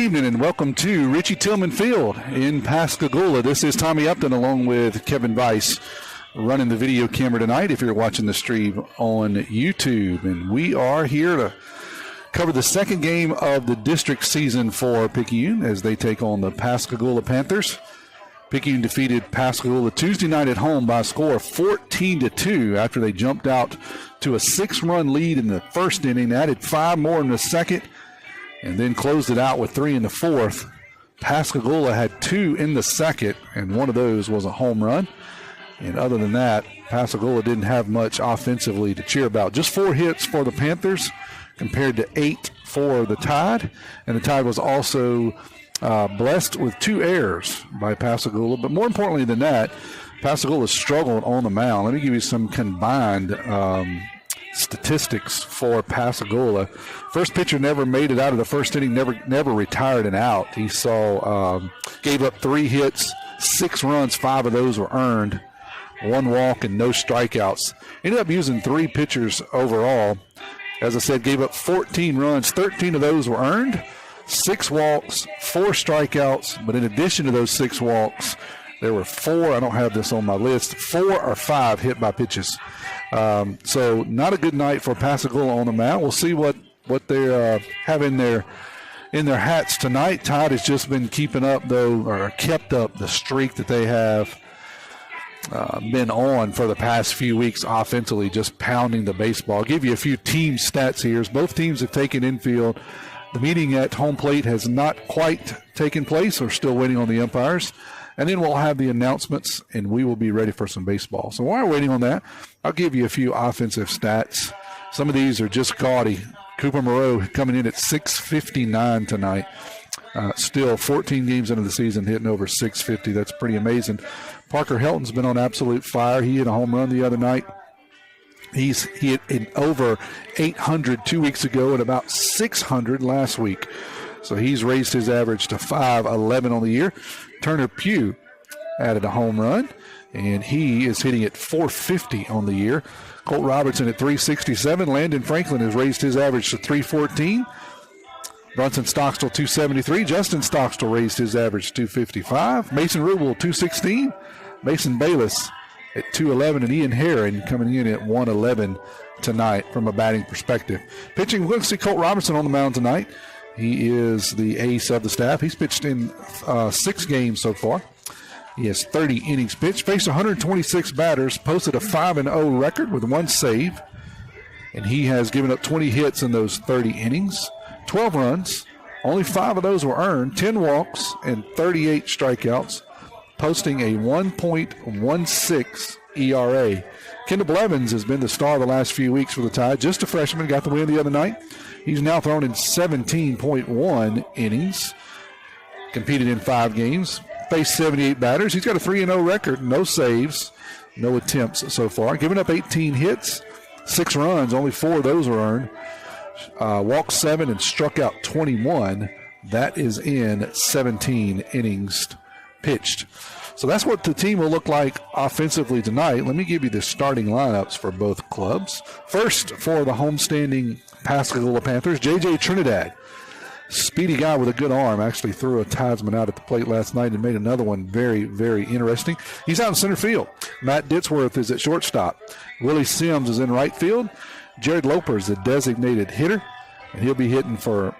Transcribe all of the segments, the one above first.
evening and welcome to Richie Tillman Field in Pascagoula. This is Tommy Upton along with Kevin Weiss running the video camera tonight if you're watching the stream on YouTube. And we are here to cover the second game of the district season for Picayune as they take on the Pascagoula Panthers. Picayune defeated Pascagoula Tuesday night at home by a score of 14-2 after they jumped out to a 6-run lead in the first inning, added 5 more in the second, and then closed it out with 3 in the fourth. Pascagoula had 2 in the second, and one of those was a home run. And other than that, Pascagoula didn't have much offensively to cheer about. Just 4 hits for the Panthers compared to 8 for the Tide. And the Tide was also blessed with 2 errors by Pascagoula. But more importantly than that, Pascagoula struggled on the mound. Let me give you some combined statistics for Pascagoula. First pitcher never made it out of the first inning, never retired an out. He gave up 3 hits, 6 runs, 5 of those were earned, 1 walk and no strikeouts. Ended up using 3 pitchers overall. As I said, gave up 14 runs, 13 of those were earned, 6 walks, 4 strikeouts, but in addition to those 6 walks, there were 4, I don't have this on my list, 4 or 5 hit by pitches. So not a good night for Pascagoula on the mound. We'll see what they have in their hats tonight. Tide has just been kept up the streak that they have been on for the past few weeks offensively, just pounding the baseball. I'll give you a few team stats here. Both teams have taken infield. The meeting at home plate has not quite taken place. We're still waiting on the umpires. And then we'll have the announcements, and we will be ready for some baseball. So while we're waiting on that, I'll give you a few offensive stats. Some of these are just gaudy. Cooper Moreau coming in at .659 tonight. Still 14 games into the season, hitting over .650. That's pretty amazing. Parker Helton's been on absolute fire. He hit a home run the other night. He's hit in over 800 2 weeks ago and about 600 last week. So he's raised his average to .511 on the year. Turner Pugh added a home run, and he is hitting at .450 on the year. Colt Robertson at .367. Landon Franklin has raised his average to .314. Brunson Stockstill .273. Justin Stockstill raised his average to .255. Mason Rubel .216. Mason Bayless at .211, and Ian Herron coming in at .111 tonight from a batting perspective. Pitching, we're going to see Colt Robertson on the mound tonight. He is the ace of the staff. He's pitched in 6 games so far. He has 30 innings pitched, faced 126 batters, posted a 5-0 record with 1 save, and he has given up 20 hits in those 30 innings, 12 runs, only 5 of those were earned, 10 walks, and 38 strikeouts, posting a 1.16 ERA. Kendall Blevins has been the star of the last few weeks for the Tide. Just a freshman, got the win the other night. He's now thrown in 17.1 innings, competed in 5 games, faced 78 batters. He's got a 3-0 record, no saves, no attempts so far. Given up 18 hits, 6 runs, only 4 of those were earned. Walked 7 and struck out 21. That is in 17 innings pitched. So that's what the team will look like offensively tonight. Let me give you the starting lineups for both clubs. First, for the homestanding Pascagoula Panthers, J.J. Trinidad. Speedy guy with a good arm. Actually threw a Tidesman out at the plate last night and made another one very, very interesting. He's out in center field. Matt Ditzworth is at shortstop. Willie Sims is in right field. Jared Loper is the designated hitter, and he'll be hitting for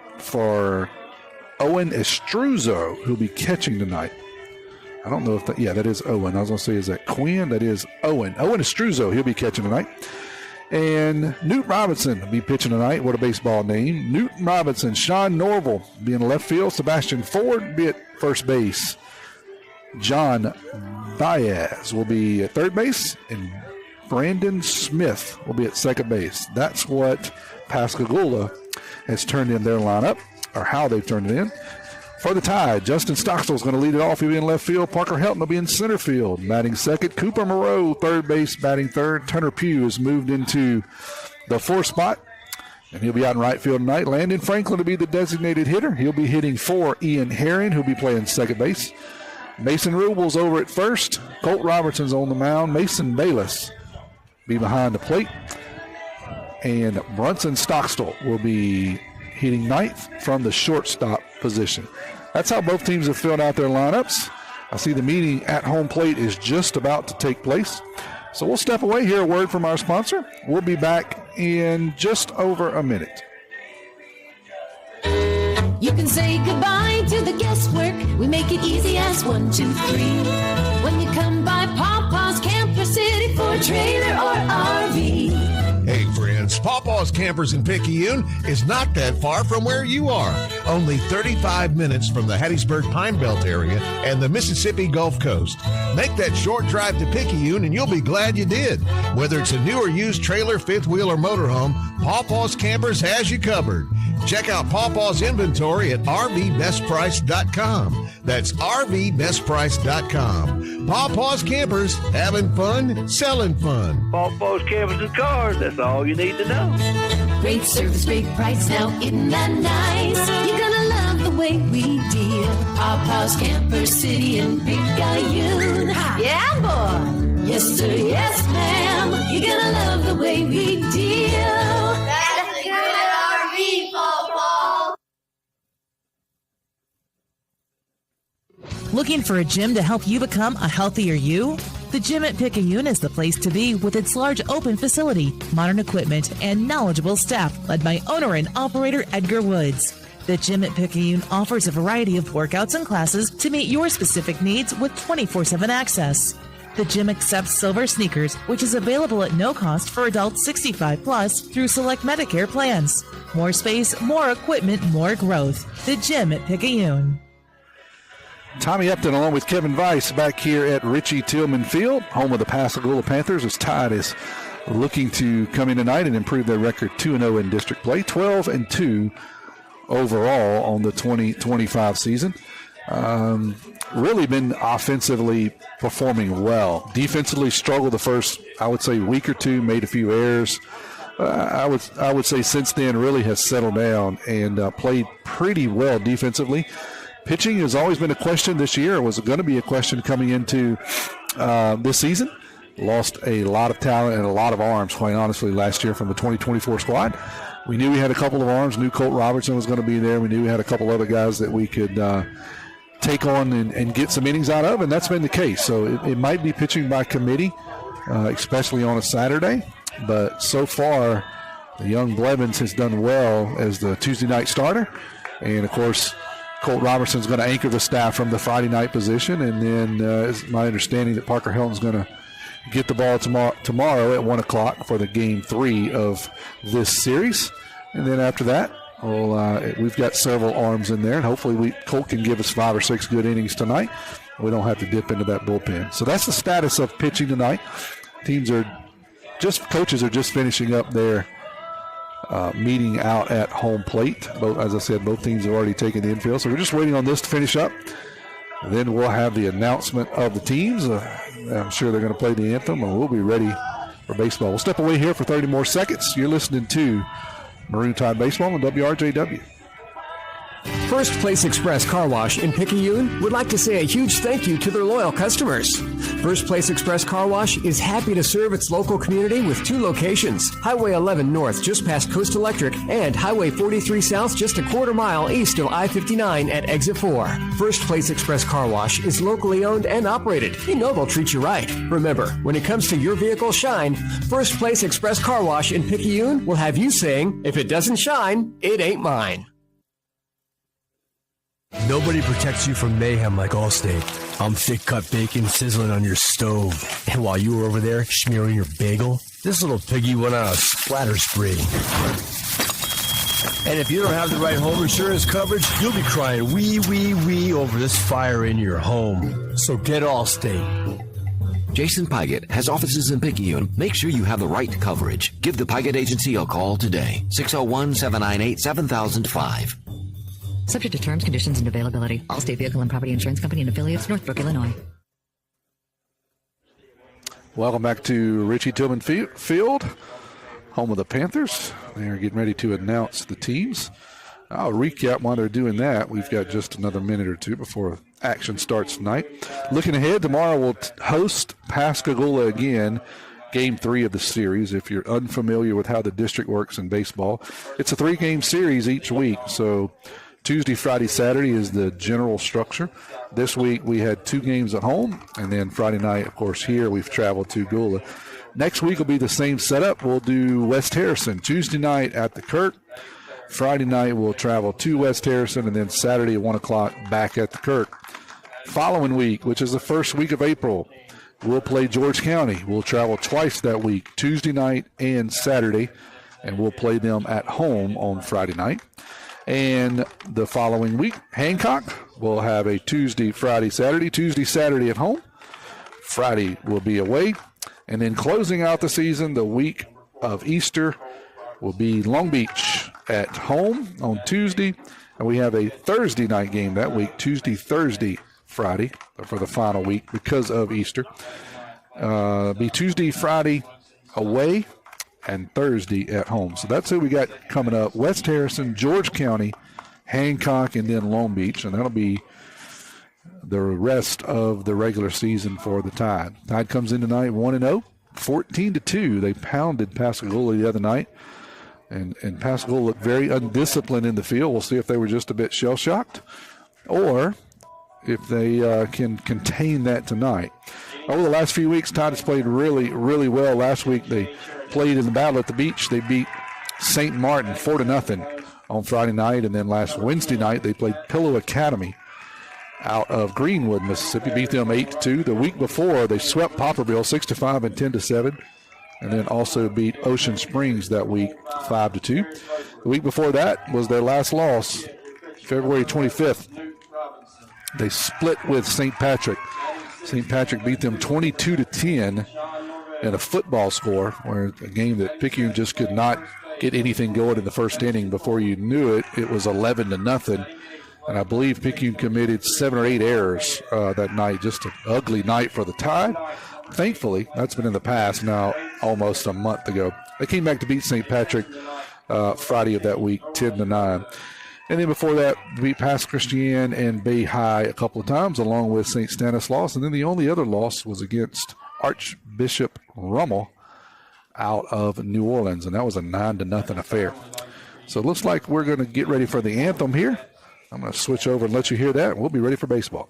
Owen Estruzo, who'll be catching tonight. I don't know if that, that is Owen. I was going to say, is that Quinn? That is Owen. Owen Estruzo, he'll be catching tonight. And Newt Robinson will be pitching tonight. What a baseball name. Newton Robinson. Sean Norville will be in left field. Sebastian Ford will be at first base. John Baez will be at third base. And Brandon Smith will be at second base. That's what Pascagoula has turned in their lineup, or how they've turned it in. For the Tide, Justin Stockstill is going to lead it off. He'll be in left field. Parker Helton will be in center field. Batting second. Cooper Moreau, third base, batting third. Turner Pugh has moved into the 4th spot, and he'll be out in right field tonight. Landon Franklin will be the designated hitter. He'll be hitting for Ian Herring, who'll be playing second base. Mason Rubel's over at first. Colt Robertson's on the mound. Mason Bayless be behind the plate. And Brunson Stockstill will be hitting ninth from the shortstop position. That's how both teams have filled out their lineups. I see the meeting at home plate is just about to take place. So we'll step away, hear a word from our sponsor. We'll be back in just over a minute. You can say goodbye to the guesswork. We make it easy as 1, 2, 3. When you come by Pawpaw's Camper City for a trailer or RV. Hey friends, Pawpaw's Campers in Picayune is not that far from where you are. Only 35 minutes from the Hattiesburg Pine Belt area and the Mississippi Gulf Coast. Make that short drive to Picayune and you'll be glad you did. Whether it's a new or used trailer, fifth wheel, or motorhome, Pawpaw's Campers has you covered. Check out Pawpaw's inventory at RVBestPrice.com. That's RVBestPrice.com. Pawpaw's Campers, having fun, selling fun. Pawpaw's Campers and Cars, that's all you need to know. Great service, great price, now isn't that nice? You're gonna love the way we deal. Pawpaw's Camper City in Picayune. Yeah, boy. Yes, sir, yes, ma'am. You're gonna love the way we deal. That's a good RV, Pawpaw. Looking for a gym to help you become a healthier you? The Gym at Picayune is the place to be with its large open facility, modern equipment, and knowledgeable staff led by owner and operator Edgar Woods. The Gym at Picayune offers a variety of workouts and classes to meet your specific needs with 24/7 access. The gym accepts silver sneakers, which is available at no cost for adults 65 plus through select Medicare plans. More space, more equipment, more growth. The Gym at Picayune. Tommy Upton along with Kevin Weiss back here at Richie Tillman Field, home of the Pascagoula Panthers, as Tide is looking to come in tonight and improve their record 2-0 in district play, 12-2 overall on the 2025 season. Really been offensively performing well. Defensively struggled the first, I would say, week or two, made a few errors. I would say since then really has settled down and played pretty well defensively. Pitching has always been a question this year. It was going to be a question coming into this season. Lost a lot of talent and a lot of arms, quite honestly, last year from the 2024 squad. We knew we had a couple of arms. Knew Colt Robertson was going to be there. We knew we had a couple other guys that we could take on and get some innings out of, and that's been the case. So it might be pitching by committee, especially on a Saturday. But so far, the young Blevins has done well as the Tuesday night starter. And, of course, Colt Robertson's going to anchor the staff from the Friday night position. And then it's my understanding that Parker Helton's going to get the ball tomorrow at 1 o'clock for the game 3 of this series. And then after that, we've got several arms in there, and hopefully Colt can give us 5 or 6 good innings tonight. We don't have to dip into that bullpen. So that's the status of pitching tonight. Coaches are just finishing up their meeting out at home plate. As I said, both teams have already taken the infield, so we're just waiting on this to finish up. And then we'll have the announcement of the teams. I'm sure they're going to play the anthem, and we'll be ready for baseball. We'll step away here for 30 more seconds. You're listening to Maroon Tide Baseball on WRJW. First Place Express Car Wash in Picayune would like to say a huge thank you to their loyal customers. First Place Express Car Wash is happy to serve its local community with 2 locations, Highway 11 North just past Coast Electric and Highway 43 South just a quarter mile east of I-59 at Exit 4. First Place Express Car Wash is locally owned and operated. You know they'll treat you right. Remember, when it comes to your vehicle shine, First Place Express Car Wash in Picayune will have you saying, if it doesn't shine, it ain't mine. Nobody protects you from mayhem like Allstate. I'm thick-cut bacon sizzling on your stove. And while you were over there smearing your bagel, this little piggy went on a splatter spree. And if you don't have the right home insurance coverage, you'll be crying wee, wee, wee over this fire in your home. So get Allstate. Jason Pygott has offices in Picayune. Make sure you have the right coverage. Give the Pygott Agency a call today. 601-798-7005. Subject to terms, conditions, and availability. Allstate Vehicle and Property Insurance Company and affiliates, Northbrook, Illinois. Welcome back to Richie Tillman Field, home of the Panthers. They're getting ready to announce the teams. I'll recap while they're doing that. We've got just another minute or two before action starts tonight. Looking ahead, tomorrow we'll host Pascagoula again. Game 3 of the series. If you're unfamiliar with how the district works in baseball, it's a 3-game series each week. So Tuesday, Friday, Saturday is the general structure. This week we had 2 games at home, and then Friday night, of course, here we've traveled to Gula. Next week will be the same setup. We'll do West Harrison Tuesday night at the Kirk. Friday night we'll travel to West Harrison, and then Saturday at 1 o'clock back at the Kirk. Following week, which is the first week of April, we'll play George County. We'll travel twice that week, Tuesday night and Saturday, and we'll play them at home on Friday night. And the following week, Hancock will have a Tuesday, Friday, Saturday. Tuesday, Saturday at home. Friday will be away. And then closing out the season, the week of Easter, will be Long Beach at home on Tuesday. And we have a Thursday night game that week, Tuesday, Thursday, Friday, for the final week because of Easter. Be Tuesday, Friday away, and Thursday at home. So that's who we got coming up. West Harrison, George County, Hancock, and then Long Beach. And that'll be the rest of the regular season for the Tide. Tide comes in tonight 1-0, 14-2. They pounded Pascagoula the other night. And Pascagoula looked very undisciplined in the field. We'll see if they were just a bit shell-shocked or if they can contain that tonight. Over the last few weeks, Tide has played really, really well. Last week they played in the Battle at the Beach. They beat St. Martin 4-0 on Friday night. And then last Wednesday night they played Pillow Academy out of Greenwood, Mississippi. Beat them 8-2. The week before they swept Poplarville 6-5 and 10-7. And then also beat Ocean Springs that week 5-2. The week before that was their last loss, February 25th. They split with St. Patrick. St. Patrick beat them 22-10 in a football score, where a game that Picayune just could not get anything going in the first inning. Before you knew it, it was 11-0. And I believe Picayune committed 7 or 8 errors that night. Just an ugly night for the Tide. Thankfully, that's been in the past now almost a month ago. They came back to beat St. Patrick Friday of that week, 10-9. And then before that, beat Pass Christian and Bay High a couple of times, along with St. Stanislaus. And then the only other loss was against Archbishop Rummel out of New Orleans, and that was a 9-0 affair. So it looks like we're going to get ready for the anthem here. I'm going to switch over and let you hear that, and we'll be ready for baseball.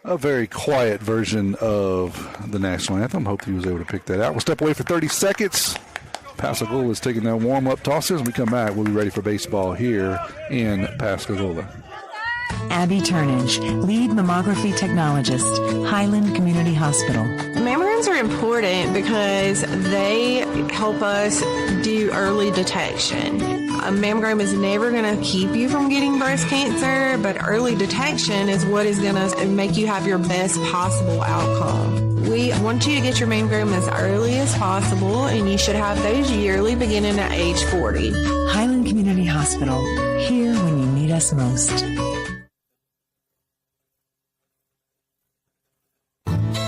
A very quiet version of the national anthem. Hope he was able to pick that out. We'll step away for 30 seconds. Pascagoula is taking their warm-up tosses. When we come back, we'll be ready for baseball here in Pascagoula. Abby Turnage, lead mammography technologist, Highland Community Hospital. Mammograms are important because they help us do early detection. A mammogram is never going to keep you from getting breast cancer, but early detection is what is going to make you have your best possible outcome. We want you to get your mammogram as early as possible, and you should have those yearly beginning at age 40. Highland Community Hospital, here when you need us most.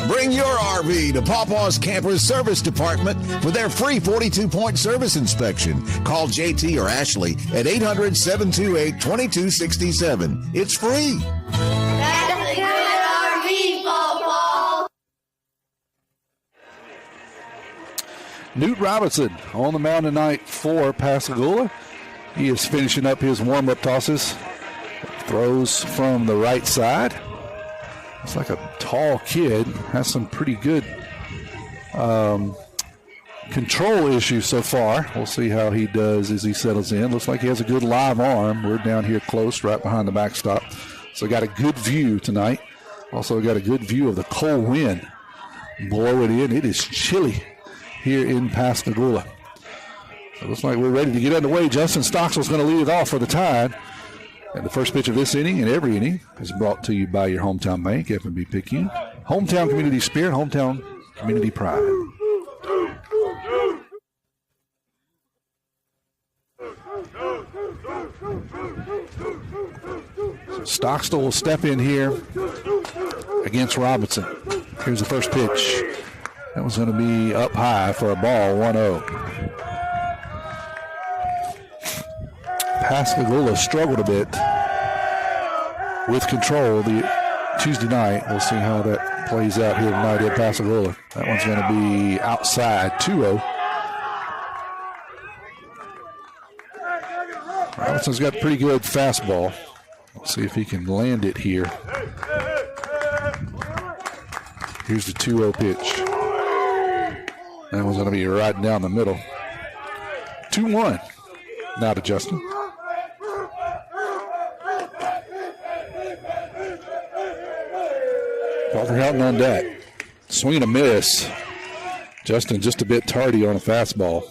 Bring your RV to Pawpaw's Campers Service Department for their free 42-point service inspection. Call JT or Ashley at 800-728-2267. It's free. That's a good RV, Pawpaw. Newt Robinson on the mound tonight for Pascagoula. He is finishing up his warm-up tosses. Throws from the right side. Looks like a tall kid. Has some pretty good control issues so far. We'll see how he does as he settles in. Looks like he has a good live arm. We're down here close, right behind the backstop. So got a good view tonight. Also got a good view of the cold wind blowing in. It is chilly here in Pascagoula. So it looks like we're ready to get underway. Justin Stockstill's going to lead it off for the Tide. And the first pitch of this inning and every inning is brought to you by your hometown bank, F&B Picayune. Hometown community spirit, hometown community pride. So Stockstill will step in here against Robinson. Here's the first pitch. That was going to be up high for a ball, 1-0. Pascagoula struggled a bit with control the Tuesday night. We'll see how that plays out here tonight at Pascagoula. That one's going to be outside, 2-0. Robinson's got pretty good fastball. Let's see if he can land it here. Here's the 2-0 pitch. That one's going to be right down the middle. 2-1. Now to Justin. Parker Helton on deck. Swing and a miss. Justin just a bit tardy on a fastball.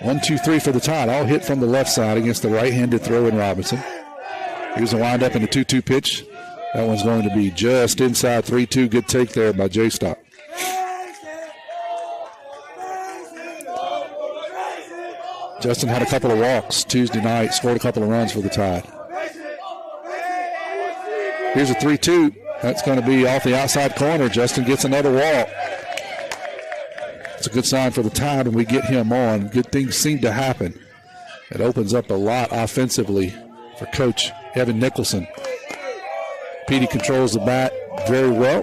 1-2-3 for the Tide. All hit from the left side against the right-handed throw in Robinson. Here's a windup in the 2-2 pitch. That one's going to be just inside 3-2. Good take there by J Stock. Justin had a couple of walks Tuesday night, scored a couple of runs for the Tide. Here's a 3-2. That's going to be off the outside corner. Justin gets another walk. It's a good sign for the Tide when we get him on. Good things seem to happen. It opens up a lot offensively for Coach Evan Nicholson. Petey controls the bat very well,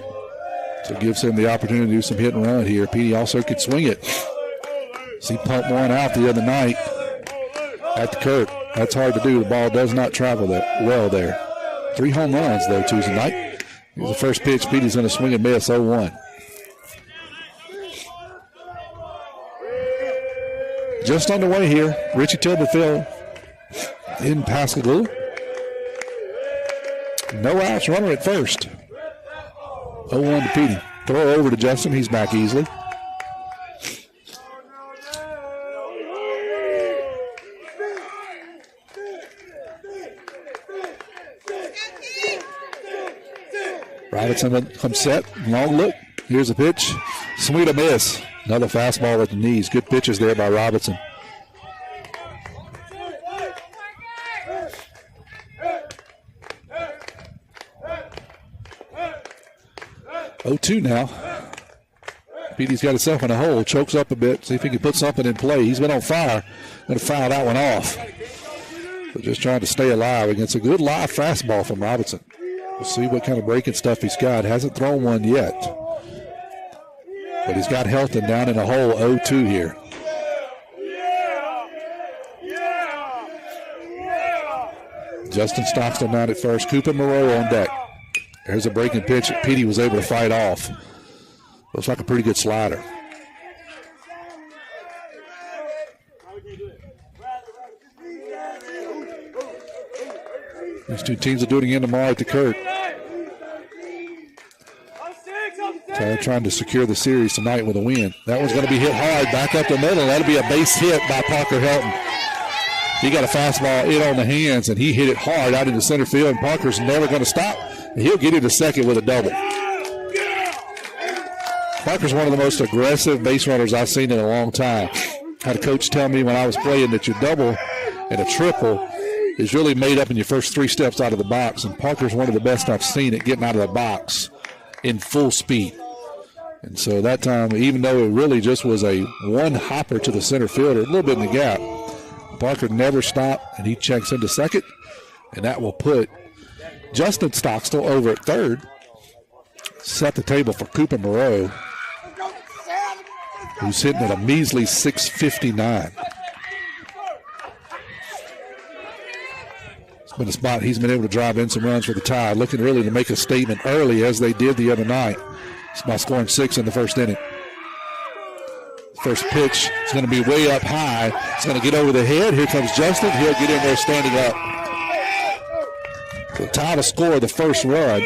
so it gives him the opportunity to do some hit and run here. Petey also could swing it. He pumped one out the other night at the Kirk. That's hard to do. The ball does not travel that well there. 3 home runs, though, Tuesday night. Here's the first pitch. Petey's going to swing and miss, 0-1. Just underway here. Richie Tillman Field in Pascagoula. No outs, runner at first. 0-1 to Petey. Throw over to Justin. He's back easily. Robinson comes set. Long look. Here's a pitch. Swing and a miss. Another fastball at the knees. Good pitches there by Robinson. Oh, 2 now. Petey's got himself in a hole. Chokes up a bit. See if he can put something in play. He's been on fire. Going to foul that one off. But just trying to stay alive against a good live fastball from Robinson. We'll see what kind of breaking stuff he's got. Hasn't thrown one yet. But he's got Helton down in a hole, 0-2 here. Justin Stockstill down at first. Cooper Moreau on deck. There's a breaking pitch that Petey was able to fight off. Looks like a pretty good slider. These two teams will do it again tomorrow at the Kirk. Trying to secure the series tonight with a win. That one's going to be hit hard back up the middle. That'll be a base hit by Parker Helton. He got a fastball in on the hands, and he hit it hard out into center field, and Parker's never going to stop. And he'll get into second with a double. Parker's one of the most aggressive base runners I've seen in a long time. Had a coach tell me when I was playing that your double and a triple is really made up in your first 3 steps out of the box, and Parker's one of the best I've seen at getting out of the box in full speed. And so that time, even though it really just was a one hopper to the center fielder, a little bit in the gap, Parker never stopped, and he checks into second, and that will put Justin Stockstill over at third. Set the table for Cooper Moreau. who's hitting at a measly .659. It's been a spot he's been able to drive in some runs for the Tide, looking really to make a statement early as they did the other night. It's by scoring 6 in the first inning. First pitch is going to be way up high. It's going to get over the head. Here comes Justin. He'll get in there standing up. The Tide will score the first run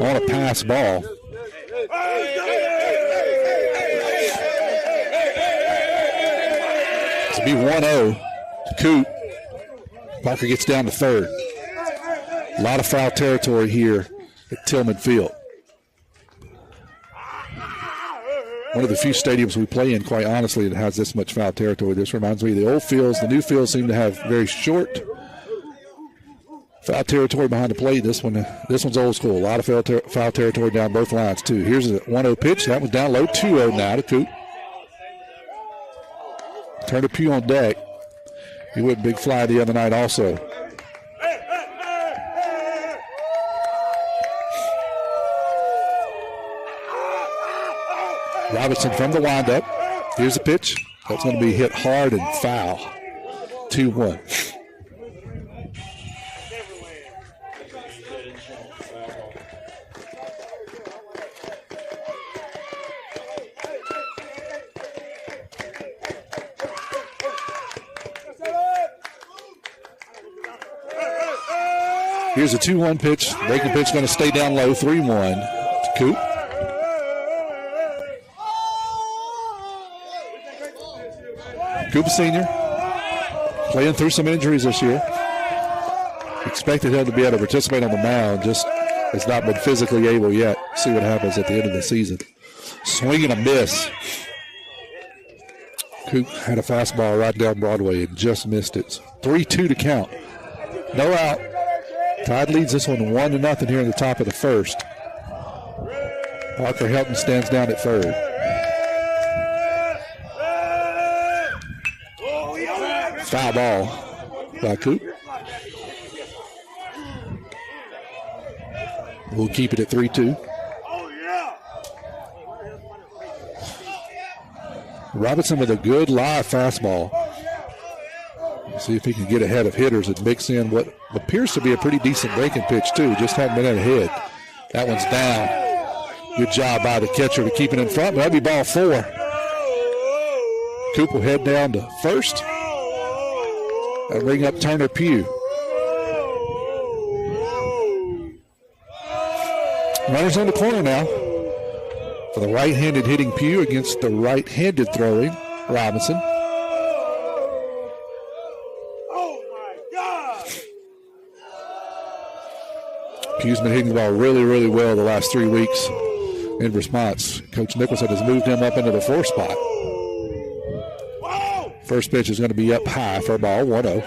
on a pass ball. It'll be 1-0 to Coop. Parker gets down to third. A lot of foul territory here at Tillman Field. One of the few stadiums we play in, quite honestly, that has this much foul territory. This reminds me of the old fields. The new fields seem to have very short foul territory behind the plate. This one's old school. A lot of foul territory down both lines, too. Here's a 1-0 pitch. That was down low. 2-0 now to Coop. Turner Pugh on deck. He went big fly the other night also. Robinson from the windup. Here's the pitch. That's going to be hit hard and foul. 2-1. Here's a 2-1 pitch. Breaking pitch going to stay down low. 3-1 to Coop. Coop Sr. playing through some injuries this year. Expected him to be able to participate on the mound, just has not been physically able yet. See what happens at the end of the season. Swing and a miss. Coop had a fastball right down Broadway and just missed it. 3-2 to count. No out. Tide leads this one 1-0 here in the top of the first. Parker Helton stands down at third. Foul ball by Coop. We'll keep it at 3-2. Robinson with a good live fastball. See if he can get ahead of hitters and mix in what appears to be a pretty decent breaking pitch, too. Just hadn't been ahead. That one's down. Good job by the catcher to keep it in front. That'll be ball 4. Coop will head down to first. That'll bring up Turner Pugh. Runners on the corner now for the right-handed hitting Pugh against the right-handed throwing Robinson. Pugh's been hitting the ball really, really well the last 3 weeks in response. Coach Nicholson has moved him up into the 4 spot. First pitch is going to be up high for a ball, 1-0.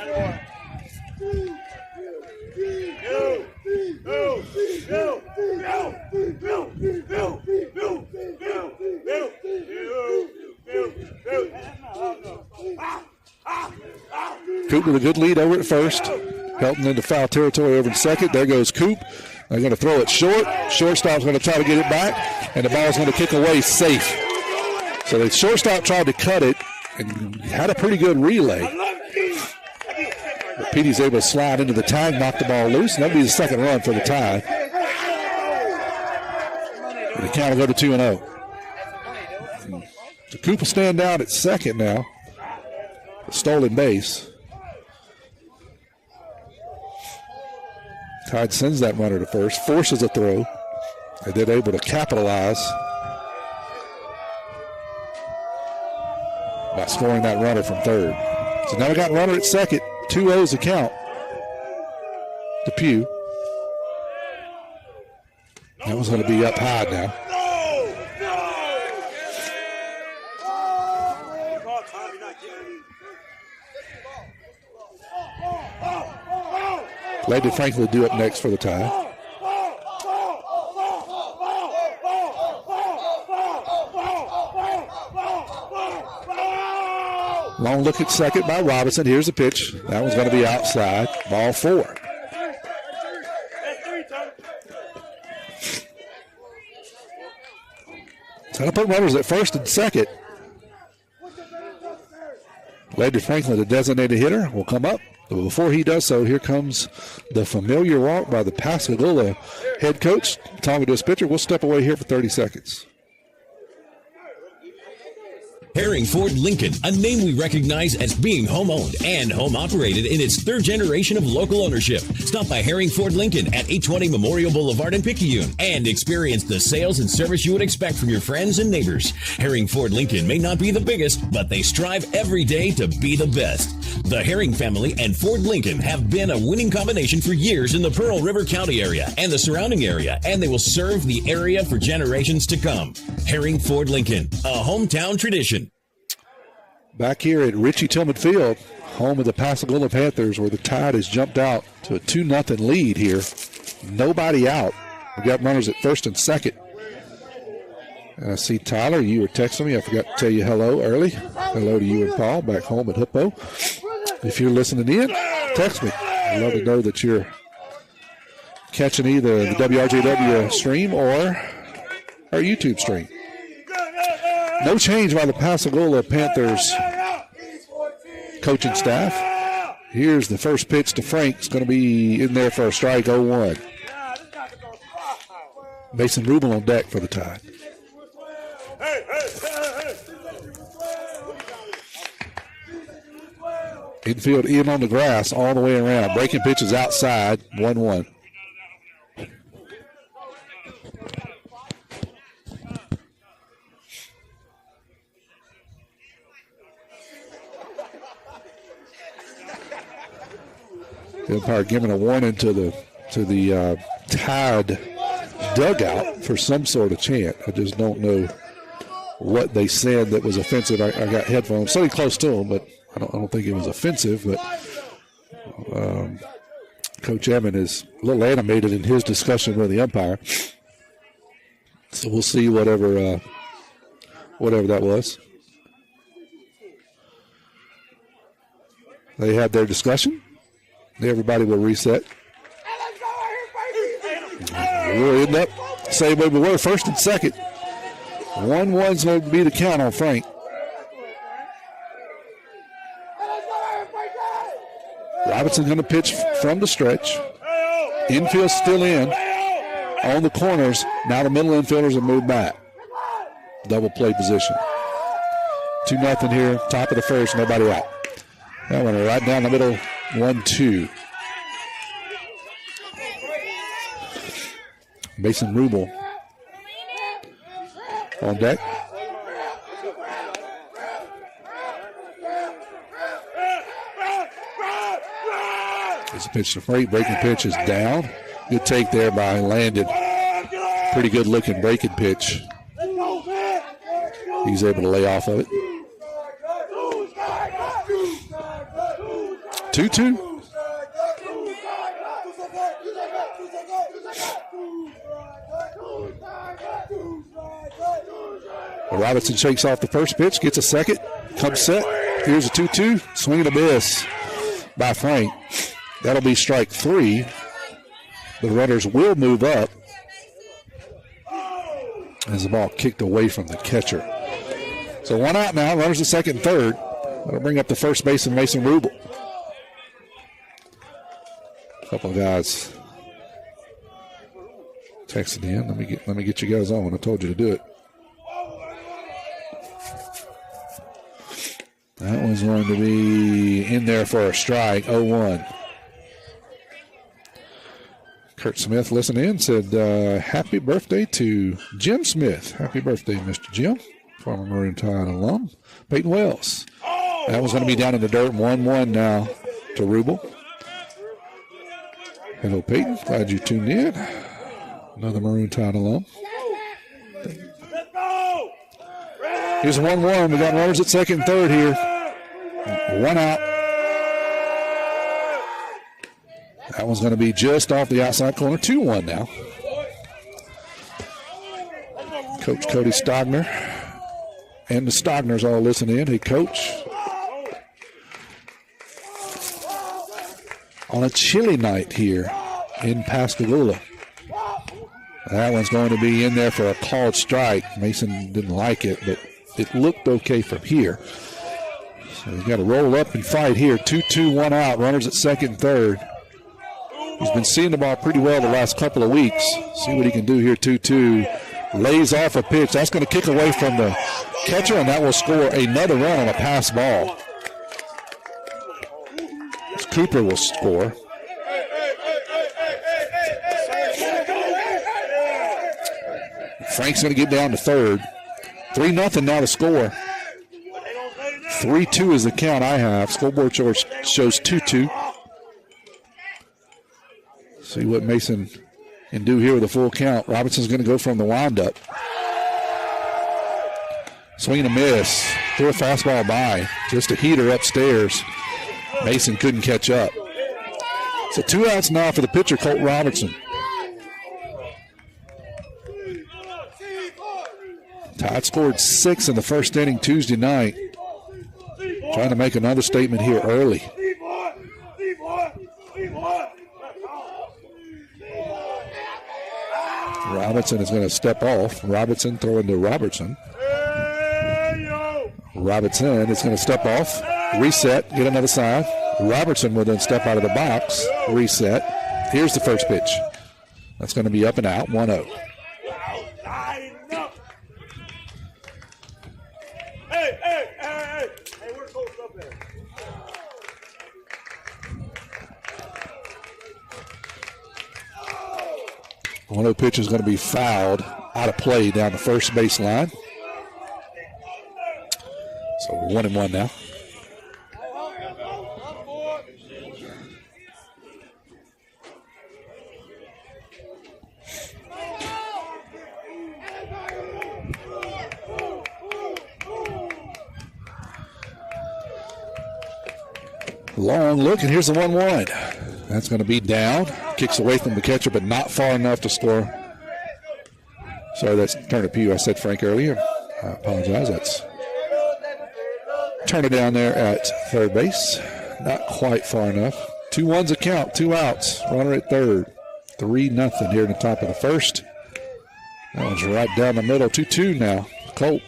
Coop with a good lead over at first. Helton into foul territory over in second. There goes Coop. They're going to throw it short. Shortstop's going to try to get it back, and the ball's going to kick away safe. So the shortstop tried to cut it and had a pretty good relay. But Petey's able to slide into the tag, knock the ball loose, and that'll be the second run for the Tide. And the count will go to 2-0. So Coop will stand down at second now. A stolen base. Tide sends that runner to first, forces a throw, and then able to capitalize by scoring that runner from third. So now we got runner at second, 2-0's the count to Pugh. That was going to be up high now. Lady Franklin will do up next for the Tide. Long look at second by Robinson. Here's the pitch. That one's going to be outside. Ball 4. I'll put runners at first and second. Lady Franklin, the designated hitter, will come up. But before he does so, here comes the familiar walk by the Pascagoula head coach talking to his pitcher. We'll step away here for 30 seconds. Herring Ford Lincoln, a name we recognize as being home-owned and home-operated in its third generation of local ownership. Stop by Herring Ford Lincoln at 820 Memorial Boulevard in Picayune and experience the sales and service you would expect from your friends and neighbors. Herring Ford Lincoln may not be the biggest, but they strive every day to be the best. The Herring family and Ford Lincoln have been a winning combination for years in the Pearl River County area and the surrounding area, and they will serve the area for generations to come. Herring Ford Lincoln, a hometown tradition. Back here at Richie Tillman Field, home of the Pascagoula Panthers, where the Tide has jumped out to a 2-0 lead here. Nobody out. We've got runners at first and second. And I see Tyler, you were texting me. I forgot to tell you hello early. Hello to you and Paul back home at Hippo. If you're listening in, text me. I'd love to know that you're catching either the WRJW stream or our YouTube stream. No change by the Pascagoula Panthers coaching staff. Here's the first pitch to Frank. It's going to be in there for a strike, 0-1. Mason Rubel on deck for the Tide. Infield in on the grass all the way around. Breaking pitches outside, 1-1. The umpire giving a warning to the Tide dugout for some sort of chant. I just don't know what they said that was offensive. I got headphones, sitting close to them, but I don't think it was offensive. But Coach Evan is a little animated in his discussion with the umpire. So we'll see whatever that was. They had their discussion. Everybody will reset. We'll end up same way we were, first and second. 1-1's going to be the count on Frank. Robinson going to pitch from the stretch. Infield still in. On the corners. Now the middle infielders have moved back. Double play position. 2-0 here. Top of the first. Nobody out. That one right down the middle. 1-2. Mason Rubel on deck. It's a pitch to Frank. Breaking pitch is down. Good take there by Landon. Pretty good looking breaking pitch. He's able to lay off of it. 2-2. Robinson shakes off the first pitch, gets a second, comes set. Here's a 2-2. Swing and a miss by Frank. That'll be strike 3. The runners will move up as the ball kicked away from the catcher. So 1 out now. Runners at second and third. That'll bring up the first baseman, Mason Rubel. A couple of guys texting in. Let me get you guys on. I told you to do it. That one's going to be in there for a strike, 0-1. Kurt Smith listened in, said, happy birthday to Jim Smith. Happy birthday, Mr. Jim, former Maroon Tide alum. Peyton Wells. That one's going to be down in the dirt, 1-1 now to Rubel. Hello, Peyton. Glad you tuned in. Another Maroon Tide alum. Here's 1-1. We got runners at second and third here. 1 out. That one's going to be just off the outside corner. 2-1 now. Coach Cody Stogner and the Stogners all listen in. Hey, Coach. On a chilly night here in Pascagoula. That one's going to be in there for a called strike. Mason didn't like it, but it looked okay from here. So he's got to roll up and fight here. 2-2, 1 out. Runners at second and third. He's been seeing the ball pretty well the last couple of weeks. See what he can do here. 2-2. Lays off a pitch. That's going to kick away from the catcher, and that will score another run on a pass ball. Cooper will score. Frank's going to get down to third. 3-0 now to score. 3-2 is the count I have. Scoreboard shows 2-2. See what Mason can do here with a full count. Robinson's going to go from the windup. Swing and a miss. Threw a fastball by. Just a heater upstairs. Mason couldn't catch up. So 2 outs now for the pitcher, Colt Robertson. Tide scored 6 in the first inning Tuesday night. Trying to make another statement here early. Robinson is going to step off. Robinson throwing to Robertson. Robinson is going to step off, reset, get another side. Robertson will then step out of the box, reset. Here's the first pitch. That's going to be up and out, 1-0. One of the pitches is going to be fouled out of play down the first base line. So we're 1-1 now. Long look, and here's the 1-1. That's going to be down. Kicks away from the catcher, but not far enough to score. Sorry, that's Turner Pugh. I said Frank earlier. I apologize. That's Turner down there at third base. Not quite far enough. 2-1's a count, 2 outs. Runner at third. 3-0 here in the top of the first. That one's right down the middle. 2-2 now. Colt.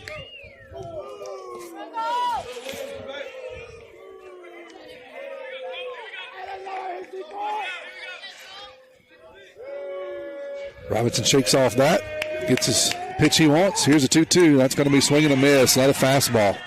Robinson shakes off that. Gets his pitch he wants. Here's a 2-2. That's going to be swinging a miss. Another fastball.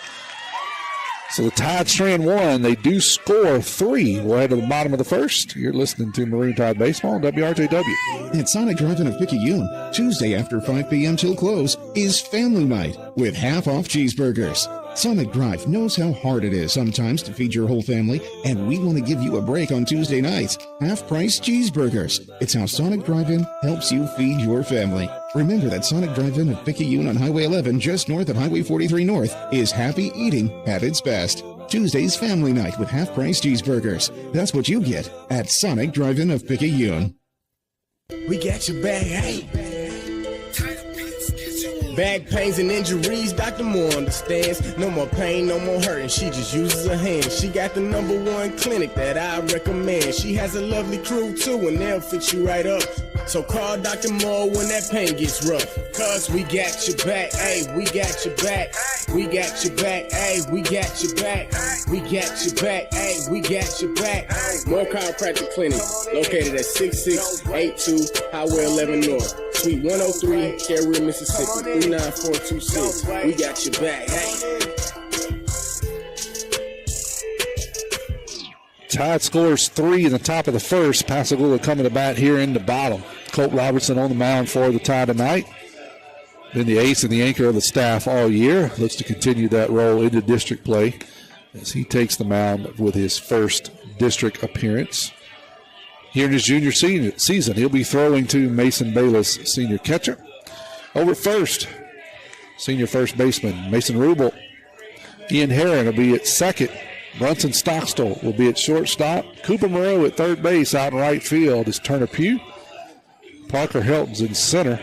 So the Tide strand 1. They do score 3. We'll head to the bottom of the first. You're listening to Maroon Tide Baseball on WRJW. At Sonic Drive-In of Picayune, Tuesday after 5 p.m. till close is Family Night with half-off cheeseburgers. Sonic Drive knows how hard it is sometimes to feed your whole family, and we want to give you a break on Tuesday nights. Half-price cheeseburgers. It's how Sonic Drive-In helps you feed your family. Remember that Sonic Drive-In of Picayune on Highway 11, just north of Highway 43 North, is happy eating at its best. Tuesday's Family Night with half-price cheeseburgers. That's what you get at Sonic Drive-In of Picayune. We got your back, hey. Back pains and injuries, Dr. Moore understands. No more pain, no more hurting, she just uses her hands. She got the #1 clinic that I recommend. She has a lovely crew too, and they'll fix you right up. So call Dr. Moore when that pain gets rough. Cause we got your back, ayy, we got your back. We got your back, ayy, we got your back. We got your back, ayy, we got your back. Moore Chiropractic Clinic, located at 6682 Highway 11 North. Suite 103, Carrier, Mississippi, 39426. We got your back, hey. Tide scores 3 in the top of the first. Pascagoula coming to bat here in the bottom. Colt Robertson on the mound for the Tide tonight. Been the ace and the anchor of the staff all year. Looks to continue that role into district play as he takes the mound with his first district appearance. Here in his junior season, he'll be throwing to Mason Bayless, senior catcher. Over at first, senior first baseman Mason Rubel. Ian Herron will be at second. Brunson Stockstill will be at shortstop. Cooper Moreau at third base. Out in right field is Turner Pugh. Parker Helton's in center.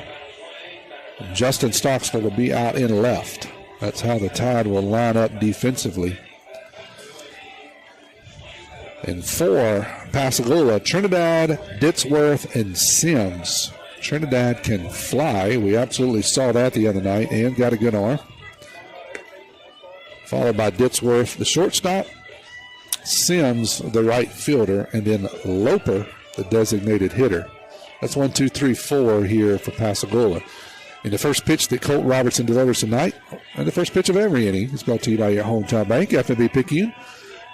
And Justin Stockstill will be out in left. That's how the Tide will line up defensively. And for Pascagoula, Trinidad, Ditzworth, and Sims Trinidad can fly. We absolutely saw that the other night and got a good arm. Followed by Ditsworth, the shortstop, Sims, the right fielder, and then Loper, the designated hitter. That's 1, 2, 3, 4 here for Pascagoula. And the first pitch that Colt Robertson delivers tonight, and the first pitch of every inning, is brought to you by your hometown bank, FNB Picayune.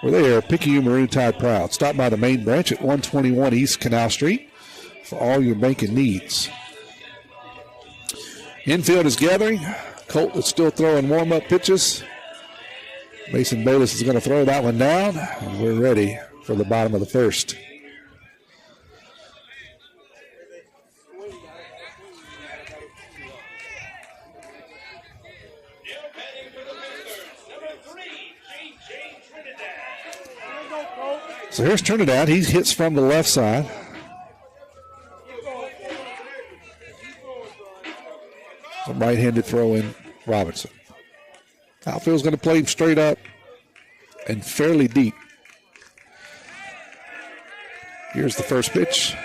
We're there, Picayune Maroon Tide proud. Stop by the main branch at 121 East Canal Street for all your banking needs. Infield is gathering. Colt is still throwing warm-up pitches. Mason Bayless is going to throw that one down, and we're ready for the bottom of the first. So here's Trinidad. He hits from the left side. A right-handed throw in Robinson. Outfield's going to play him straight up and fairly deep. Here's the first pitch.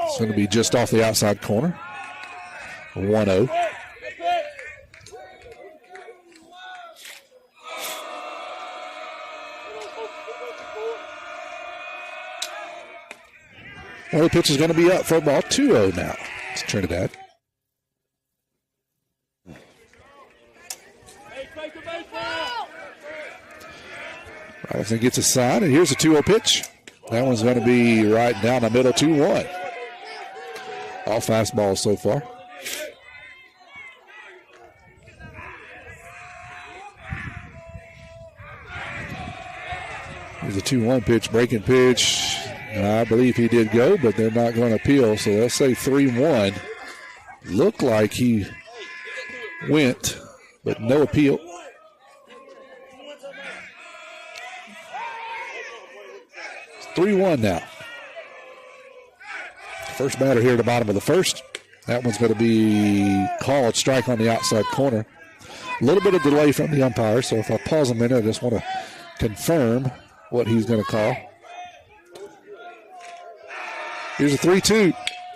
It's going to be just off the outside corner. 1-0. Well, the pitch is going to be up for a ball. 2-0 now. It's Trinidad. Robinson gets a sign, and here's a 2-0 pitch. That one's going to be right down the middle, 2-1. All fastballs so far. Here's a 2-1 pitch, breaking pitch. I believe he did go, but they're not going to appeal, so they'll say 3-1. Looked like he went, but no appeal. It's 3-1 now. First batter here at the bottom of the first. That one's going to be called strike on the outside corner. A little bit of delay from the umpire, so if I pause a minute, I just want to confirm what he's going to call. Here's a 3-2.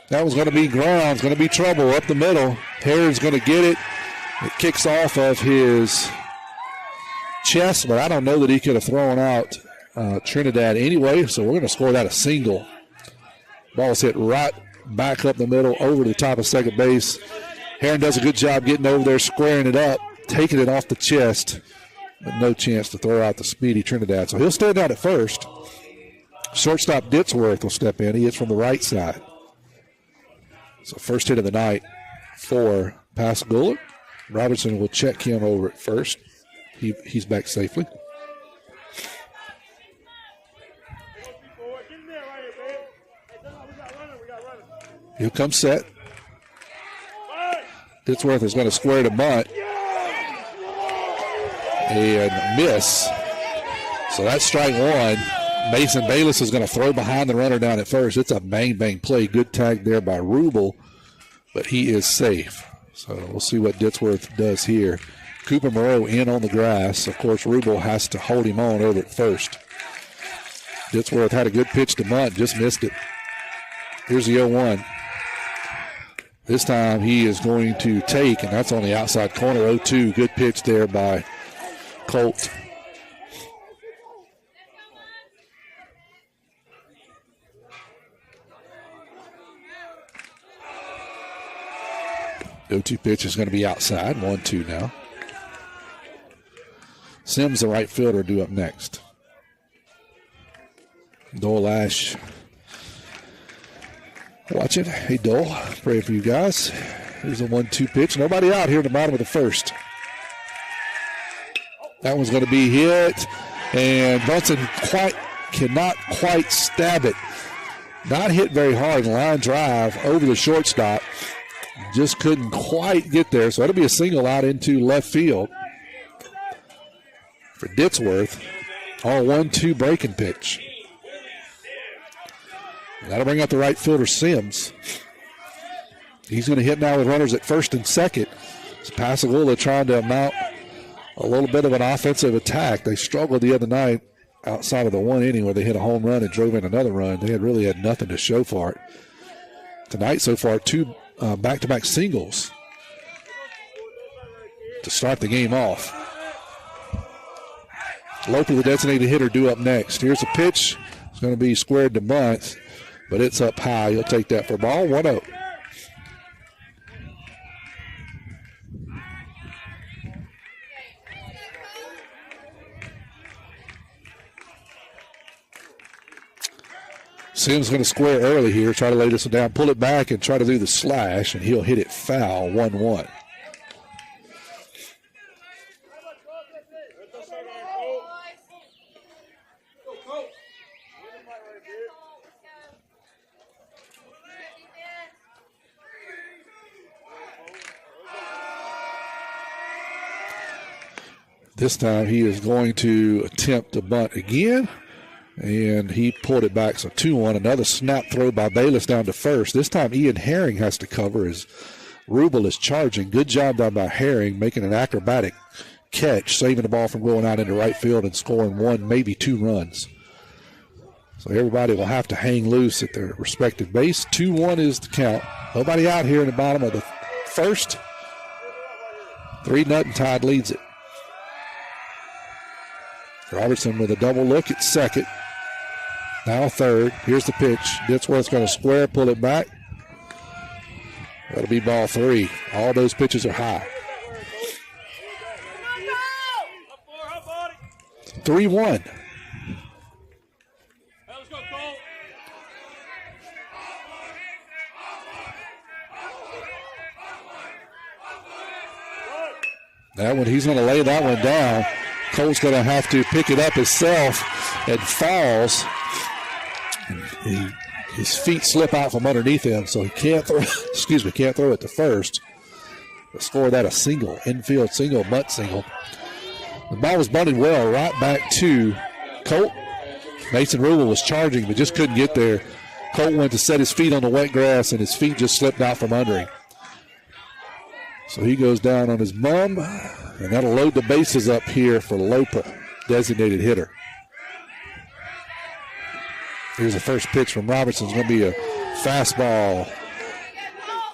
That was going to be ground. It's going to be trouble up the middle. Harrod's going to get it. It kicks off of his chest, but I don't know that he could have thrown out Trinidad anyway, so we're going to score that a single. Ball's hit right back up the middle over the top of second base. Herron does a good job getting over there, squaring it up, taking it off the chest, but no chance to throw out the speedy Trinidad. So he'll stand out at first. Shortstop Ditsworth will step in. He hits from the right side. So first hit of the night for Pascagoula. Robertson will check him over at first. He's back safely. He'll come set. Ditsworth is going to square to bunt. And miss. So that's strike one. Mason Bayless is going to throw behind the runner down at first. It's a bang-bang play. Good tag there by Rubel, but he is safe. So we'll see what Ditsworth does here. Cooper Moreau in on the grass. Of course, Rubel has to hold him on over at first. Ditsworth had a good pitch to bunt, just missed it. Here's the 0-1. This time he is going to take, and that's on the outside corner. 0-2. Good pitch there by Colt. The 0-2 pitch is going to be outside. 1-2 now. Sims, the right fielder, due up next. Dole Ash watching. Hey, Dole. Pray for you guys. Here's a 1-2 pitch. Nobody out here at the bottom of the first. That one's going to be hit. And Bunsen cannot quite stab it. Not hit very hard. Line drive over the shortstop. Just couldn't quite get there. So that'll be a single out into left field for Ditsworth. On 1-2 breaking pitch. That'll bring out the right fielder, Sims. He's going to hit now with runners at first and second. It's Pascagoula trying to mount a little bit of an offensive attack. They struggled the other night outside of the one inning where they hit a home run and drove in another run. They had really had nothing to show for it. tonight so far, 2 back-to-back singles to start the game off. Loper, the designated hitter, due up next. Here's a pitch. It's going to be squared to bunt, but it's up high. He'll take that for a ball. 1-0. Sims going to square early here, try to lay this one down, pull it back, and try to do the slash, and he'll hit it foul, 1-1. This time he is going to attempt to bunt again, and he pulled it back, so 2-1. Another snap throw by Bayless down to first. This time Ian Herring has to cover as Rubel is charging. Good job done by Herring, making an acrobatic catch, saving the ball from going out into right field and scoring 1, maybe 2 runs. So everybody will have to hang loose at their respective base. 2-1 is the count. Nobody out here in the bottom of the first. 3-0 Tide leads it. Robertson with a double look at second. Now third. Here's the pitch. Ditzworth's going to square, pull it back. That'll be ball 3. All those pitches are high. 3-1. That one, he's going to lay that one down. Cole's going to have to pick it up himself and falls. His feet slip out from underneath him, so he can't throw, can't throw it to first. The score of that a single, infield single, bunt single. The ball was bunted well, right back to Colt. Mason Rubel was charging, but just couldn't get there. Colt went to set his feet on the wet grass, and his feet just slipped out from under him. So he goes down on his bum, and that'll load the bases up here for Loper, designated hitter. Here's the first pitch from Robertson. It's going to be a fastball.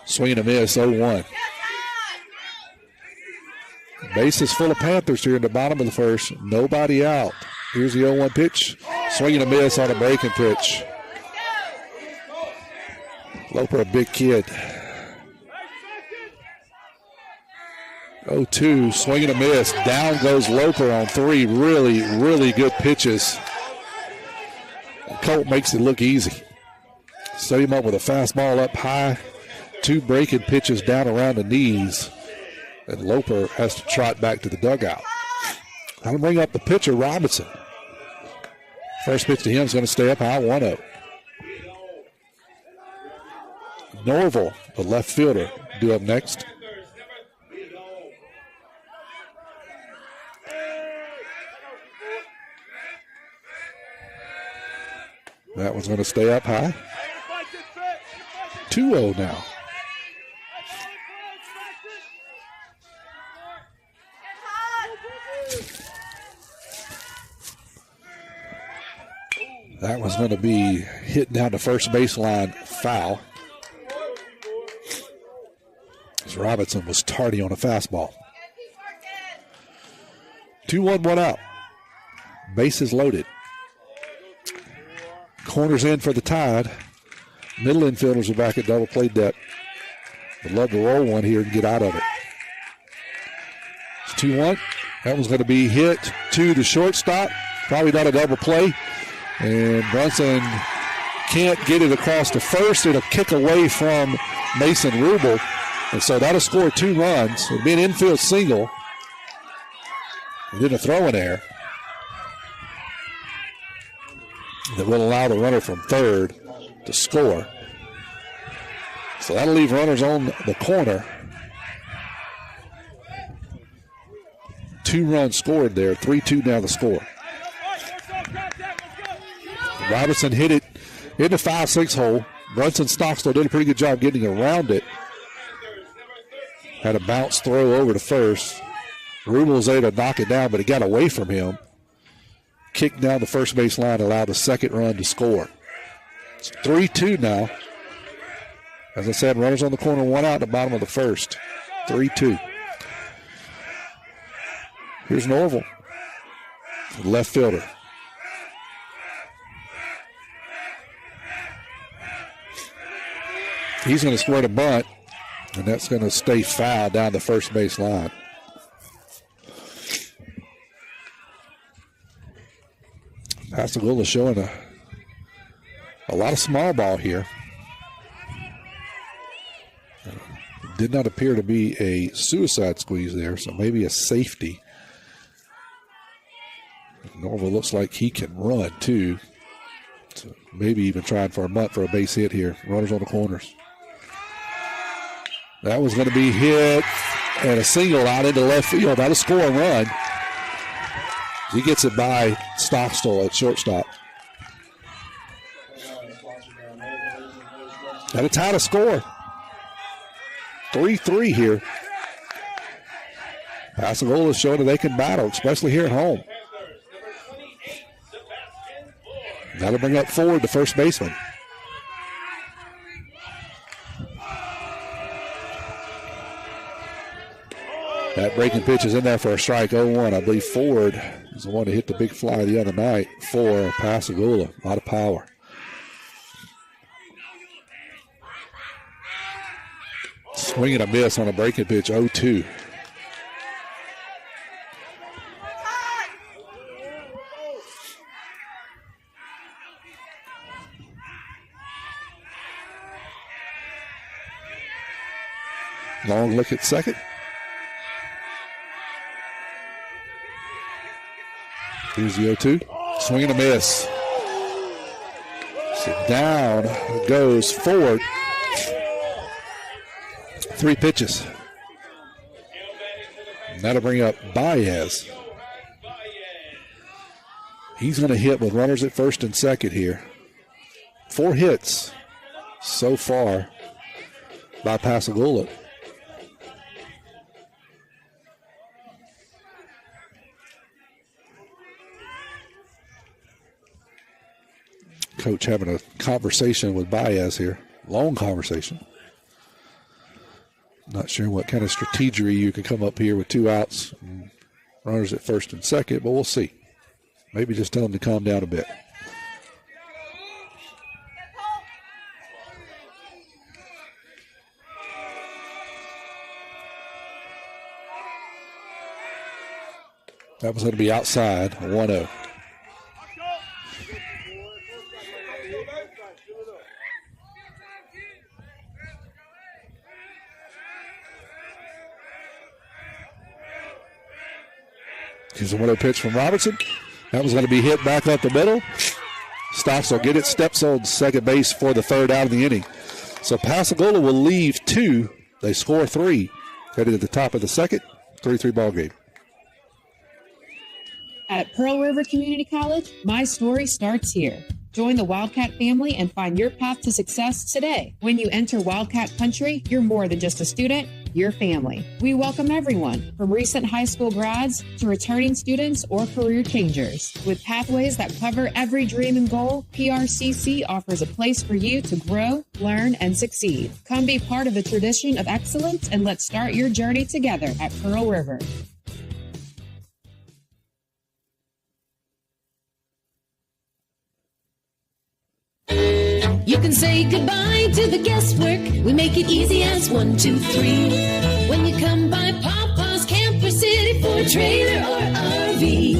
Swing and a miss, 0-1. Bases full of Panthers here in the bottom of the first. Nobody out. Here's the 0-1 pitch. Swing and a miss on a breaking pitch. Loper, a big kid. 0-2, swing and a miss. Down goes Loper on 3 really, really good pitches. Colt makes it look easy. Set him up with a fastball up high. 2 breaking pitches down around the knees. And Loper has to trot back to the dugout. I'm going to bring up the pitcher, Robinson. First pitch to him is going to stay up high, 1-0. Norville, the left fielder, due up next. That one's going to stay up high. 2-0 now. That one's going to be hit down the first baseline, foul. As Robinson was tardy on a fastball. 2-1, 1 out. Bases loaded. Corners in for the Tide. Middle infielders are back at double play depth. Would love to roll one here and get out of it. It's 2-1. That one's going to be hit to the shortstop. Probably not a double play. And Brunson can't get it across to first. It'll kick away from Mason Rubel. And so that'll score 2 runs. It'll be an infield single. And then a throw in there that will allow the runner from third to score. So that'll leave runners on the corner. 2 runs scored there. 3-2 now the score. Robinson hit it in the 5-6 hole. Brunson Stockstill did a pretty good job getting around it. Had a bounce throw over to first. Rubel was able to knock it down, but it got away from him. Kicked down the first base line, allowed the second run to score. It's 3-2 now. As I said, runners on the corner, 1 out at the bottom of the first. 3-2. Here's Norval, the left fielder. He's going to squirt a bunt, and that's going to stay foul down the first base line. Pascagoula showing a lot of small ball here. Did not appear to be a suicide squeeze there, so maybe a safety. Norval looks like he can run too. So maybe even trying for a bunt for a base hit here. Runners on the corners. That was going to be hit and a single out into left field. That'll score a run. He gets it by Stockstill at shortstop. Got a tie to score. 3-3 here. Pascagoula is showing that they can battle, especially here at home. That'll bring up forward the first baseman. That breaking pitch is in there for a strike, 0-1. I believe Ford is the one to hit the big fly the other night for Pascagoula. A lot of power. Swing and a miss on a breaking pitch, 0-2. Long look at second. Here's the 0-2. Swing and a miss. So down goes Ford. 3 pitches. And that'll bring up Baez. He's going to hit with runners at first and second here. 4 hits so far by Pascagoula. Coach having a conversation with Baez here. Long conversation. Not sure what kind of strategy you can come up here with 2 outs and runners at first and second, but we'll see. Maybe just tell him to calm down a bit. That was going to be outside, 1-0. Here's a 1-0 pitch from Robertson. That was going to be hit back up the middle. Stocks will get it. Steps on second base for the 3rd out of the inning. So Pascagoula will leave 2. They score 3. Headed to the top of the second. 3-3 ball game. At Pearl River Community College, my story starts here. Join the Wildcat family and find your path to success today. When you enter Wildcat Country, you're more than just a student, you're family. We welcome everyone, from recent high school grads to returning students or career changers. With pathways that cover every dream and goal, PRCC offers a place for you to grow, learn, and succeed. Come be part of the tradition of excellence and let's start your journey together at Pearl River. You can say goodbye to the guesswork. We make it easy as 1, 2, 3. When you come by Papa's Camper City for a trailer or RV.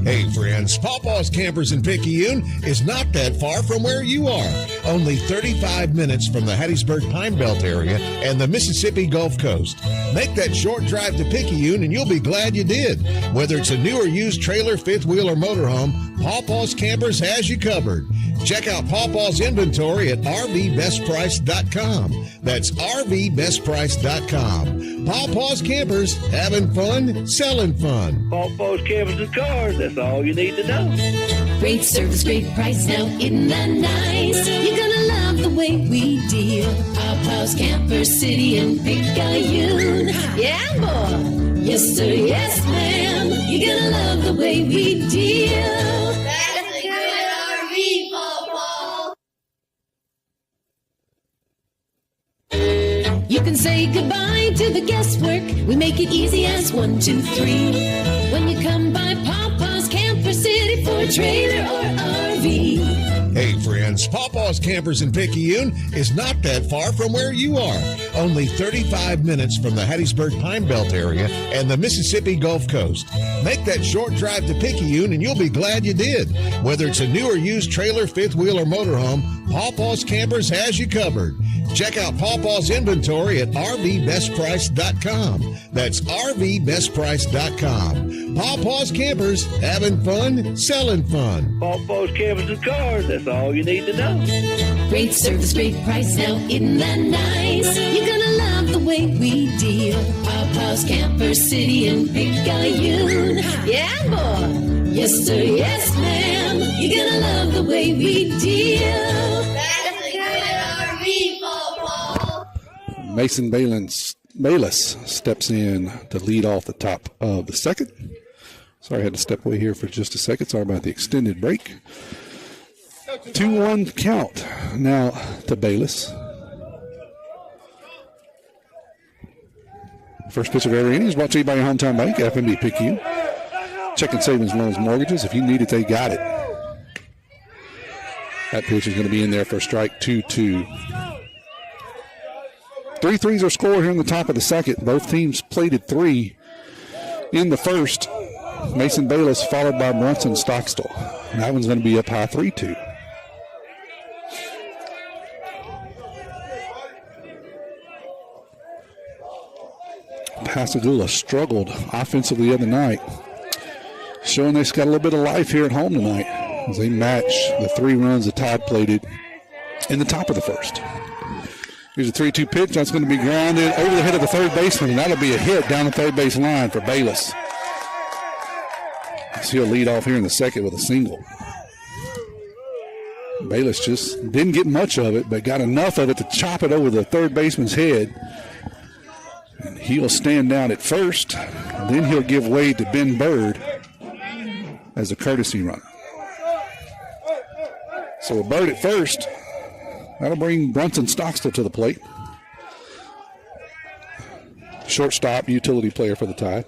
Hey friends, Pawpaw's Campers in Picayune is not that far from where you are. Only 35 minutes from the Hattiesburg Pine Belt area and the Mississippi Gulf Coast. Make that short drive to Picayune and you'll be glad you did. Whether it's a new or used trailer, fifth wheel, or motorhome, Pawpaw's Campers has you covered. Check out Pawpaw's inventory at RVBestPrice.com. That's RVBestPrice.com. Pawpaw's Campers, having fun, selling fun. Pawpaw's Campers and Cars, that's all you need to know. Great service, great price, now isn't that nice? You're gonna love the way we deal. Papa's Camper City in Picayune. Yeah, boy. Yes, sir, yes, ma'am. You're gonna love the way we deal. That's a good RV, Pawpaw. You can say goodbye to the guesswork. We make it easy as 1, 2, 3. When you come by Papa's Camper City for a trailer or RV. Hey friends, Pawpaw's Campers in Picayune is not that far from where you are. Only 35 minutes from the Hattiesburg Pine Belt area and the Mississippi Gulf Coast. Make that short drive to Picayune and you'll be glad you did. Whether it's a new or used trailer, fifth wheel, or motorhome, Pawpaw's Campers has you covered. Check out Pawpaw's inventory at rvbestprice.com. That's rvbestprice.com. Pawpaw's Campers, having fun, selling fun. Pawpaw's Campers and Cars, that's all you need to know. Great service, great price, now isn't that nice? You're gonna love the way we deal. Papa's Camper City in Picayune. Yeah, boy. Yes, sir, yes, ma'am. You're gonna love the way we deal. That's a good RV, Pawpaw. Mason Bayless steps in to lead off the top of the second. Sorry, I had to step away here for just a second. Sorry about the extended break. 2-1 count now to Bayless. First pitch of every inning is brought to you by your hometown bank, FNB Picayune. Checking savings, loans, mortgages. If you need it, they got it. That pitch is going to be in there for strike 2-2. 3 threes are scored here in the top of the second. Both teams plated 3 in the first. Mason Bayless followed by Brunson Stockstill. And that one's going to be up high 3-2. Pascagoula struggled offensively the other night, showing they've got a little bit of life here at home tonight as they match the 3 runs the Tide plated in the top of the first. Here's a 3-2 pitch. That's going to be grounded over the head of the third baseman, and that'll be a hit down the third base line for Bayless. So he'll lead off here in the second with a single. Bayless just didn't get much of it, but got enough of it to chop it over the third baseman's head. And he'll stand down at first, and then he'll give way to Ben Bird as a courtesy runner. So a Bird at first. That'll bring Brunson Stockstill to the plate. Shortstop, utility player for the Tide.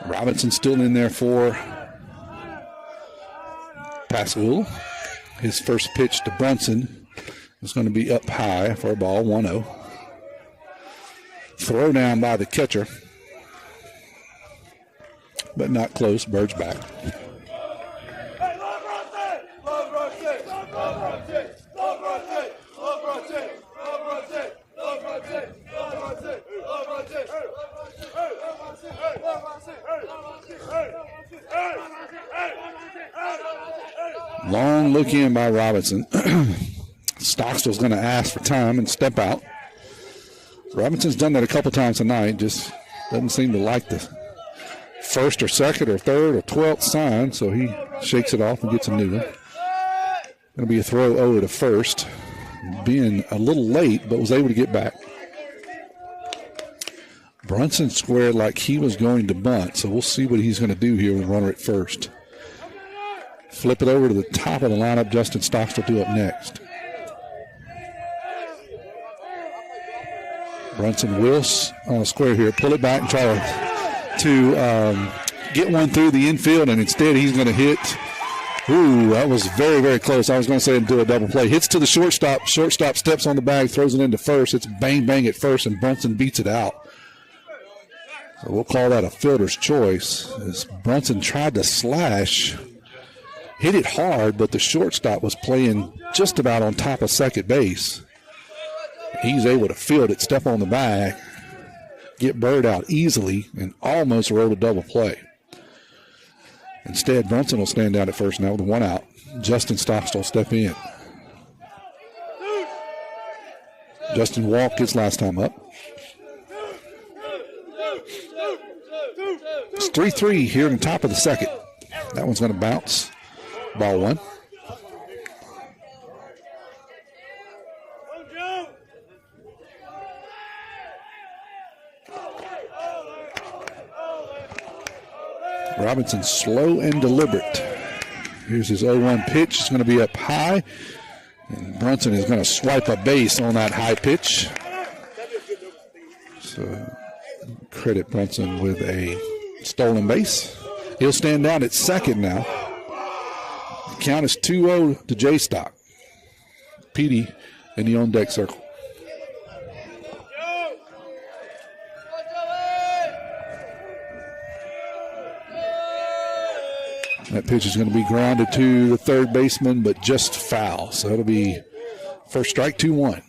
Robinson still in there for Pascagoula. His first pitch to Brunson is going to be up high for a ball, 1-0. Throw down by the catcher, but not close. Bird's back. Long look in by Robinson. Stockstill's going to ask for time and step out. Robinson's done that a couple times tonight. Just doesn't seem to like the first or second or third or 12th sign, so he shakes it off and gets a new one. Going to be a throw over to first. Being a little late, but was able to get back. Brunson squared like he was going to bunt, so we'll see what he's going to do here with a runner at first. Flip it over to the top of the lineup. Justin Stockstill do up next. Brunson will square here, pull it back and try to get one through the infield, and instead he's going to hit. Ooh, that was very, very close. I was going to say him do a double play. Hits to the shortstop. Shortstop steps on the bag, throws it into first. It's bang, bang at first, and Brunson beats it out. So we'll call that a fielder's choice. As Brunson tried to slash, hit it hard, but the shortstop was playing just about on top of second base. He's able to field it, step on the bag, get Bird out easily, and almost roll a double play. Instead, Brunson will stand down at first now with 1 out. Justin Stockstill step in. Justin walked his last time up. It's 3-3 here in the top of the second. That one's going to bounce. Ball 1. Robinson slow and deliberate. Here's his 0-1 pitch. It's going to be up high. And Brunson is going to swipe a base on that high pitch. So credit Brunson with a stolen base. He'll stand down at second now. The count is 2-0 to J-Stock. Petey in the on-deck circle. That pitch is going to be grounded to the third baseman, but just foul. So it'll be first strike, 2-1.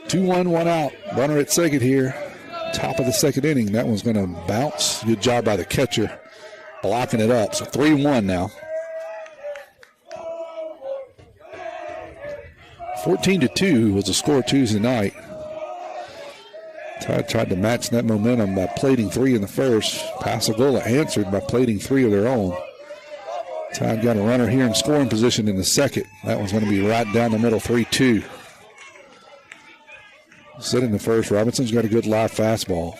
Two, one out. Runner at second here. Top of the second inning. That one's going to bounce. Good job by the catcher blocking it up. So 3-1 now. 14-2 was the score Tuesday night. Tide tried to match that momentum by plating 3 in the first. Pascagoula answered by plating 3 of their own. Tide got a runner here in scoring position in the second. That one's going to be right down the middle, 3-2. Set in the first. Robinson's got a good live fastball.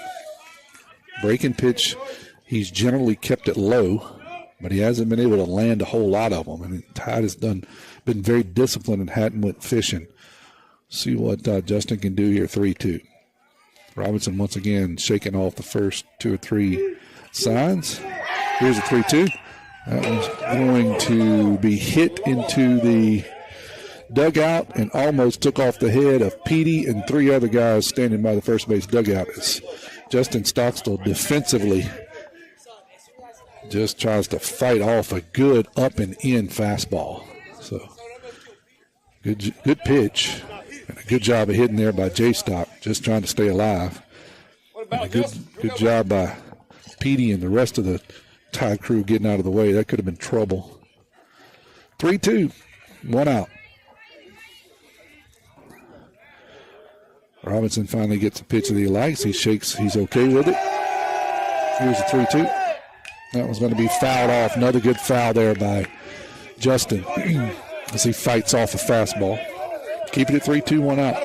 Breaking pitch, he's generally kept it low, but he hasn't been able to land a whole lot of them. And Tide has been very disciplined and hadn't went fishing. See what Justin can do here, 3-2. Robinson once again shaking off the first 2 or 3 signs. Here's a 3-2. That one's going to be hit into the dugout and almost took off the head of Petey and 3 other guys standing by the first base dugout. As Justin Stockstill defensively just tries to fight off a good up and in fastball. So good pitch and a good job of hitting there by J-Stock, just trying to stay alive. And a good job by Petey and the rest of the Tide crew getting out of the way. That could have been trouble. 3-2, 1 out. Robinson finally gets a pitch that he likes. He shakes. He's okay with it. Here's a 3-2. That was going to be fouled off. Another good foul there by Justin as he fights off a fastball. Keep it at 3-2, 1 out.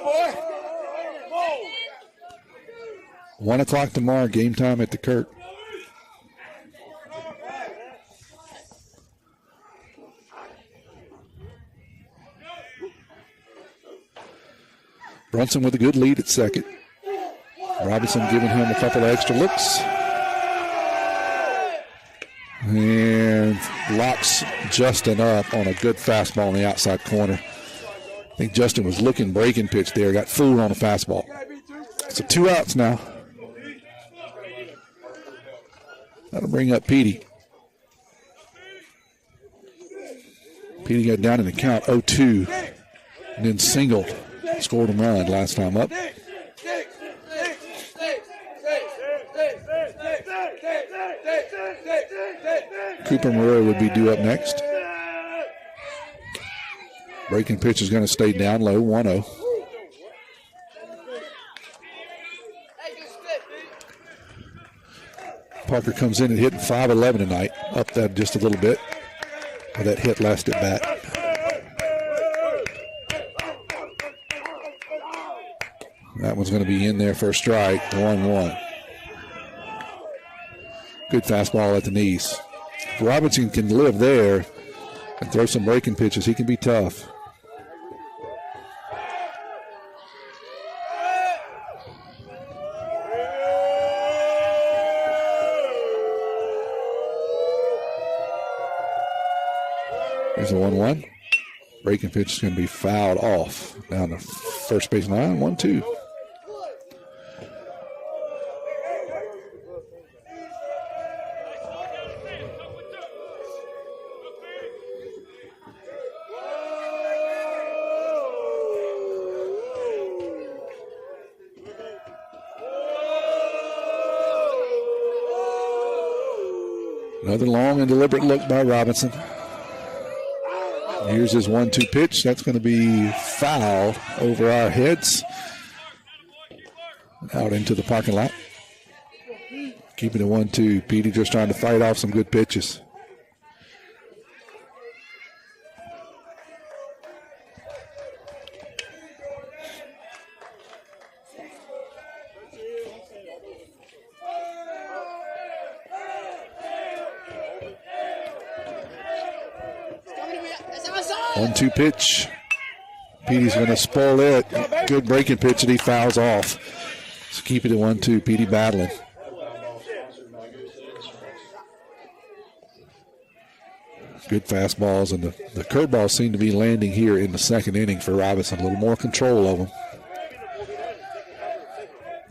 1 o'clock tomorrow, game time at the Kirk. Brunson with a good lead at second. Robinson giving him a couple of extra looks. And locks Justin up on a good fastball on the outside corner. I think Justin was looking breaking pitch there. Got fooled on a fastball. So 2 outs now. That'll bring up Petey. Petey got down in the count 0-2 and then singled. Scored a run last time up. Cooper Moreau would be due up next. Breaking pitch is going to stay down low, 1-0. Parker comes in and hitting .511 tonight, up that just a little bit. That hit last at bat. That one's going to be in there for a strike, 1-1. Good fastball at the knees. If Robinson can live there and throw some breaking pitches, he can be tough. Here's a 1-1. Breaking pitch is going to be fouled off down the first base line, 1-2. Another long and deliberate look by Robinson. Here's his 1-2 pitch. That's going to be foul over our heads. Out into the parking lot. Keeping it 1-2. Petey just trying to fight off some good pitches. One-two pitch. Petey's going to spoil it. Good breaking pitch that he fouls off. So keep it at 1-2. Petey battling. Good fastballs, and the curveballs seem to be landing here in the second inning for Robinson. A little more control of them.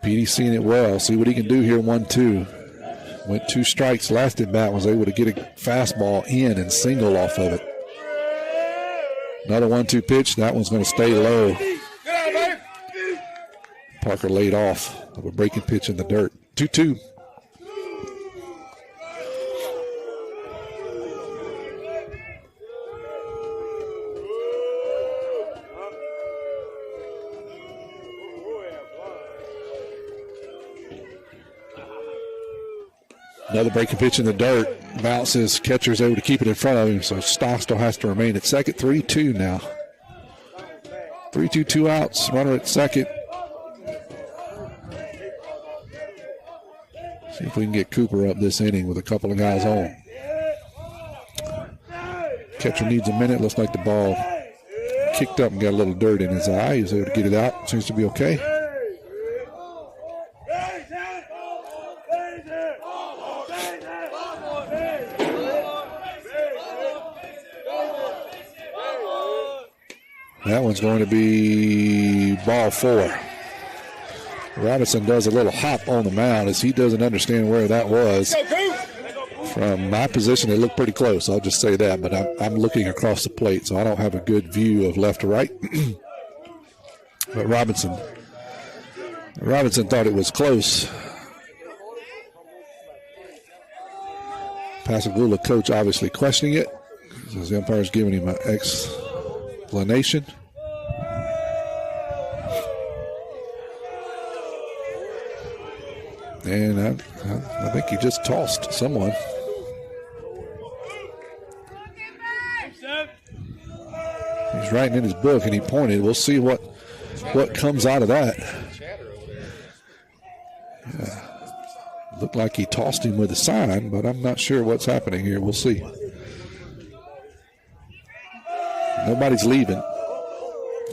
Petey's seeing it well. See what he can do here. 1-2. Went 2 strikes last at bat. Was able to get a fastball in and single off of it. Another 1-2 pitch. That one's going to stay low. Parker laid off of a breaking pitch in the dirt. 2-2. Another breaking pitch in the dirt. Bounces. Catcher's able to keep it in front of him, so Stock still has to remain at second. 3-2 now. 3-2, 2 outs. Runner at second. See if we can get Cooper up this inning with a couple of guys on. Catcher needs a minute. Looks like the ball kicked up and got a little dirt in his eye. He was able to get it out. Seems to be okay. That one's going to be ball 4. Robinson does a little hop on the mound as he doesn't understand where that was. From my position, it looked pretty close. I'll just say that, but I'm looking across the plate, so I don't have a good view of left to right. But Robinson thought it was close. Pascagoula coach obviously questioning it. The umpire's giving him an explanation. And I think he just tossed someone. He's writing in his book and he pointed. We'll see what comes out of that. Yeah. Looked like he tossed him with a sign, but I'm not sure what's happening here. We'll see. Nobody's leaving.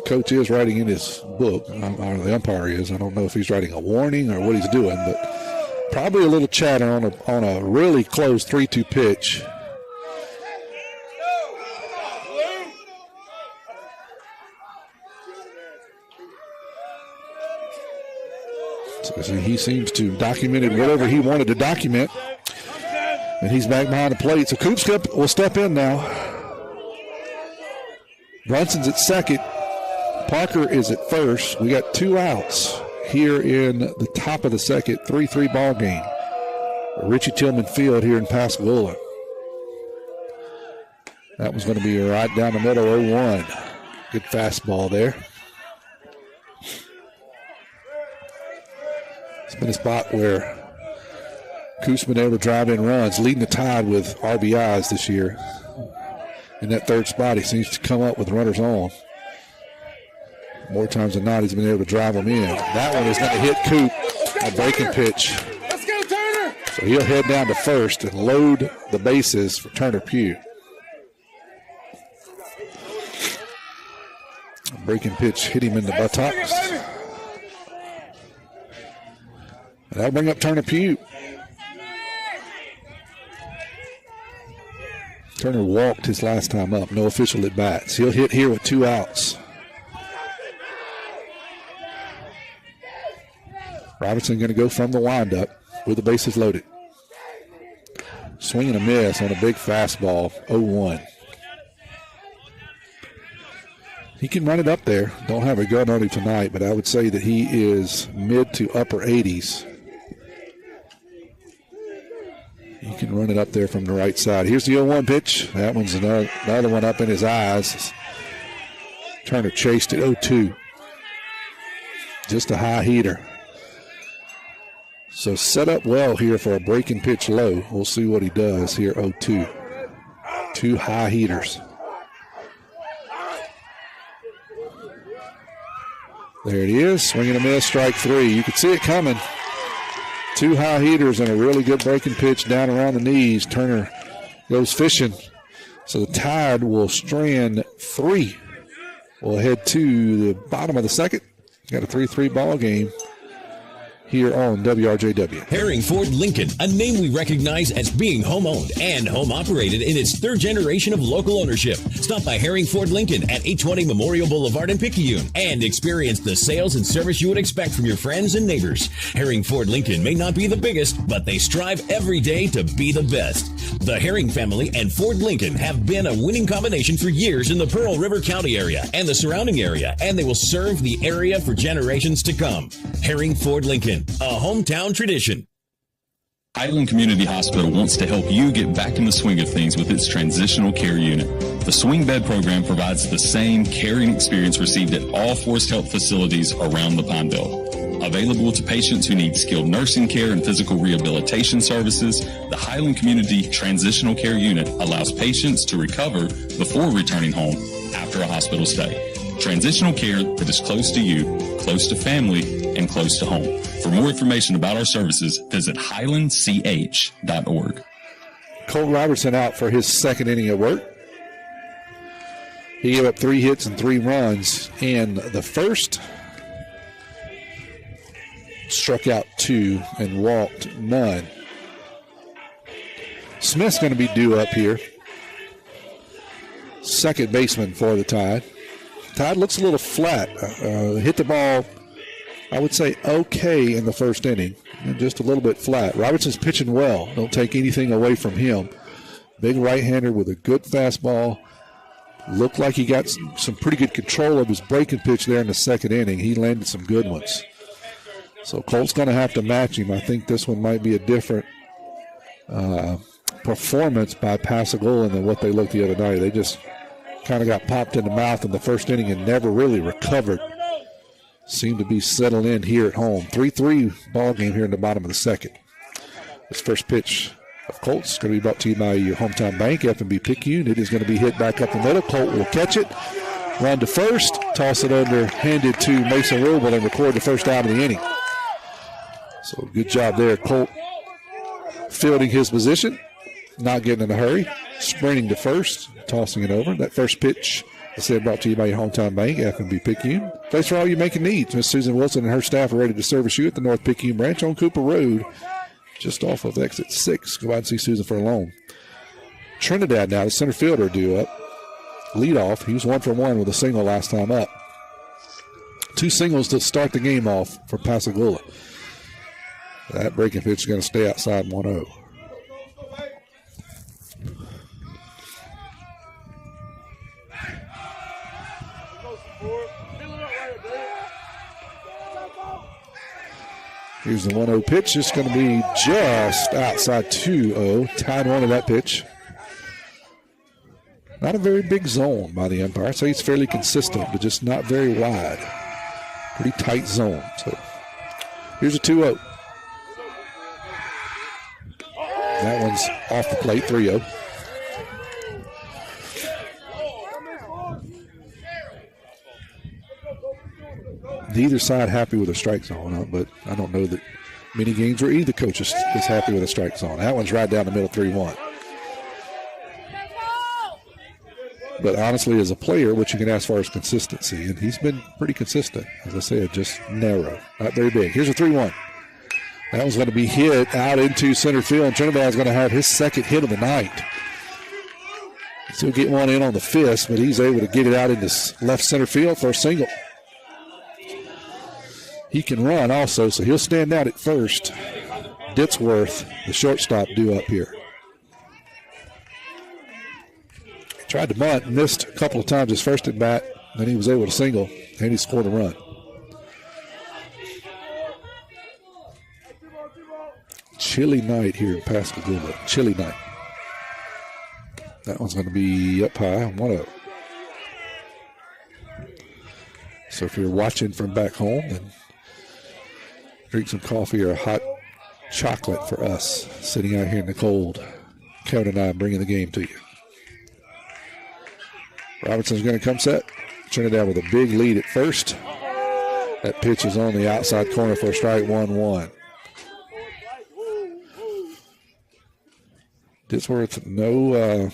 Coach is writing in his book, or the umpire is. I don't know if he's writing a warning or what he's doing, but probably a little chatter on a really close 3-2 pitch. So he seems to have documented whatever he wanted to document, and he's back behind the plate. So Coops will step in now. Brunson's at second. Parker is at first. We got 2 outs here in the top of the second, 3-3 ball game. Richie Tillman Field here in Pascagoula. That was going to be right down the middle, 0-1. Good fastball there. It's been a spot where Coop's been able to drive in runs, leading the Tide with RBIs this year. In that third spot, he seems to come up with runners on. More times than not, he's been able to drive them in. That one is going to hit Coop, a breaking pitch. Let's go, Turner! So he'll head down to first and load the bases for Turner Pugh. A breaking pitch hit him in the buttocks. And that'll bring up Turner Pugh. Turner walked his last time up. No official at bats. He'll hit here with 2 outs. Robinson going to go from the windup with the bases loaded. Swing and a miss on a big fastball, 0-1. He can run it up there. Don't have a gun on him tonight, but I would say that he is mid to upper 80s. He can run it up there from the right side. Here's the 0-1 pitch. That one's another one up in his eyes. Turner chased it, 0-2. Just a high heater. So set up well here for a breaking pitch low. We'll see what he does here, 0-2. 2 high heaters. There it is, swing and a miss, strike 3. You could see it coming. 2 high heaters and a really good breaking pitch down around the knees. Turner goes fishing. So the Tide will strand 3. We'll head to the bottom of the second. Got a 3-3 ball game here on WRJW. Herring Ford Lincoln, a name we recognize as being home-owned and home-operated in its 3rd generation of local ownership. Stop by Herring Ford Lincoln at 820 Memorial Boulevard in Picayune and experience the sales and service you would expect from your friends and neighbors. Herring Ford Lincoln may not be the biggest, but they strive every day to be the best. The Herring family and Ford Lincoln have been a winning combination for years in the Pearl River County area and the surrounding area, and they will serve the area for generations to come. Herring Ford Lincoln, a hometown tradition. Highland Community Hospital wants to help you get back in the swing of things with its transitional care unit. The swing bed program provides the same caring experience received at all Forest Health facilities around the Pine Belt. Available to patients who need skilled nursing care and physical rehabilitation services, the Highland Community Transitional Care Unit allows patients to recover before returning home after a hospital stay. Transitional care that is close to you, close to family, and close to home. For more information about our services, visit highlandch.org. Colt Robertson out for his 2nd inning of work. He gave up 3 hits and 3 runs in the first. Struck out 2 and walked none. Smith's going to be due up here. Second baseman for the Tide. Tide looks a little flat. Hit the ball, I would say, okay in the first inning. And just a little bit flat. Robertson's pitching well. Don't take anything away from him. Big right-hander with a good fastball. Looked like he got some pretty good control of his breaking pitch there in the 2nd inning. He landed some good ones. So Colt's going to have to match him. I think this one might be a different performance by Pascagoula than what they looked the other night. They just kind of got popped in the mouth in the first inning and never really recovered. Seemed to be settled in here at home. 3-3 ball game here in the bottom of the second. This first pitch of Colt's is going to be brought to you by your hometown bank, F&B Picayune. It is going to be hit back up the middle. Colt will catch it, run to first, toss it under, handed to Mason Rubel, and record the first out of the inning. So good job there, Colt fielding his position, not getting in a hurry, sprinting to first, tossing it over. That first pitch, I said, brought to you by your hometown bank, F&B Picayune. Place for all your making needs. Miss Susan Wilson and her staff are ready to service you at the North Picayune branch on Cooper Road, just off of exit 6. Go out and see Susan for a loan. Trinidad now, the center fielder, due up. Lead off. He was 1 for 1 with a single last time up. 2 singles to start the game off for Pascagoula. That breaking pitch is going to stay outside 1-0. Here's the 1-0 pitch. It's going to be just outside 2-0. Tide wanted that pitch. Not a very big zone by the umpire. I'd say it's fairly consistent, but just not very wide. Pretty tight zone. So here's a 2-0. That one's off the plate, 3-0. Neither side happy with a strike zone, but I don't know that many games where either coach is happy with a strike zone. That one's right down the middle, 3-1. But honestly, as a player, what you can ask for is consistency, and he's been pretty consistent. As I said, just narrow, not very big. Here's a 3-1. That was going to be hit out into center field, and Trinidad's going to have his 2nd hit of the night. He'll get one in on the fist, but he's able to get it out into left center field for a single. He can run also, so he'll stand out at first. Ditzworth, the shortstop, due up here. Tried to bunt, missed a couple of times his first at bat, then he was able to single, and he scored a run. Chilly night here in Pascagoula. Chilly night. That one's going to be up high, 1-0. So if you're watching from back home, then drink some coffee or a hot chocolate for us sitting out here in the cold. Kevin and I bringing the game to you. Robertson's going to come set. Trinidad with a big lead at first. That pitch is on the outside corner for a strike, 1-1. Ditsworth, no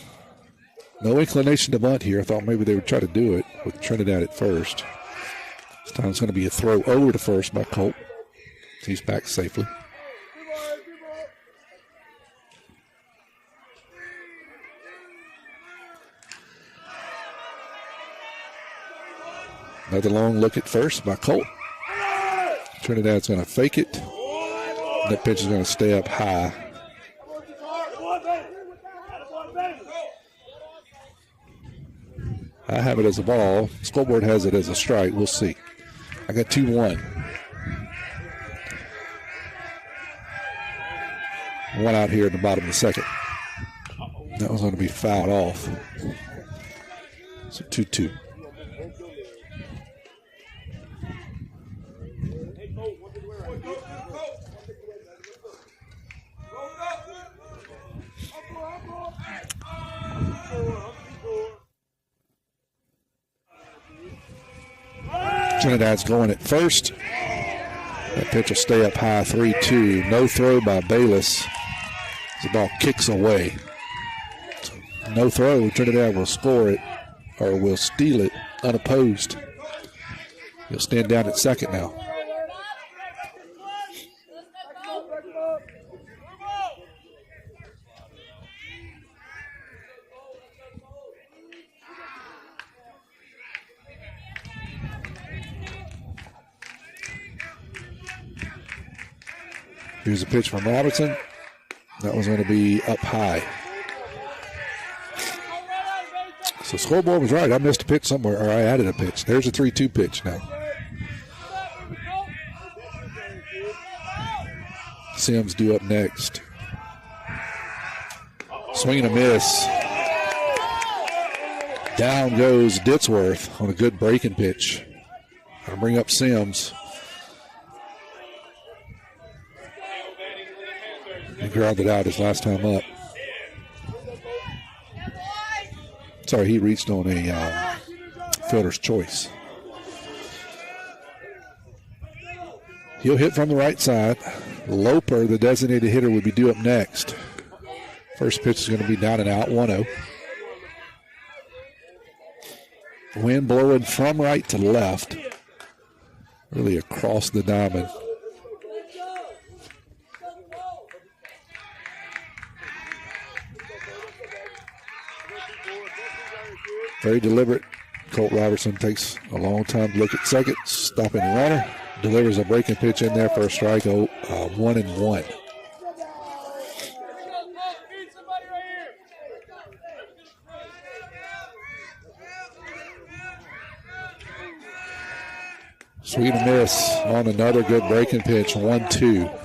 inclination to bunt here. I thought maybe they would try to do it with Trinidad at first. This time it's going to be a throw over to first by Colt. He's back safely. Another long look at first by Colt. Trinidad's going to fake it. That pitch is going to stay up high. I have it as a ball. Scoreboard has it as a strike. We'll see. I got 2-1. One out here in the bottom of the second. That was going to be fouled off. So 2-2. Trinidad's going at first. That pitch will stay up high, 3-2. No throw by Bayless. The ball kicks away. No throw. Trinidad will score it, or will steal it unopposed. He'll stand down at second now. Here's a pitch from Robertson. That was going to be up high. So scoreboard was right. I missed a pitch somewhere, or I added a pitch. There's a 3-2 pitch now. Sims due up next. Swing and a miss. Down goes Ditsworth on a good breaking pitch. I'll bring up Sims. He grounded out his last time up. Sorry, he reached on a fielder's choice. He'll hit from the right side. Loper, the designated hitter, would be due up next. First pitch is going to be down and out, 1-0. Wind blowing from right to left, really across the diamond. Very deliberate. Colt Robertson takes a long time to look at second, stopping the runner. Delivers a breaking pitch in there for a strike, 1-1. Sweet a miss on another good breaking pitch, 1-2.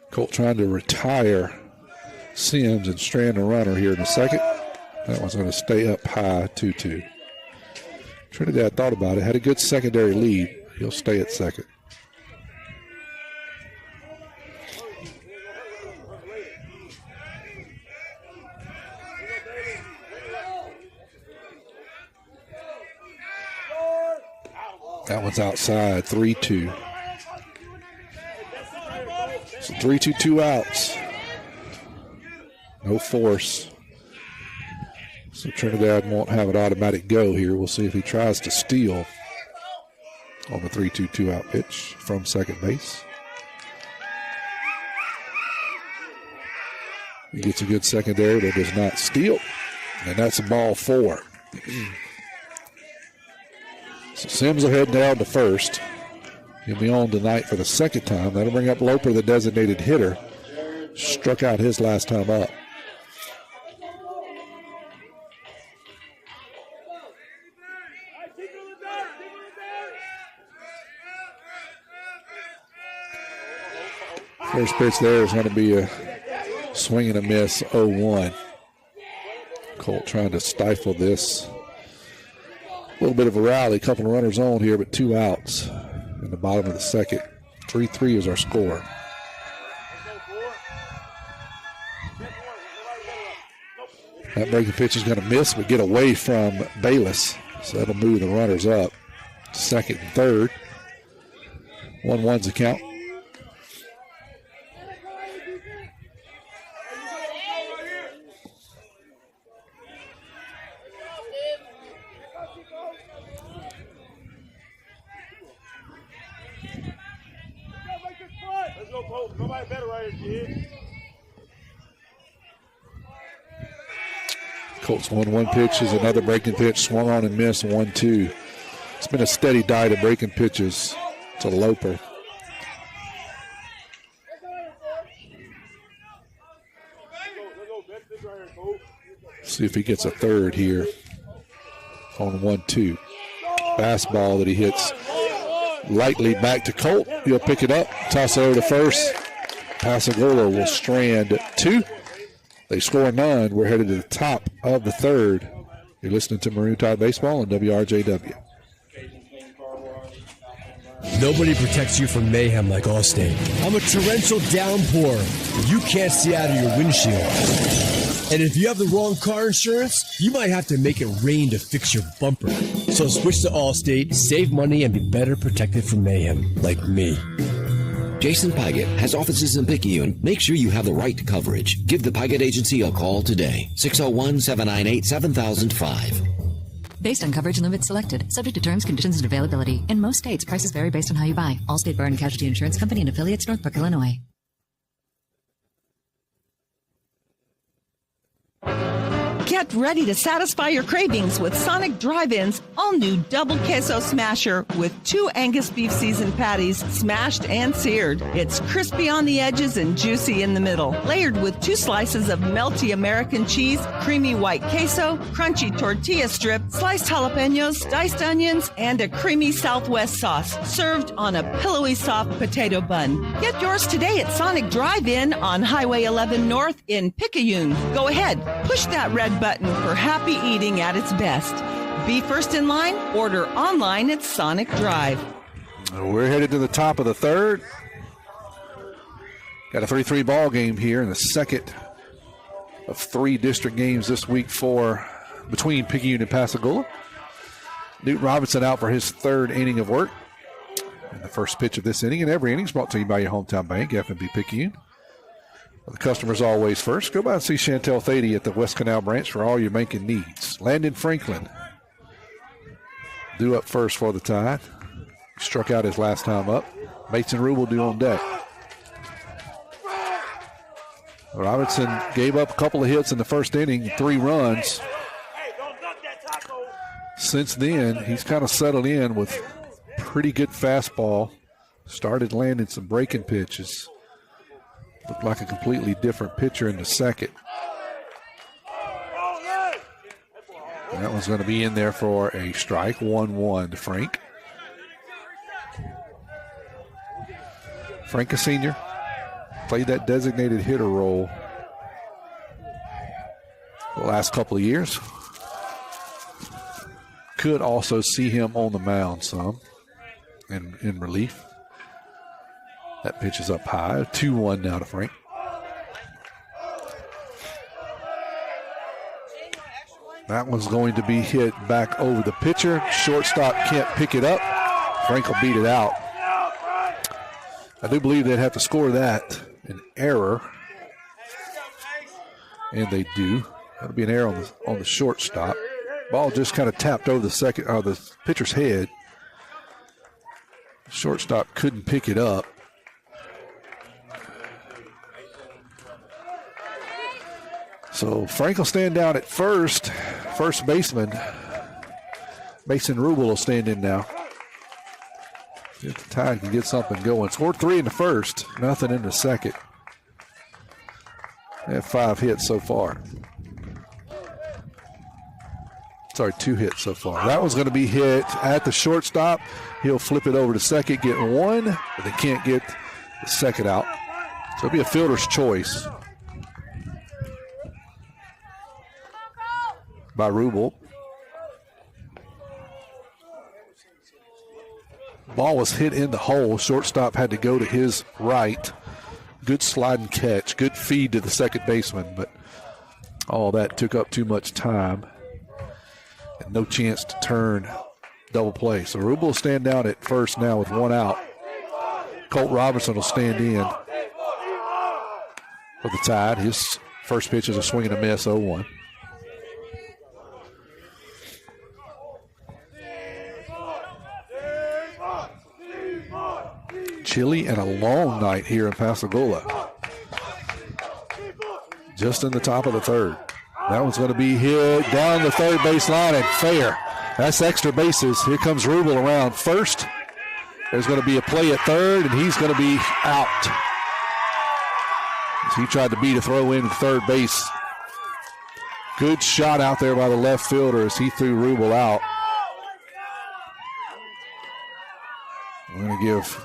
Colt trying to retire Sims and strand a runner here in the second. That one's going to stay up high, 2-2. Trinidad thought about it, had a good secondary lead. He'll stay at second. That one's outside, 3-2. So 3-2, 2 outs. No force. So Trinidad won't have an automatic go here. We'll see if he tries to steal on the 3-2, 2 out pitch from second base. He gets a good secondary, but does not steal. And that's a ball 4. So Sims will head down to first. He'll be on tonight for the second time. That'll bring up Loper, the designated hitter. Struck out his last time up. First pitch there is going to be a swing and a miss, 0-1. Colt trying to stifle this little bit of a rally, a couple of runners on here, but 2 outs in the bottom of the second. 3-3 is our score. That breaking pitch is going to miss, but get away from Bayless. So that'll move the runners up. Second and third. 1-1's the count. Nobody better right here, kid. Colts 1-1 pitch is another breaking pitch, swung on and missed, 1-2. It's been a steady diet of breaking pitches to Loper. See if he gets a third here on 1-2. Fastball that he hits lightly back to Colt. He'll pick it up, toss it over to first. Pascagoula will strand 2. They score none. We're headed to the top of the third. You're listening to Maroon Tide Baseball on WRJW. Nobody protects you from mayhem like Allstate. I'm a torrential downpour. You can't see out of your windshield. And if you have the wrong car insurance, you might have to make it rain to fix your bumper. So switch to Allstate, save money, and be better protected from mayhem like me. Jason Pygott has offices in Picayune. Make sure you have the right coverage. Give the Pygott Agency a call today. 601-798-7005. Based on coverage limits selected, subject to terms, conditions, and availability. In most states, prices vary based on how you buy. Allstate Bar and Casualty Insurance Company and affiliates, Northbrook, Illinois. Get ready to satisfy your cravings with Sonic Drive-In's all-new Double Queso Smasher with 2 Angus beef seasoned patties smashed and seared. It's crispy on the edges and juicy in the middle, layered with 2 slices of melty American cheese, creamy white queso, crunchy tortilla strip, sliced jalapenos, diced onions, and a creamy Southwest sauce, served on a pillowy soft potato bun. Get yours today at Sonic Drive-In on Highway 11 North in Picayune. Go ahead, push that red button for happy eating at its best. Be first in line, order online at Sonic Drive. We're headed to the top of the third. Got a 3-3 ball game here in the second of 3 district games this week between Picayune and Pascagoula. Newton Robinson out for his 3rd inning of work. And the first pitch of this inning, and every inning is brought to you by your hometown bank, F&B Picayune. The customer's always first. Go by and see Chantel Thady at the West Canal branch for all your banking needs. Landon Franklin due up first for the Tide. Struck out his last time up. Mason Rue will do on deck. Robinson gave up a couple of hits in the first inning, 3 runs. Since then, he's kind of settled in with pretty good fastball. Started landing some breaking pitches. Looked like a completely different pitcher in the second. And that one's going to be in there for a strike. 1-1 to Frank. Frank, a senior, played that designated hitter role the last couple of years. Could also see him on the mound some in relief. That pitch is up high. 2-1 now to Frank. That one's going to be hit back over the pitcher. Shortstop can't pick it up. Frank will beat it out. I do believe they'd have to score that an error. And they do. That'll be an error on the shortstop. Ball just kind of tapped over the pitcher's head. Shortstop couldn't pick it up. So Frank will stand down at first. First baseman Mason Rubel will stand in now. If the Tide can get something going. Scored 3 in the first, nothing in the second. They have 5 hits so far. Sorry, 2 hits so far. That one's going to be hit at the shortstop. He'll flip it over to second, get 1, but they can't get the second out. So it'll be a fielder's choice by Rubel. Ball was hit in the hole. Shortstop had to go to his right. Good sliding catch. Good feed to the second baseman, but all that took up too much time. And no chance to turn double play. So Rubel will stand down at first now with one out. Colt Robertson will stand in for the Tide. His first pitch is a swing and a miss, 0-1. Chilly and a long night here in Pascagoula. Just in the top of the third. That one's going to be hit down the third base line and fair. That's extra bases. Here comes Rubel around first. There's going to be a play at third, and he's going to be out. As he tried to beat a throw in third base. Good shot out there by the left fielder as he threw Rubel out. We're going to give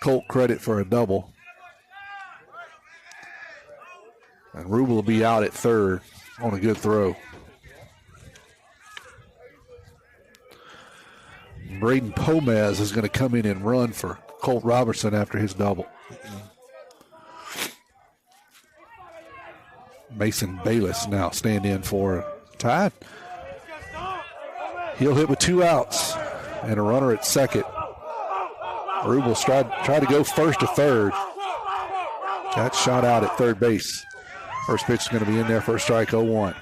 Colt credit for a double. And Rubel will be out at third on a good throw. Braden Pomez is going to come in and run for Colt Robertson after his double. Mason Bayless now stand in for Tide. He'll hit with 2 outs and a runner at second. Rubel tried to go first to third. Got shot out at third base. First pitch is going to be in there for a strike, 0-1.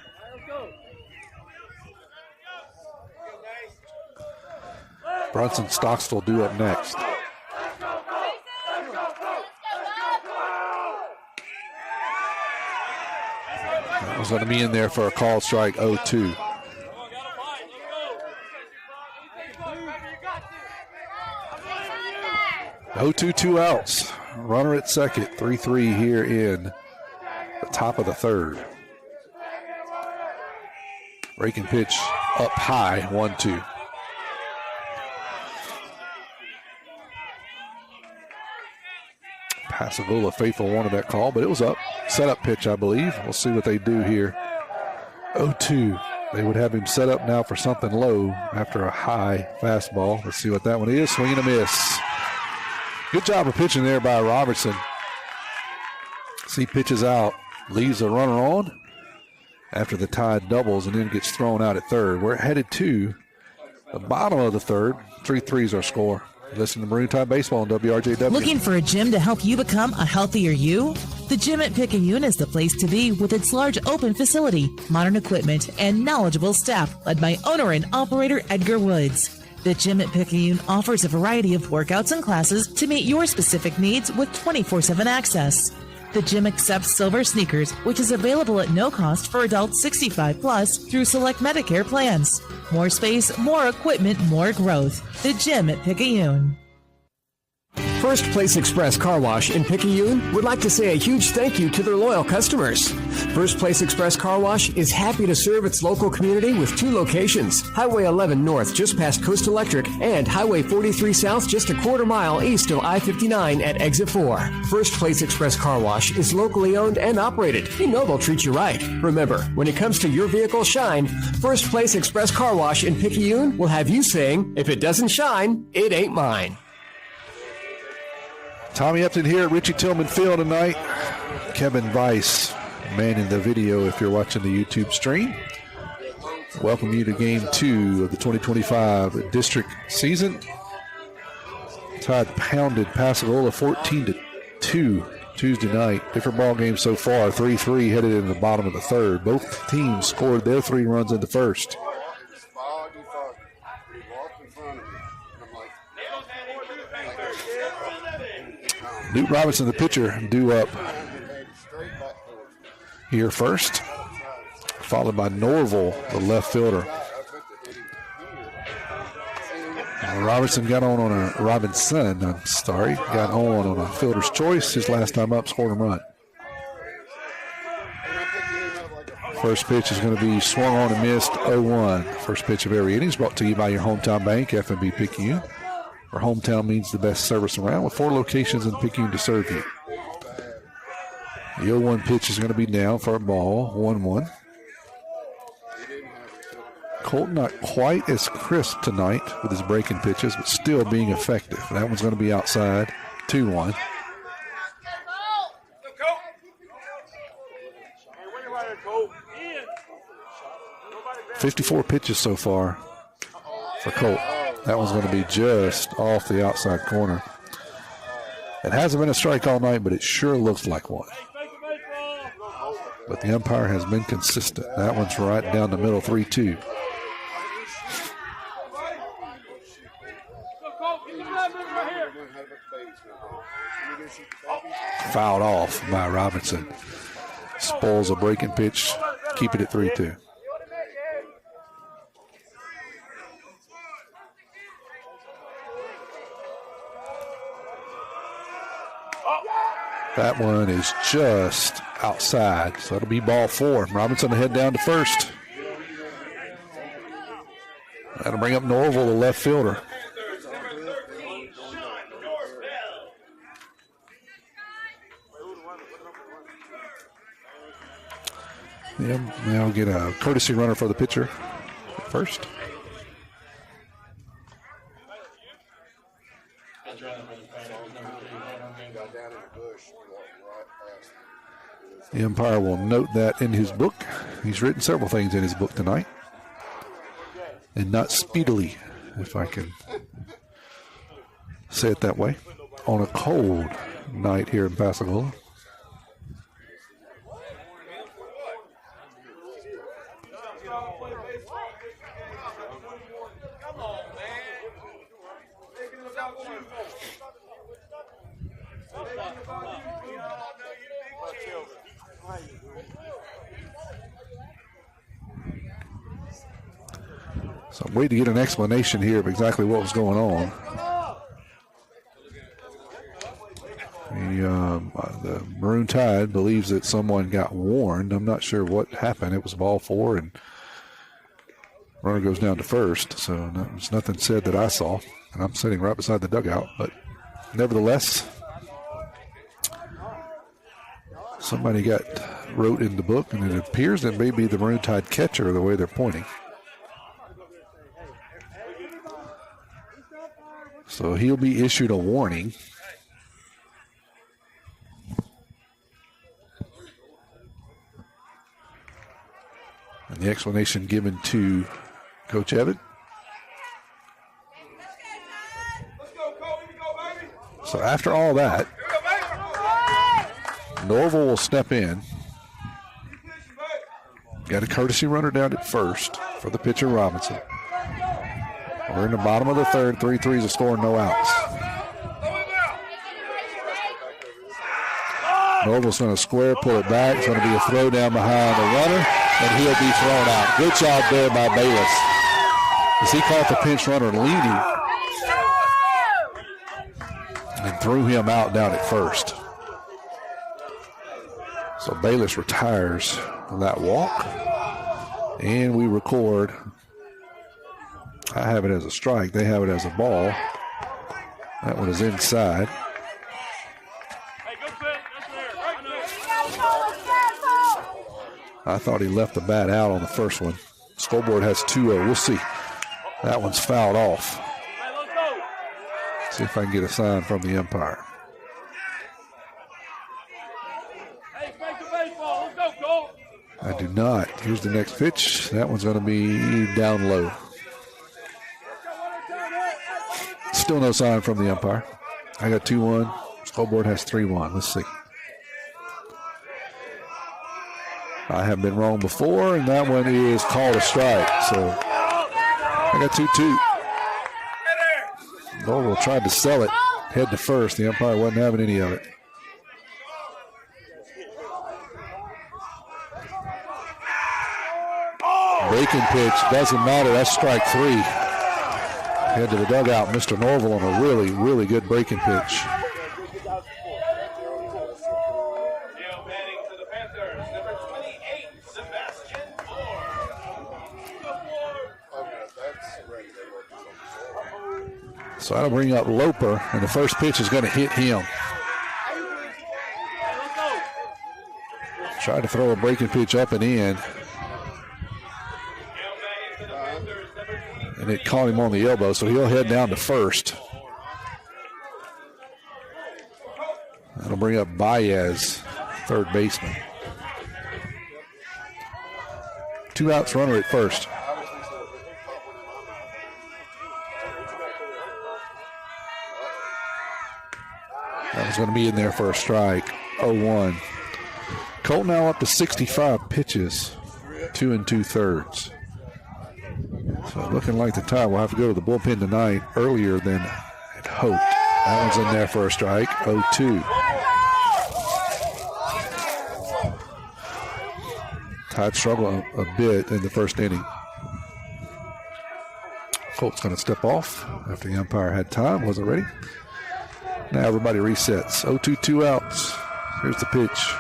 Brunson Stockstill due up next. That was going to be in there for a called strike, 0-2. (0-2), 2 outs. Runner at second, 3-3 here in the top of the third. Breaking pitch up high, 1-2. Pascagoula faithful wanted that call, but it was up. Setup pitch, I believe. We'll see what they do here. 0-2. They would have him set up now for something low after a high fastball. Let's see what that one is. Swing and a miss. Good job of pitching there by Robertson. See, pitches out, leaves a runner on after the Tide doubles and then gets thrown out at third. We're headed to the bottom of the third. 3-3 is our score. Listen to Maroon Tide Baseball on WRJW. Looking for a gym to help you become a healthier you? The Gym at Picayune is the place to be with its large open facility, modern equipment, and knowledgeable staff led by owner and operator Edgar Woods. The Gym at Picayune offers a variety of workouts and classes to meet your specific needs with 24/7 access. The gym accepts silver sneakers, which is available at no cost for adults 65 plus through select Medicare plans. More space, more equipment, more growth. The Gym at Picayune. First Place Express Car Wash in Picayune would like to say a huge thank you to their loyal customers. First Place Express Car Wash is happy to serve its local community with 2 locations, Highway 11 North just past Coast Electric and Highway 43 South just a quarter mile east of I-59 at Exit 4. First Place Express Car Wash is locally owned and operated. You know they'll treat you right. Remember, when it comes to your vehicle's shine, First Place Express Car Wash in Picayune will have you saying, if it doesn't shine, it ain't mine. Tommy Upton here at Richie Tillman Field tonight. Kevin Weiss manning the video if you're watching the YouTube stream. Welcome you to Game 2 of the 2025 district season. Tide pounded Pascagoula 14-2 Tuesday night. Different ball game so far. 3-3 headed into the bottom of the third. Both teams scored their 3 runs in the first. Newt Robinson, the pitcher, due up here first, followed by Norville, the left fielder. Robinson got on a fielder's choice. His last time up, scored a run. First pitch is going to be swung on and missed, 0-1. First pitch of every inning is brought to you by your hometown bank, FNB Picayune. Our hometown means the best service around with 4 locations in Picayune to serve you. The 0-1 pitch is going to be down for a ball, 1-1. Colt not quite as crisp tonight with his breaking pitches, but still being effective. That one's going to be outside, 2-1. 54 pitches so far for Colt. That one's going to be just off the outside corner. It hasn't been a strike all night, but it sure looks like one. But the umpire has been consistent. That one's right down the middle, 3-2. Fouled off by Robinson. Spoils a breaking pitch, keep it at 3-2. That one is just outside, so it'll be ball 4. Robinson to head down to first. That'll bring up Norville, the left fielder. Now get a courtesy runner for the pitcher at first. The umpire will note that in his book. He's written several things in his book tonight. And not speedily, if I can say it that way, on a cold night here in Pascagoula. So I'm waiting to get an explanation here of exactly what was going on. The Maroon Tide believes that someone got warned. I'm not sure what happened. It was ball 4 and runner goes down to first. So there's nothing said that I saw. And I'm sitting right beside the dugout. But nevertheless, somebody wrote in the book, and it appears that maybe the Maroon Tide catcher the way they're pointing. So he'll be issued a warning. And the explanation given to Coach Evan. So after all that, Norville will step in. Got a courtesy runner down at first for the pitcher Robinson. We're in the bottom of the third. 3-3 is a score, no outs. Norville's going to square, pull it back. It's going to be a throw down behind the runner, and he'll be thrown out. Good job there by Bayless, as he caught the pinch runner leading and threw him out down at first. So Bayless retires that walk, and we record. I have it as a strike. They have it as a ball. That one is inside. I thought he left the bat out on the first one. Scoreboard has 2-0. We'll see. That one's fouled off. See if I can get a sign from the umpire. I do not. Here's the next pitch. That one's going to be down low. Still no sign from the umpire. I got 2-1. Scoreboard has 3-1. Let's see. I have been wrong before, and that one is called a strike. So I got 2-2. Norville tried to sell it, head to first. The umpire wasn't having any of it. Breaking pitch, doesn't matter. That's strike 3. Head to the dugout, Mr. Norville on a really, really good breaking pitch. So that'll bring up Loper, and the first pitch is going to hit him. Tried to throw a breaking pitch up and in. and it caught him on the elbow, so he'll head down to first. That'll bring up Baez, third baseman. 2 outs, runner at first. That was going to be in there for a strike. 0-1. Colt now up to 65 pitches, 2 2/3. So looking like the tie will have to go to the bullpen tonight earlier than I'd hoped. That one's in there for a strike. 0-2. Tide struggled a bit in the first inning. Colt's going to step off after the umpire had time, wasn't ready. Now everybody resets. 0-2, 2 outs. Here's the pitch.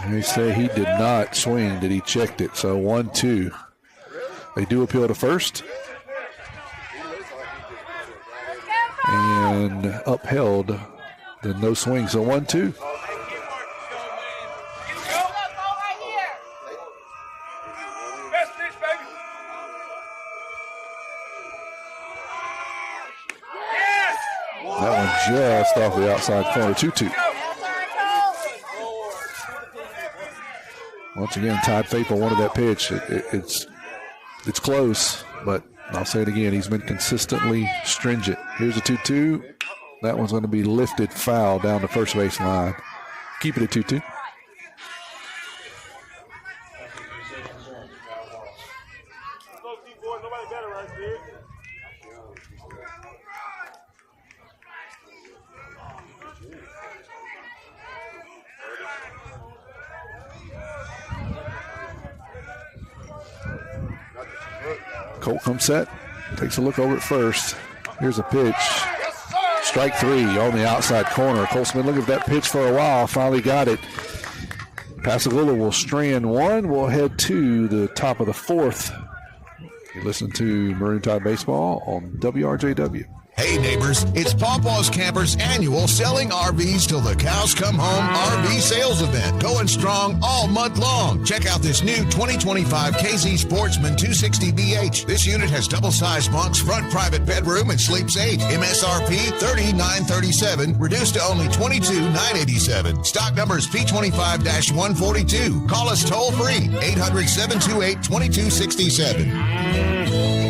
They say he did not swing, that he checked it. So 1-2. They do appeal to first. And upheld the no swing. So 1-2. That one just off the outside corner. 2-2. Once again, Todd Faithful wanted that pitch. It's close, but I'll say it again. He's been consistently stringent. Here's a 2-2. That one's going to be lifted foul down the first base line. Keep it at 2-2. Colt comes set, takes a look over at first. Here's a pitch. Strike 3 on the outside corner. Colt's been looking at that pitch for a while, finally got it. Pascagoula will strand one. We'll head to the top of the fourth. You listen to Maroon Tide Baseball on WRJW. Hey neighbors, it's Pawpaw's Campers' annual Selling RVs Till the Cows Come Home RV sales event, going strong all month long. Check out this new 2025 KZ Sportsman 260BH. This unit has double-sized bunks, front private bedroom, and sleeps 8. MSRP $30,937, reduced to only $22,987. Stock number is P25-142. Call us toll free, 800-728-2267.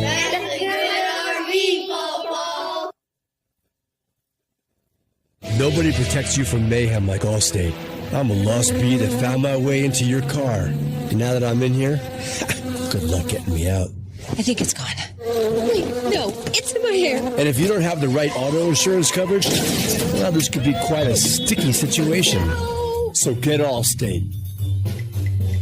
Nobody protects you from mayhem like Allstate. I'm a lost bee that found my way into your car. And now that I'm in here, good luck getting me out. I think it's gone. Wait, no, it's in my hair. And if you don't have the right auto insurance coverage, well, this could be quite a sticky situation. So get Allstate.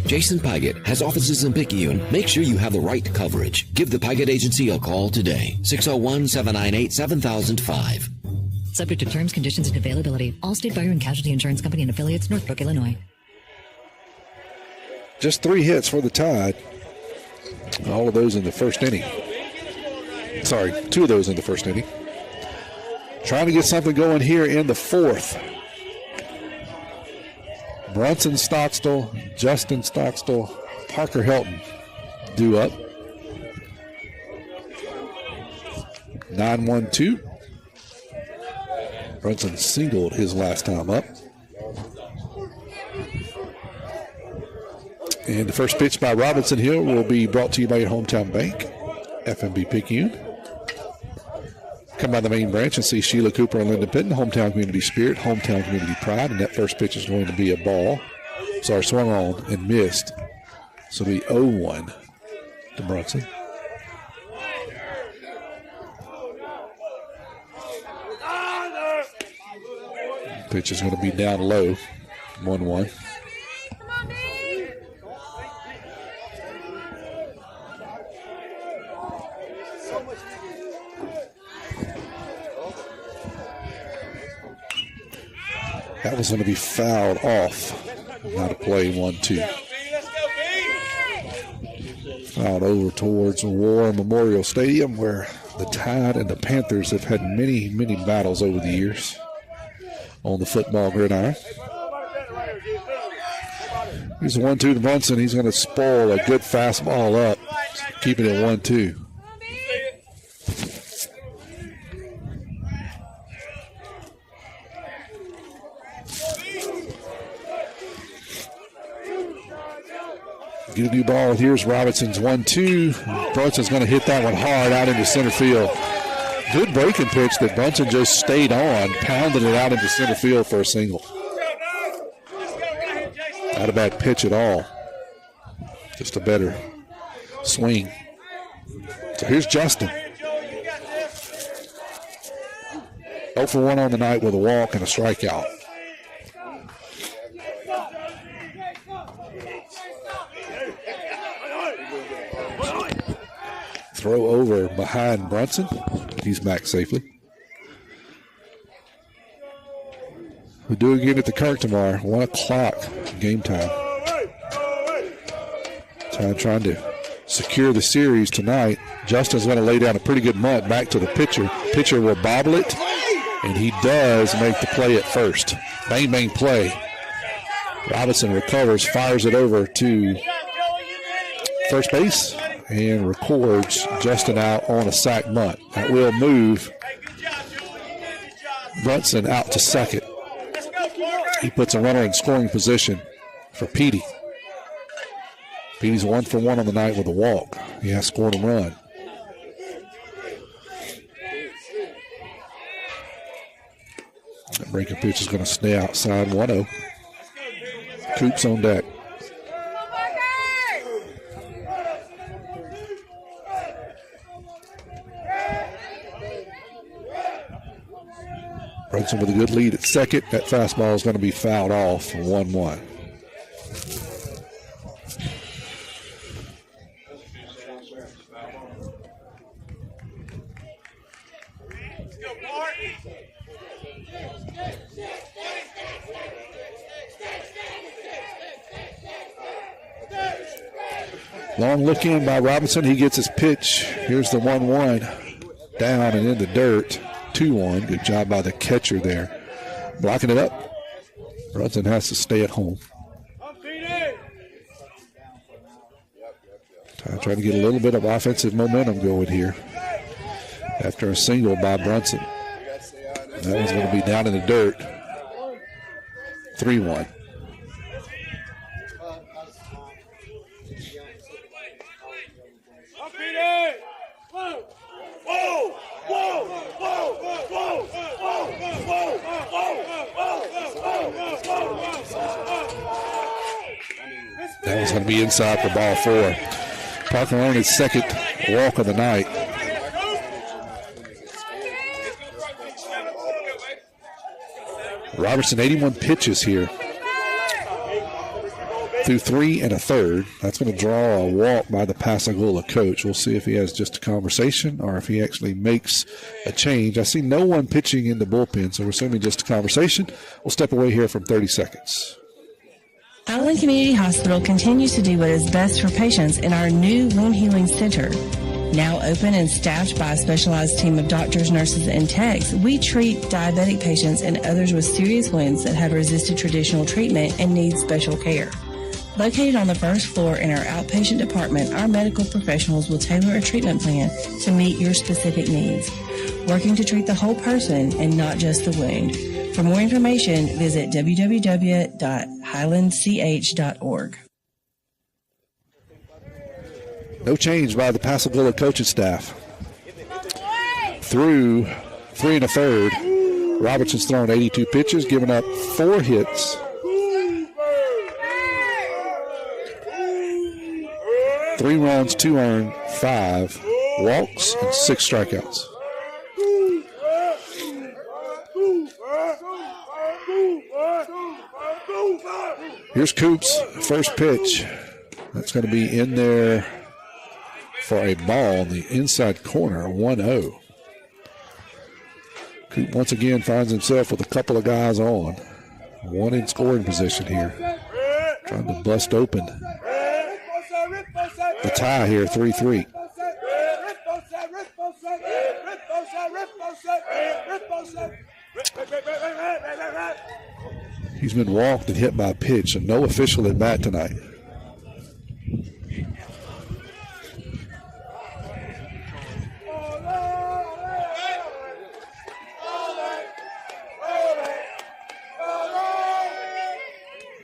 Jason Pygott has offices in Picayune. Make sure you have the right coverage. Give the Pygott Agency a call today. 601-798-7005. Subject to terms, conditions, and availability. Allstate Fire and Casualty Insurance Company and affiliates, Northbrook, Illinois. Just 3 hits for the Tide. All of those in the first inning. Sorry, 2 of those in the first inning. Trying to get something going here in the fourth. Brunson Stockstill, Justin Stockstill, Parker Helton due up. 9-1-2. Brunson singled his last time up. And the first pitch by Robinson Hill will be brought to you by your hometown bank, FMB Picayune. Come by the main branch and see Sheila Cooper and Linda Pitton, hometown community spirit, hometown community pride. And that first pitch is going to be a ball. Sorry, swung on and missed. So it'll be 0-1 to Brunson. Pitch is going to be down low, 1-1. That was going to be fouled off. Not a play, 1-2. Fouled over towards War Memorial Stadium, where the Tide and the Panthers have had many, many battles over the years. on the football gridiron. Here's a 1-2 to Brunson. He's going to spoil a good fastball up, keeping it 1-2. Get a new ball. Here's Robinson's 1-2. Brunson's going to hit that one hard out into center field. Good breaking pitch that Brunson just stayed on, pounded it out into center field for a single. Not a bad pitch at all. Just a better swing. So here's Justin. 0 for 1 on the night with a walk and a strikeout. Throw over behind Brunson. He's back safely. We'll do it again at the Kirk tomorrow. 1 o'clock game time. Trying to secure the series tonight. Justin's going to lay down a pretty good mutt back to the pitcher. Pitcher will bobble it, and he does make the play at first. Bang, bang play. Robinson recovers, fires it over to first base, and records Justin out on a sac bunt. That will move Brunson out to second. He puts a runner in scoring position for Petey. Petey's 1 for 1 on the night with a walk. He has scored a run. That breaking pitch is going to stay outside 1-0. Coops on deck. Brunson with a good lead at second. That fastball is going to be fouled off for 1-1. Long look in by Robinson. He gets his pitch. Here's the 1-1. Down and in the dirt. 2-1. Good job by the catcher there. Blocking it up. Brunson has to stay at home. Trying to get a little bit of offensive momentum going here after a single by Brunson. That one's going to be down in the dirt. 3-1. That was going to be inside for ball 4. Parker earned his second walk of the night. Robertson, 81 pitches here. Through 3 1/3. That's going to draw a walk by the Pascagoula coach. We'll see if he has just a conversation or if he actually makes a change. I see no one pitching in the bullpen, so we're assuming just a conversation. We'll step away here from 30 seconds. Island Community Hospital continues to do what is best for patients in our new wound healing center. Now open and staffed by a specialized team of doctors, nurses, and techs, we treat diabetic patients and others with serious wounds that have resisted traditional treatment and need special care. Located on the first floor in our outpatient department, our medical professionals will tailor a treatment plan to meet your specific needs, working to treat the whole person and not just the wound. For more information, visit www.highlandch.org. No change by the Pascagoula coaching staff. Through 3 1/3, Robertson's thrown 82 pitches, giving up 4 hits. 3 runs, 2 earned, 5 walks, and 6 strikeouts. Here's Coops' first pitch. That's going to be in there for a ball in the inside corner, 1-0. Coop once again finds himself with a couple of guys on. One in scoring position here. Trying to bust open the tie here, 3-3. He's been walked and hit by a pitch, so no official at bat tonight.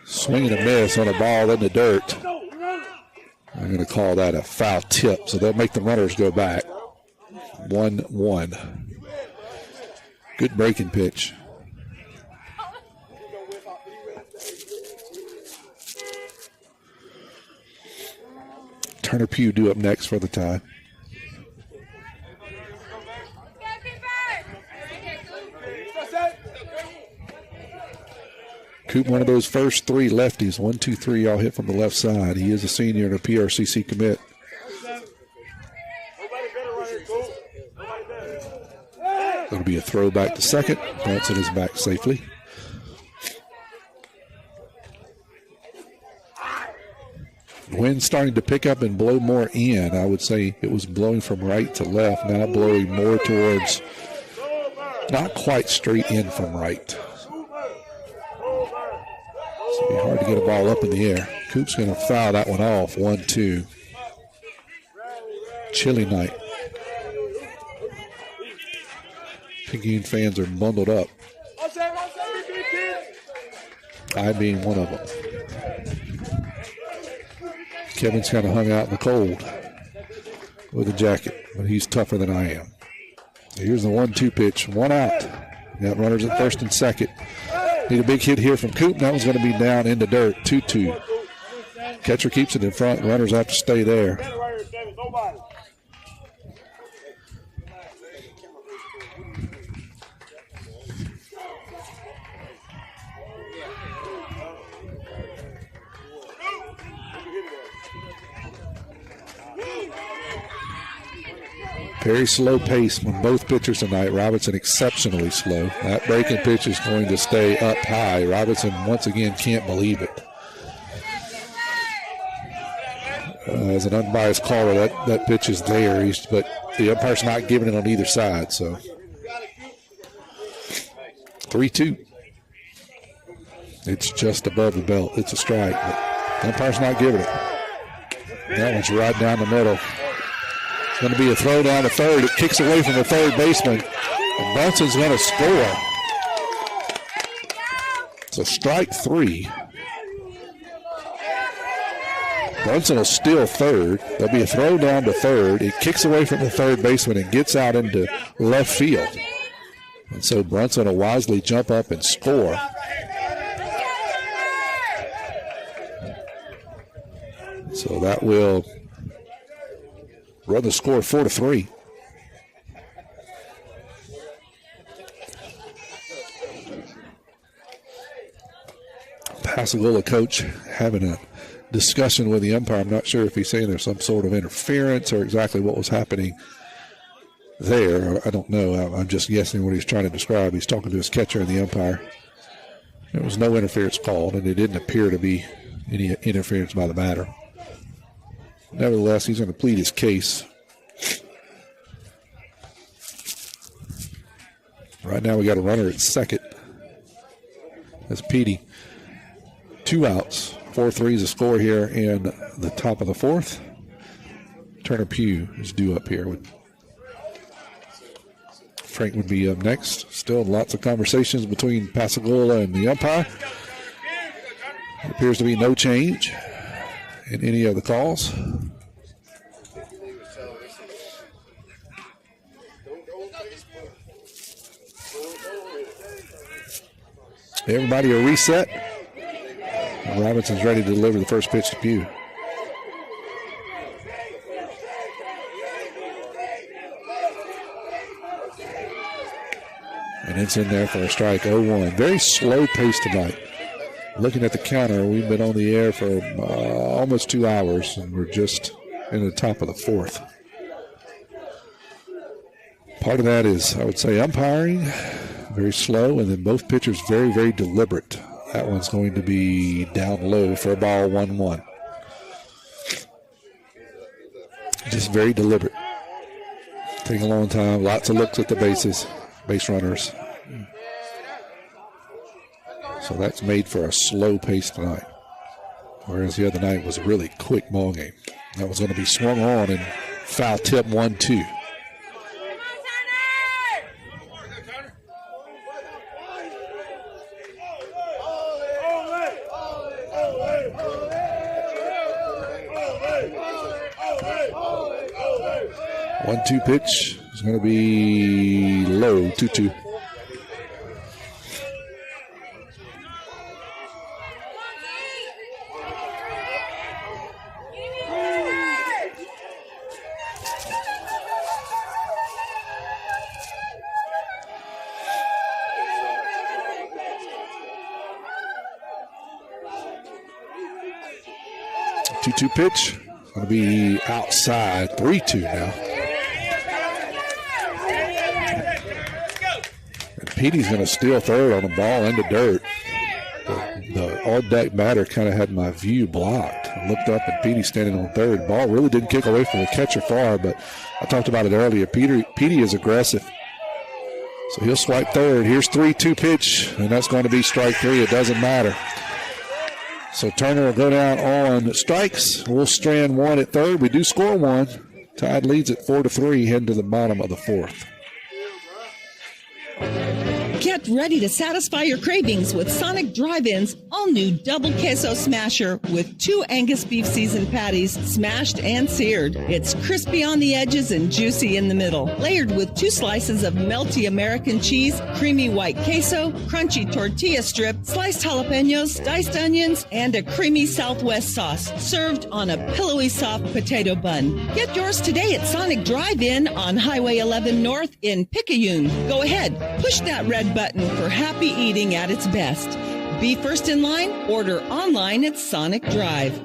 Swinging a miss on a ball in the dirt. I'm going to call that a foul tip, so they'll make the runners go back. 1-1. Good breaking pitch. Turner Pugh due up next for the tie. Coop, one of those first three lefties. 1, 2, 3 all hit from the left side. He is a senior and a PRCC commit. It'll be a throw back to second. Brunson is back safely. Wind starting to pick up and blow more in. I would say it was blowing from right to left, now blowing more towards, not quite straight in from right. It's going to be hard to get a ball up in the air. Coop's going to foul that one off. 1-2. Chilly night. Picayune fans are bundled up. I being one of them. Kevin's kind of hung out in the cold with a jacket, but he's tougher than I am. Here's the 1-2 pitch. One out. Got runners at first and second. Need a big hit here from Coop. That one's going to be down in the dirt. 2-2. Catcher keeps it in front. Runners have to stay there. Very slow pace from both pitchers tonight. Robinson exceptionally slow. That breaking pitch is going to stay up high. Robinson once again can't believe it. As an unbiased caller, that pitch is there, but the umpire's not giving it on either side. So 3-2. It's just above the belt. It's a strike, but the umpire's not giving it. That one's right down the middle. Going to be a throw down to third. It kicks away from the third baseman. And Brunson's going to score. So strike 3. Brunson will steal third. There'll be a throw down to third. It kicks away from the third baseman and gets out into left field. And so Brunson will wisely jump up and score. So that will run the score 4-3. Pascagoula coach having a discussion with the umpire. I'm not sure if he's saying there's some sort of interference or exactly what was happening there. I don't know. I'm just guessing what he's trying to describe. He's talking to his catcher and the umpire. There was no interference called, and it didn't appear to be any interference by the batter. Nevertheless, he's going to plead his case. Right now we got a runner at second. That's Petey. 2 outs. 4-3 is the score here in the top of the fourth. Turner Pugh is due up here. Frank would be up next. Still lots of conversations between Pascagoula and the umpire. There appears to be no change in any of the calls. Everybody are reset. And Robinson's ready to deliver the first pitch to Pugh. And it's in there for a strike, 0-1. Very slow pace tonight. Looking at the counter, we've been on the air for almost 2 hours, and we're just in the top of the fourth. Part of that is, I would say, umpiring, very slow, and then both pitchers very, very deliberate. That one's going to be down low for a ball, 1-1. Just very deliberate. Taking a long time, lots of looks at the bases, base runners. So that's made for a slow pace tonight. Whereas the other night was a really quick ball game. That was going to be swung on and foul tip 1-2. One-two pitch is going to be low, 2-2. Two pitch. Going to be outside. 3-2 now. And Petey's going to steal third on the ball into dirt. The all-deck batter kind of had my view blocked. I looked up and Petey standing on third. Ball really didn't kick away from the catcher far, but I talked about it earlier. Petey is aggressive. So he'll swipe third. Here's 3-2 pitch, and that's going to be strike three. It doesn't matter. So Turner will go down on strikes. We'll strand one at third. We do score one. Tide leads at 4-3, heading to the bottom of the fourth. Get ready to satisfy your cravings with Sonic Drive-In's all-new Double Queso Smasher with 2 Angus beef seasoned patties smashed and seared. It's crispy on the edges and juicy in the middle. Layered with 2 slices of melty American cheese, creamy white queso, crunchy tortilla strip, sliced jalapenos, diced onions, and a creamy Southwest sauce. Served on a pillowy soft potato bun. Get yours today at Sonic Drive-In on Highway 11 North in Picayune. Go ahead, push that red button for happy eating at its best. Be first in line, order online at Sonic Drive.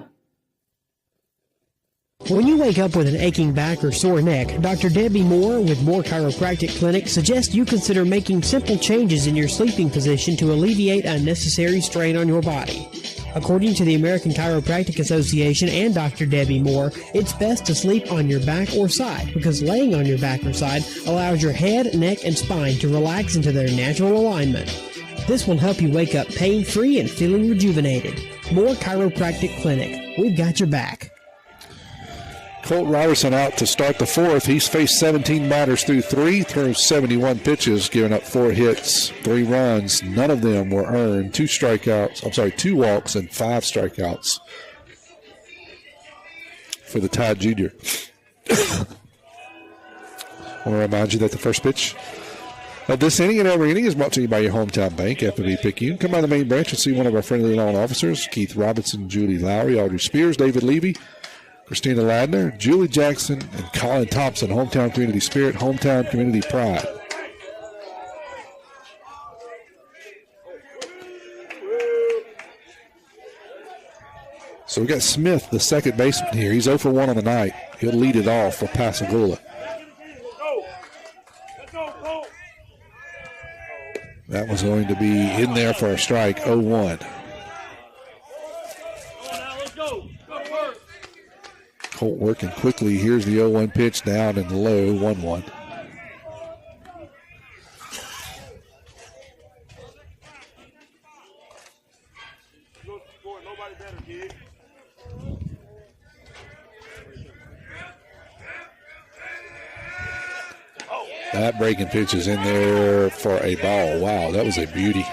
When you wake up with an aching back or sore neck, Dr. Debbie Moore with Moore Chiropractic Clinic suggests you consider making simple changes in your sleeping position to alleviate unnecessary strain on your body. According to the American Chiropractic Association and Dr. Debbie Moore, it's best to sleep on your back or side because laying on your back or side allows your head, neck, and spine to relax into their natural alignment. This will help you wake up pain-free and feeling rejuvenated. Moore Chiropractic Clinic. We've got your back. Colt Ryerson out to start the fourth. He's faced 17 batters through 3, throws 71 pitches, giving up 4 hits, 3 runs. None of them were earned. 2 walks and 5 strikeouts for the Tide Junior. I want to remind you that the first pitch of this inning and every inning is brought to you by your hometown bank, F&B Picayune. Come by the main branch and see one of our friendly lawn officers, Keith Robinson, Julie Lowry, Audrey Spears, David Levy, Christina Ladner, Julie Jackson, and Colin Thompson. Hometown community spirit, hometown community pride. So we got Smith, the second baseman here. He's 0 for 1 on the night. He'll lead it off for Pascagoula. That was going to be in there for a strike, 0-1. Colt working quickly. Here's the 0-1 pitch down and low, 1-1. That breaking pitch is in there for a ball. Wow, that was a beauty.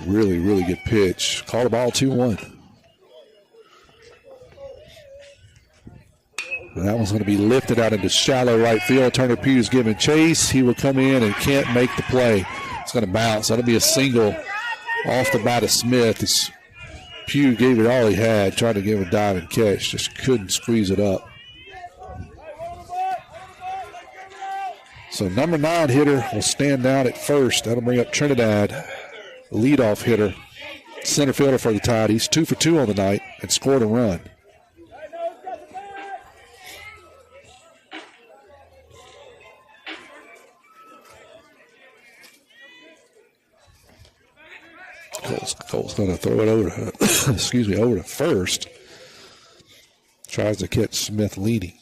Really, really good pitch. Called a ball 2-1. That one's going to be lifted out into shallow right field. Turner Pugh's giving chase. He will come in and can't make the play. It's going to bounce. That'll be a single off the bat of Smith. Pugh gave it all he had, tried to give a dive and catch, just couldn't squeeze it up. So number 9 hitter will stand down at first. That'll bring up Trinidad, leadoff hitter, center fielder for the Tide. He's 2 for 2 on the night and scored a run. Colt's going to throw it over to, over to first. Tries to catch Smith leading.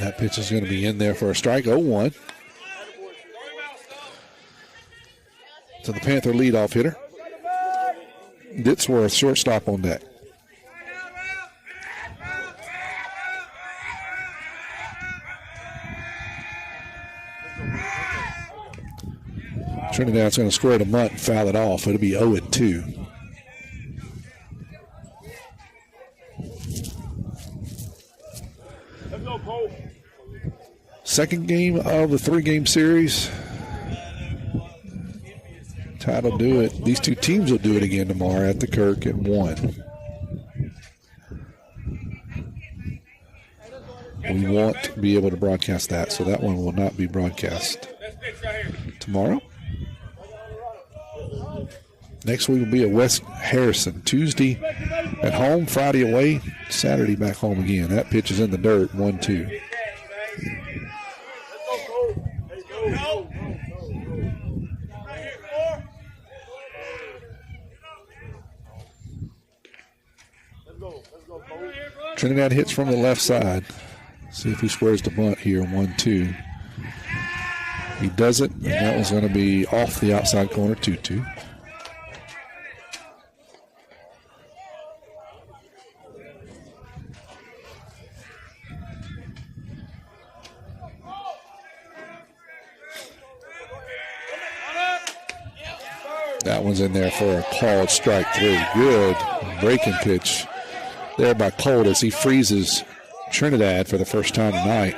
That pitch is going to be in there for a strike. 0-1. So the Panther leadoff hitter. Ditsworth, shortstop on deck. Trinidad's going to square the bunt and foul it off. It'll be 0-2. Second game of the 3-game series. Tide will do it. These two teams will do it again tomorrow at the Kirk at 1. We won't be able to broadcast that, so that one will not be broadcast tomorrow. Next week will be at West Harrison. Tuesday at home, Friday away, Saturday back home again. That pitch is in the dirt, 1-2. Trinidad hits from the left side. See if he squares the bunt here, 1-2. He does it, and that one's going to be off the outside corner, 2-2. That one's in there for a called strike 3. Good breaking pitch there by Colt as he freezes Trinidad for the first time tonight.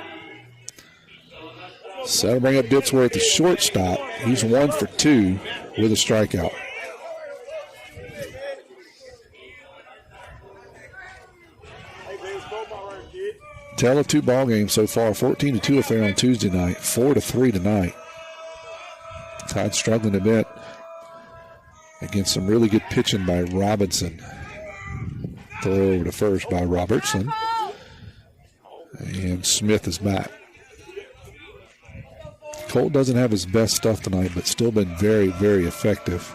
So that'll bring up Ditsworth, the shortstop. He's 1 for 2 with a strikeout. Tale of 2 ball games so far. 14-2 affair on Tuesday night. 4-3 tonight. Tide struggling a bit against some really good pitching by Robinson. Throw over to first by Robertson. And Smith is back. Colt doesn't have his best stuff tonight, but still been very, very effective.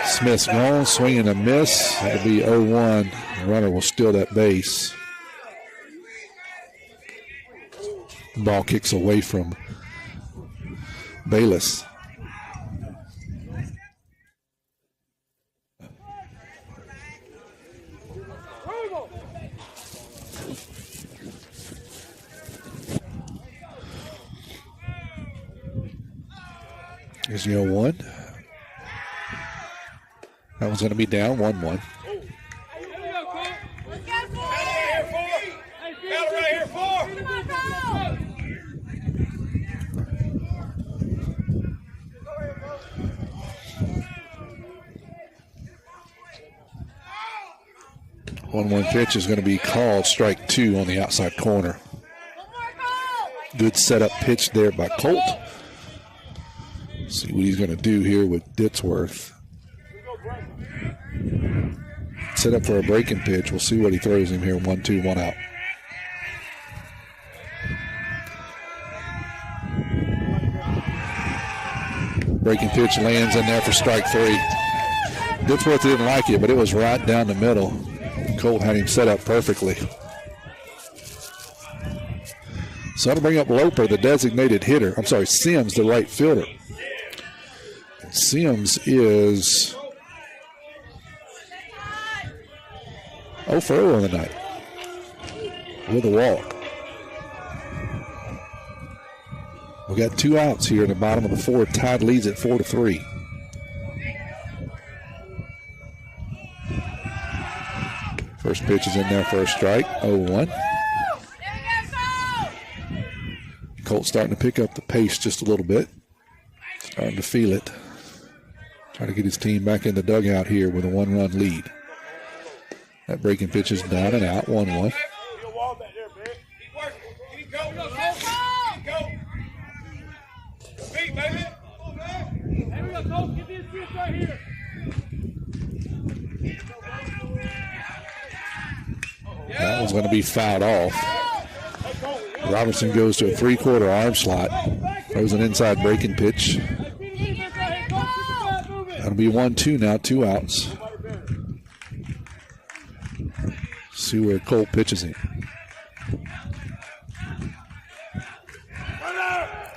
Smith's gone, swinging a miss. It'll be 0-1. The runner will steal that base. Ball kicks away from Bayless. Here's the 0-1. That one's going to be down 1-1. One pitch is going to be called strike 2 on the outside corner. Good setup pitch there by Colt. See what he's going to do here with Ditsworth. Set up for a breaking pitch. We'll see what he throws him here. 1-2, 1 out. Breaking pitch lands in there for strike 3. Ditsworth didn't like it, but it was right down the middle. Colt had him set up perfectly. So that'll bring up Loper, the designated hitter. I'm sorry, Sims, the right fielder. Sims is 0 for 0 on the night with a walk. We got 2 outs here in the bottom of the 4th. Tide leads at 4-3. First pitch is in there for a strike, 0-1. Colt's starting to pick up the pace just a little bit. Starting to feel it. Trying to get his team back in the dugout here with a 1-run lead. That breaking pitch is down and out, 1-1. That one's going to be fouled off. Robertson goes to a 3/4 arm slot. Throws an inside breaking pitch. That'll be 1-2 now, 2 outs. See See where Cole pitches him.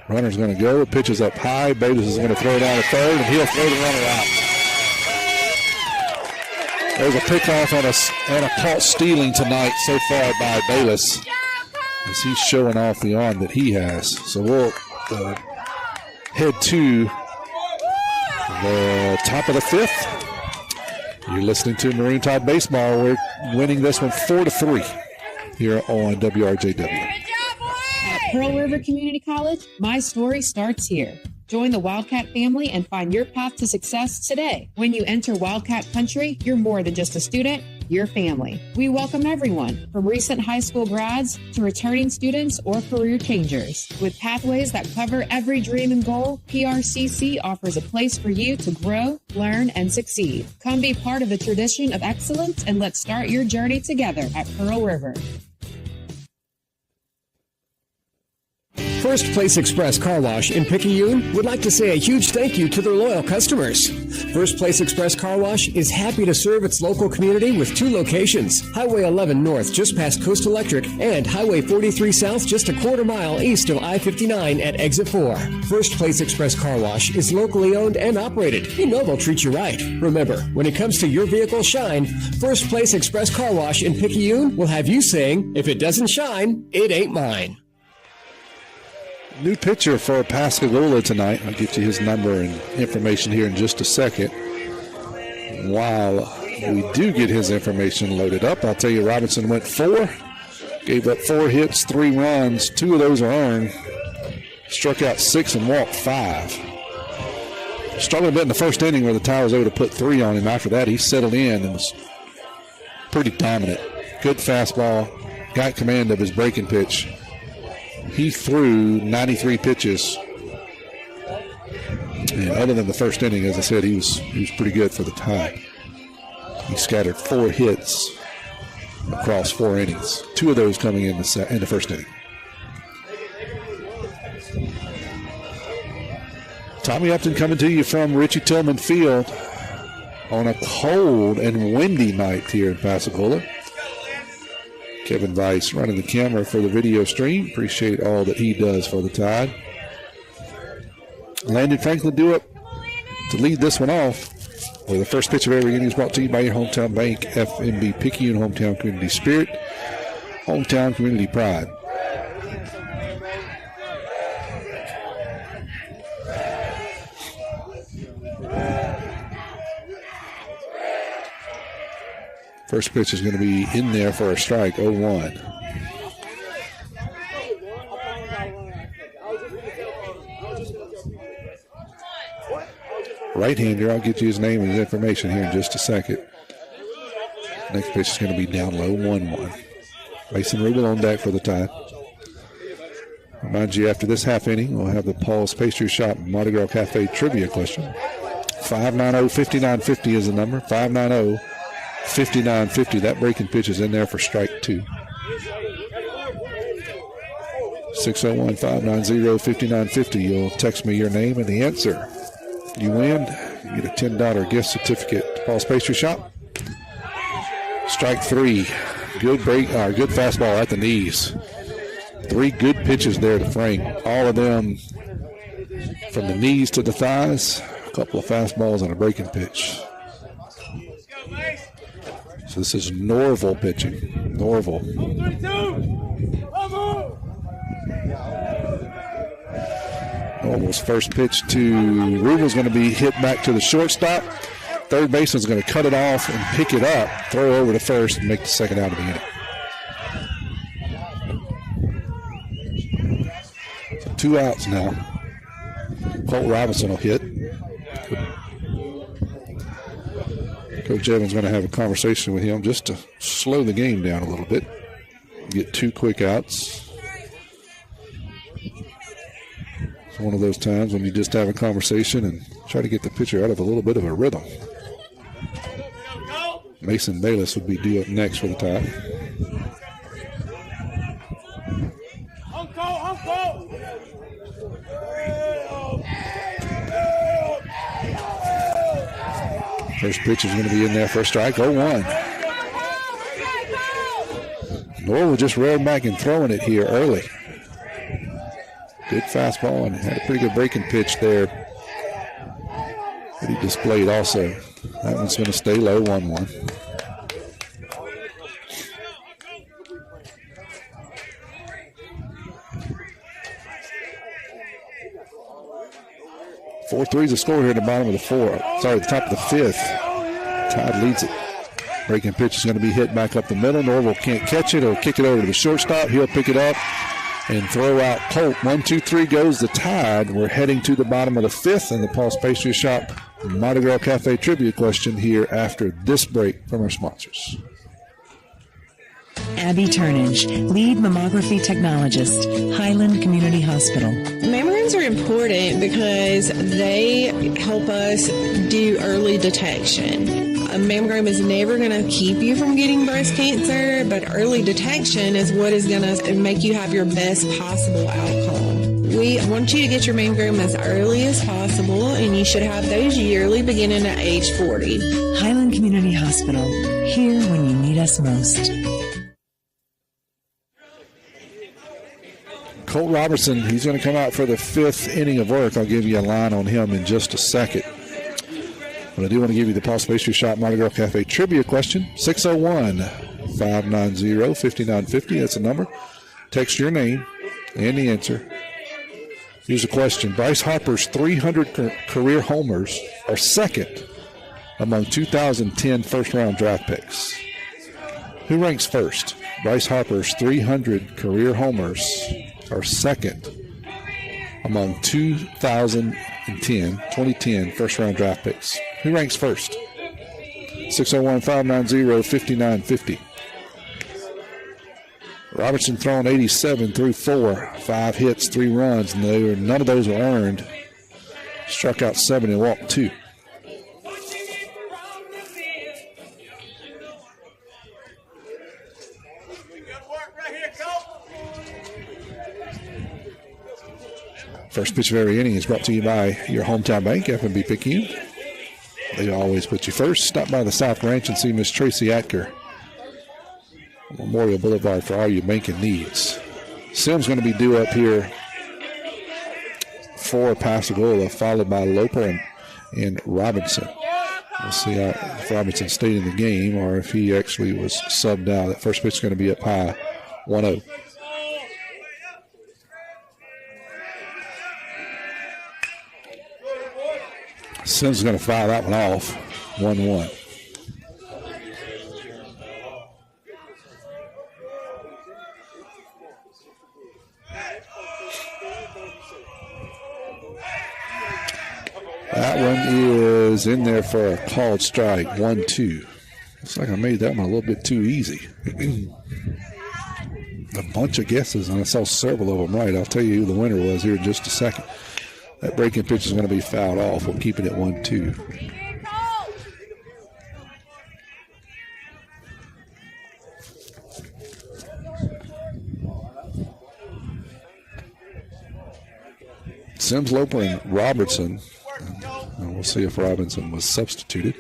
Runner's going to go. The pitch is up high. Bayless is going to throw it down to third, and he'll throw the runner out. There's a pickoff and a caught stealing tonight so far by Bayless, as he's showing off the arm that he has. So we'll head to the top of the fifth. You're listening to Maroon Tide Baseball. We're winning this one 4-3 here on WRJW. At Pearl River Community College, my story starts here. Join the Wildcat family and find your path to success today. When you enter Wildcat Country, you're more than just a student, you're family. We welcome everyone, from recent high school grads to returning students or career changers. With pathways that cover every dream and goal, PRCC offers a place for you to grow, learn, and succeed. Come be part of the tradition of excellence, and let's start your journey together at Pearl River. First Place Express Car Wash in Picayune would like to say a huge thank you to their loyal customers. First Place Express Car Wash is happy to serve its local community with 2 locations, Highway 11 North just past Coast Electric and Highway 43 South just a quarter mile east of I-59 at Exit 4. First Place Express Car Wash is locally owned and operated. You know they'll treat you right. Remember, when it comes to your vehicle's shine, First Place Express Car Wash in Picayune will have you saying, if it doesn't shine, it ain't mine. New pitcher for Pascagoula tonight. I'll get you his number and information here in just a second. While we do get his information loaded up, I'll tell you Robinson went 4, gave up 4 hits, 3 runs, 2 of those are earned, struck out 6 and walked 5. Struggled a bit in the first inning where the Tide was able to put 3 on him. After that, he settled in and was pretty dominant. Good fastball, got command of his breaking pitch. He threw 93 pitches. And other than the first inning, as I said, he was pretty good for the Tide. He scattered 4 hits across 4 innings. 2 of those coming in the first inning. Tommy Upton coming to you from Richie Tillman Field on a cold and windy night here in Pascagoula. Kevin Weiss running the camera for the video stream. Appreciate all that he does for the Tide. Landon Franklin do it to lead this one off. Well, the first pitch of every inning is brought to you by your hometown bank, FNB Picayune, hometown community spirit, hometown community pride. First pitch is going to be in there for a strike, 0-1. Right-hander, I'll get you his name and his information here in just a second. Next pitch is going to be down low, 1-1. Mason Rubel on deck for the Tide. Remind you, after this half inning, we'll have the Paul's Pastry Shop Mardi Gras Cafe trivia question. 590-5950 is the number, 590-5950. That breaking pitch is in there for strike 2. 601-590-5950. You'll text me your name and the answer. You win. You get a $10 gift certificate to Paul's Pastry Shop. Strike 3. Good good fastball at the knees. 3 good pitches there to Frank. All of them from the knees to the thighs. A couple of fastballs and a breaking pitch. So this is Norval pitching. Norval. Norval's first pitch to Rubel is going to be hit back to the shortstop. Third baseman's going to cut it off and pick it up, throw over to first, and make the second out of the inning. So 2 outs now. Colt Robinson will hit. Coach Evans going to have a conversation with him just to slow the game down a little bit. Get 2 quick outs. It's one of those times when you just have a conversation and try to get the pitcher out of a little bit of a rhythm. Mason Bayless would be due up next for the Tide. First pitch is going to be in there for a strike, 0-1. Norwell just rearing back and throwing it here early. Good fastball and had a pretty good breaking pitch there that he displayed also. That one's going to stay low, 1-1. Four three's the score here at the bottom of the the top of the fifth. Todd leads it. Breaking pitch is going to be hit back up the middle. Norville can't catch it or kick it over to the shortstop. He'll pick it up and throw out Colt. 1-2-3 goes the Tide. We're heading to the bottom of the fifth, and the Paul's Pastry Shop Mardi Gras Cafe trivia question here after this break from our sponsors. Abby Turnage, lead mammography technologist, Highland Community Hospital. Mammograms are important because they help us do early detection. A mammogram is never going to keep you from getting breast cancer, but early detection is what is going to make you have your best possible outcome. We want you to get your mammogram as early as possible, and you should have those yearly beginning at age 40. Highland Community Hospital, here when you need us most. Colt Robertson, he's going to come out for the fifth inning of work. I'll give you a line on him in just a second. But I do want to give you the Paul's Pastry Shop Mardi Gras Cafe trivia question. 601-590-5950. That's the number. Text your name and the answer. Here's the question. Bryce Harper's 300 career homers are second among 2010 first-round draft picks. Who ranks first? Bryce Harper's 300 career homers are second among 2010 first-round draft picks. Who ranks first? 601-590-5950. Robertson thrown 87 through 4, 5 hits, 3 runs, and none of those were earned. Struck out 7 and walked 2. First pitch of every inning is brought to you by your hometown bank, F&B Picayune. They always put you first. Stop by the South Ranch and see Miss Tracy Atker on Memorial Boulevard for all your banking needs. Sim's going to be due up here for Pascagoula, followed by Loper and Robinson. We'll see if Robinson stayed in the game or if he actually was subbed out. That first pitch is going to be up high, 1-0. Sims is going to fire that one off, 1-1. That one is in there for a called strike, 1-2. Looks like I made that one a little bit too easy. A bunch of guesses, and I saw several of them right. I'll tell you who the winner was here in just a second. That breaking pitch is going to be fouled off. We'll keep it at 1-2. Sims, Loper, and Robertson. And we'll see if Robinson was substituted.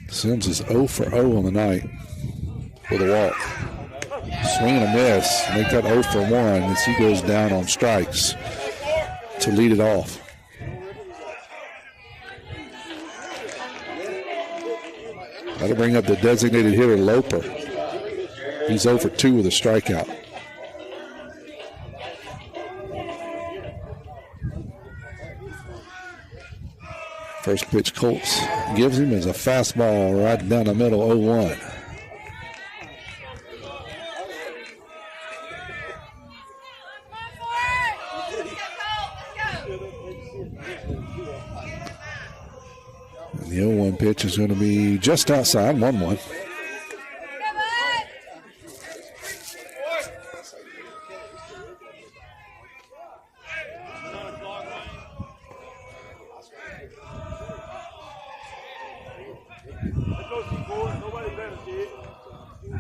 Sims is 0 for 0 on the night with a walk. Swing and a miss. Make that 0 for 1 as he goes down on strikes to lead it off. That'll bring up the designated hitter, Loper. He's 0 for 2 with a strikeout. First pitch Colts gives him is a fastball right down the middle, 0-1. And the 0-1 pitch is going to be just outside, 1-1.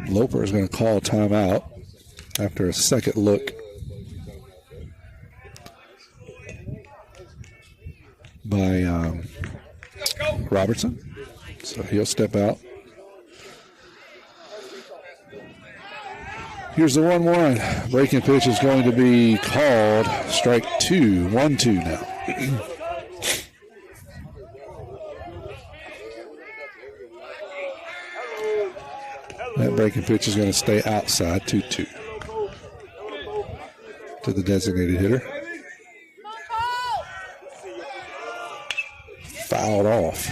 Loper is going to call timeout after a second look by Robertson. So he'll step out. Here's the 1-1. Breaking pitch is going to be called. Strike 2. 1-2 now. That breaking pitch is going to stay outside. 2-2 to the designated hitter. Fouled off.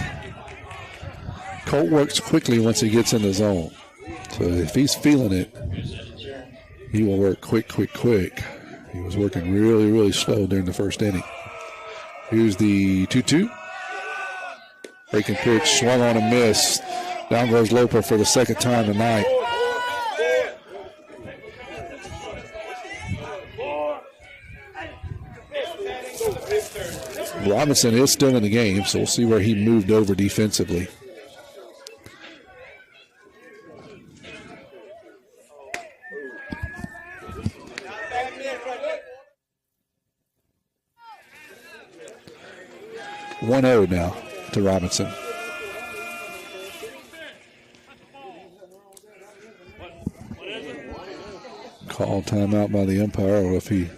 Colt works quickly once he gets in the zone. So if he's feeling it, he will work quick. He was working really slow during the first inning. Here's the 2-2. Breaking pitch, swung on and missed. Down goes Loper for the second time tonight. Robinson is still in the game, so we'll see where he moved over defensively. (1-0) now to Robinson. Call timeout by the umpire, or if he.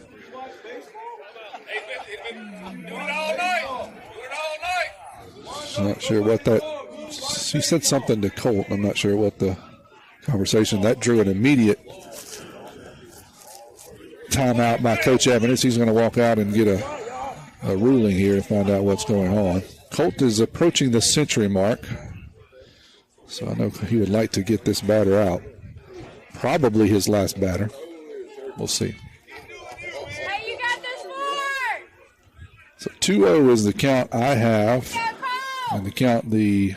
Not sure what that. He said something to Colt. I'm not sure what the conversation. That drew an immediate timeout by Coach Evans. He's going to walk out and get a ruling here to find out what's going on. Colt is approaching the century mark, so I know he would like to get this batter out. Probably his last batter. We'll see. Hey, you got this board! So 2-0 is the count I have, and the count the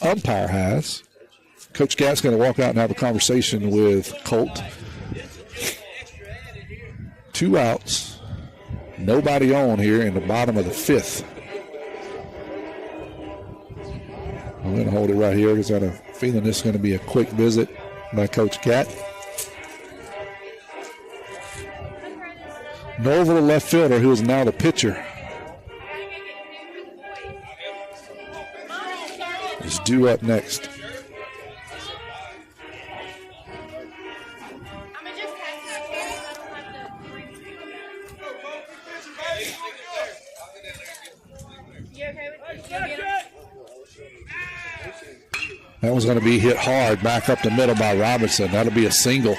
umpire has. Coach Gatt's going to walk out and have a conversation with Colt. 2 outs. Nobody on here in the bottom of the 5th. I'm going to hold it right here because I have a feeling this is going to be a quick visit by Coach Gatt. Norville, the left fielder, who is now the pitcher, is due up next. That was going to be hit hard back up the middle by Robinson. That'll be a single.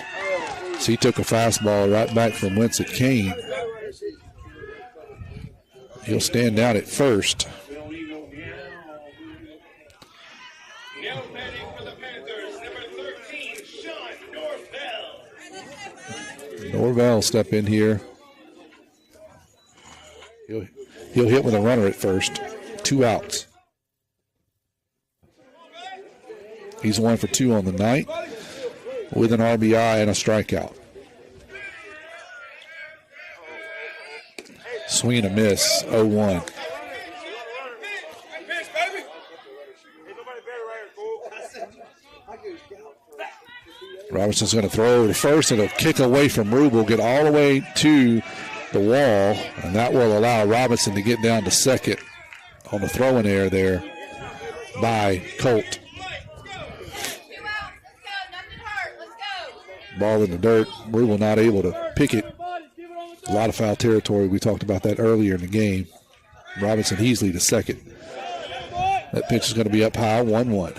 So he took a fastball right back from whence it came. He'll stand down at first. Norvell will step in here. He'll hit with a runner at first. 2 outs. He's 1 for 2 on the night with an RBI and a strikeout. Swing and a miss, 0-1. Robinson's going to throw over to first, and it'll kick away from Rubel, get all the way to the wall, and that will allow Robinson to get down to second on the throwing error there by Colt. Ball in the dirt. Rubel not able to pick it. A lot of foul territory. We talked about that earlier in the game. Robinson easily to second. That pitch is going to be up high, 1-1.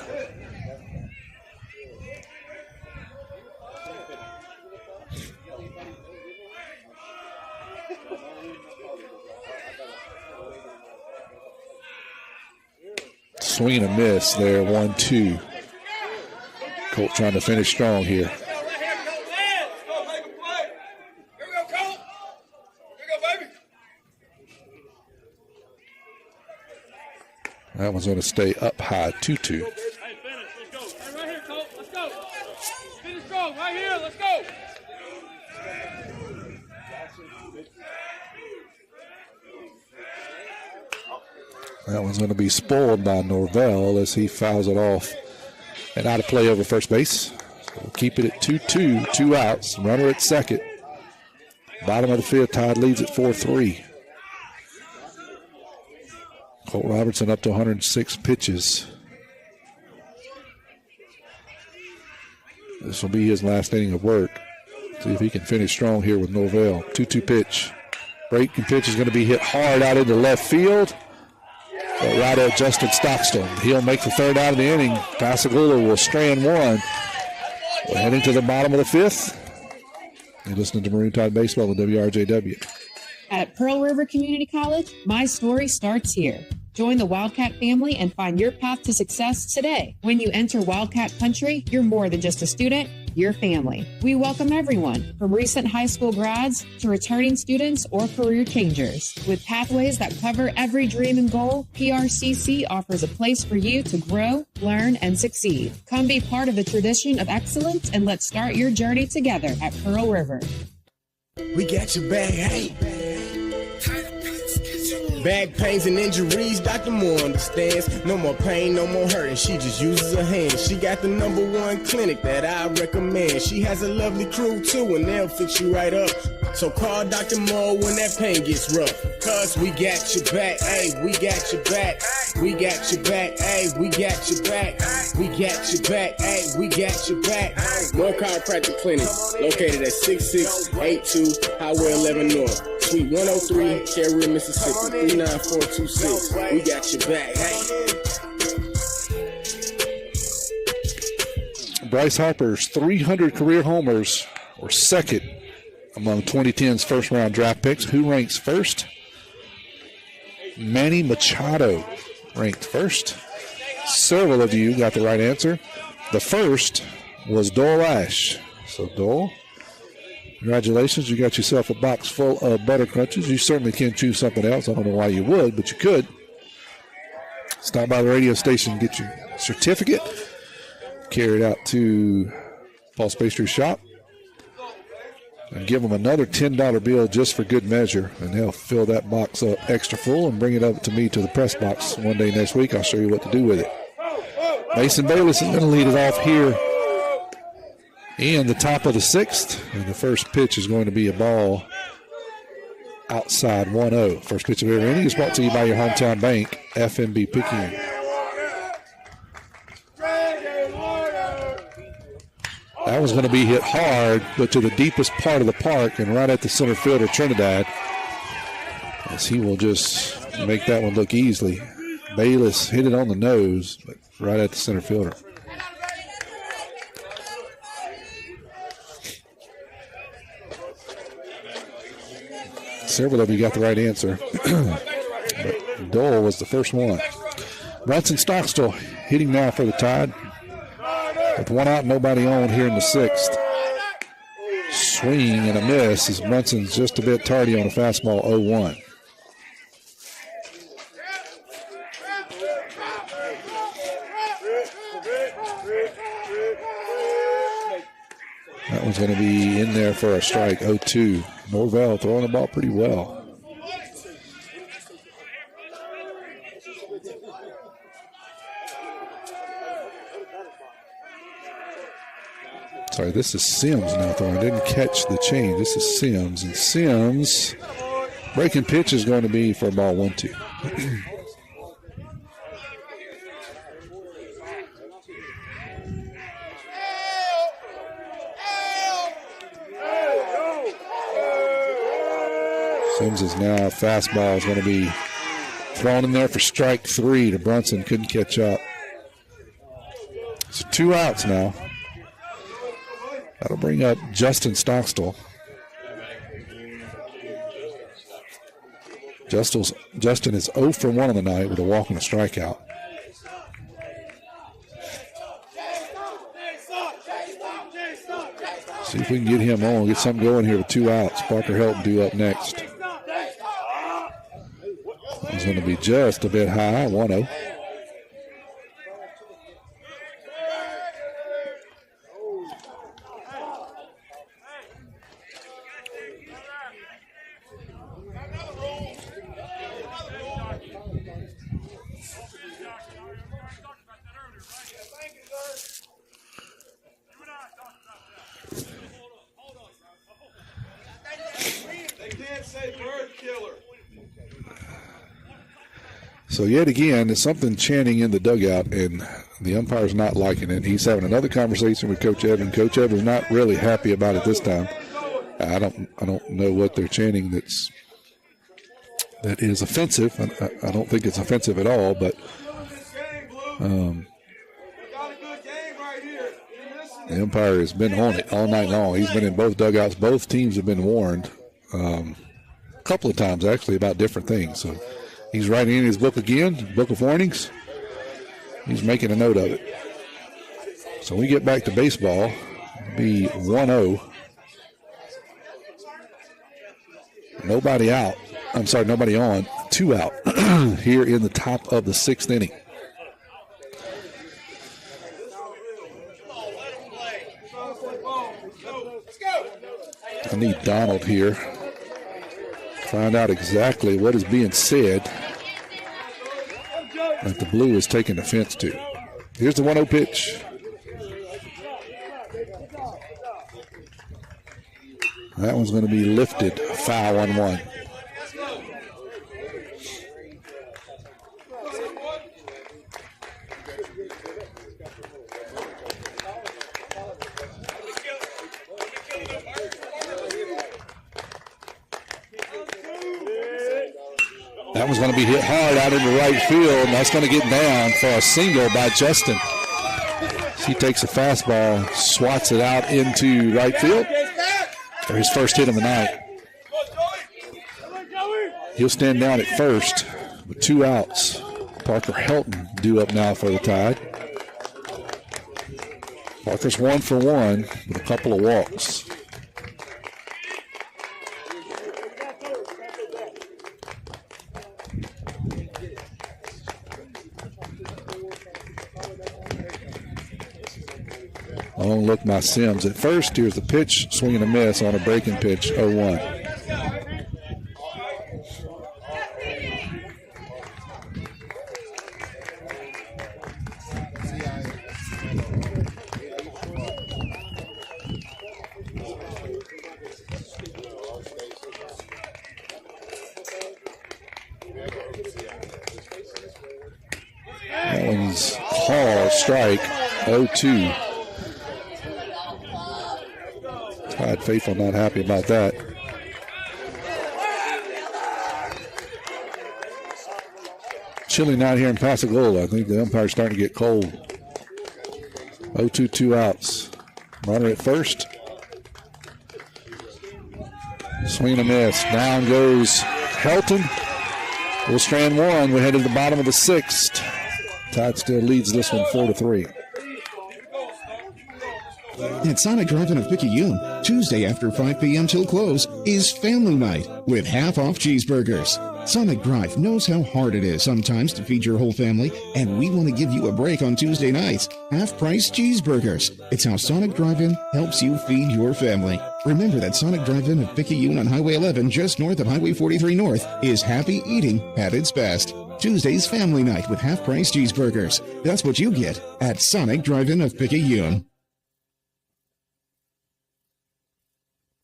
Swing and a miss there, 1-2. Colt trying to finish strong here. That one's going to stay up high, 2-2. Hey, finish. Let's go. Hey, right here, Colt. Let's go. Finish strong. Right here. Let's go. That one's going to be spoiled by Norvell as he fouls it off and out of play over first base. So we'll keep it at 2-2, 2 outs. Runner at second. Bottom of the 5th, Tide leads at 4-3. Colt Robertson up to 106 pitches. This will be his last inning of work. See if he can finish strong here with Norvell. 2-2 pitch. Breaking pitch is going to be hit hard out into left field. But right at Justin Stockstone. He'll make the third out of the inning. Pascagoula will strand one. We're heading to the bottom of the fifth. You're listening to Maroon Tide Baseball with WRJW. At Pearl River Community College, my story starts here. Join the Wildcat family and find your path to success today. When you enter Wildcat Country, you're more than just a student, you're family. We welcome everyone, from recent high school grads to returning students or career changers. With pathways that cover every dream and goal, PRCC offers a place for you to grow, learn, and succeed. Come be part of the tradition of excellence, and let's start your journey together at Pearl River. We got your back, hey. Back pains and injuries, Dr. Moore understands. No more pain, no more hurting. She just uses her hands. She got the #1 clinic that I recommend. She has a lovely crew too, and they'll fix you right up. So call Dr. Moore when that pain gets rough. Cause we got your back, hey, we got your back. We got your back, hey, we got your back. We got your back, hey, we got your back. More Chiropractic Clinic, located at 6682 Highway 11 North. Suite 103, Carrier, Mississippi, 39426. We got your back, hey. Bryce Harper's 300 career homers were second among 2010's first-round draft picks. Who ranks first? Manny Machado ranked first. Several of you got the right answer. The first was Doyle Ash. So, Doyle, congratulations. You got yourself a box full of Butter Crunches. You certainly can choose something else. I don't know why you would, but you could. Stop by the radio station and get your certificate. Carry it out to Paul's Pastry Shop. And give them another $10 bill just for good measure. And they'll fill that box up extra full and bring it up to me to the press box one day next week. I'll show you what to do with it. Mason Bayless is going to lead it off here in the top of the sixth. And the first pitch is going to be a ball outside 1-0. First pitch of every inning is brought to you by your hometown bank, FNB Picayune. That was going to be hit hard, but to the deepest part of the park and right at the center fielder, Trinidad, as he will just make that one look easily. Bayless hit it on the nose, but right at the center fielder. Several of you got the right answer, but Dole was the first one. Brunson Stockstill hitting now for the Tide. With one out, nobody on here in the sixth. Swing and a miss as Brunson's just a bit tardy on a fastball, 0-1. That one's going to be in there for a strike, 0-2. Norvell throwing the ball pretty well. Sorry, this is Sims now throwing. I didn't catch the change. This is Sims. And Sims, breaking pitch is going to be for ball 1-2. Sims is now fastball is going to be thrown in there for strike 3 to Brunson. Couldn't catch up. So 2 outs now. That'll bring up Justin Stockstill. Justin is 0 for 1 on the night with a walk and a strikeout. See if we can get him on, get something going here with 2 outs. Parker Helton due up next. He's going to be just a bit high, 1-0. So yet again, there's something chanting in the dugout, and The umpire's not liking it. He's having another conversation with Coach Evan. Coach Evan's not really happy about it this time. I don't know what they're chanting that is offensive. I don't think it's offensive at all, but the umpire has been on it all night long. He's been in both dugouts. Both teams have been warned a couple of times, actually, about different things. So he's writing in his book again, book of warnings. He's making a note of it. So we get back to baseball. It'll be 1-0. Nobody out. I'm sorry, nobody on. 2 out here in the top of the 6th inning. I need Donald here. Find out exactly what is being said that the blue is taking offense to. Here's the 1-0 pitch. That one's going to be lifted, foul 1-1. That one's going to be hit hard out into right field, and that's going to get down for a single by Justin. He takes a fastball, swats it out into right field for his first hit of the night. He'll stand down at first with 2 outs. Parker Helton due up now for the Tide. Parker's 1 for 1 with a couple of walks. Long look by Sims. At first, here's the pitch, swing and a miss on a breaking pitch, 0-1. That one's called strike, 0-2. Tide faithful not happy about that. Chilly night here in Pascagoula. I think the umpire's starting to get cold. 0-2, 2 outs. Runner at first. Swing and a miss. Down goes Helton. We'll strand 1. We head to the bottom of the 6th. Tide still leads this one 4-3. At Sonic Drive-In of Picayune, Tuesday after 5 p.m. till close is Family Night with half-off cheeseburgers. Sonic Drive knows how hard it is sometimes to feed your whole family, and we want to give you a break on Tuesday nights. Half-price cheeseburgers. It's how Sonic Drive-In helps you feed your family. Remember that Sonic Drive-In of Picayune on Highway 11, just north of Highway 43 North, is happy eating at its best. Tuesday's Family Night with half-price cheeseburgers. That's what you get at Sonic Drive-In of Picayune.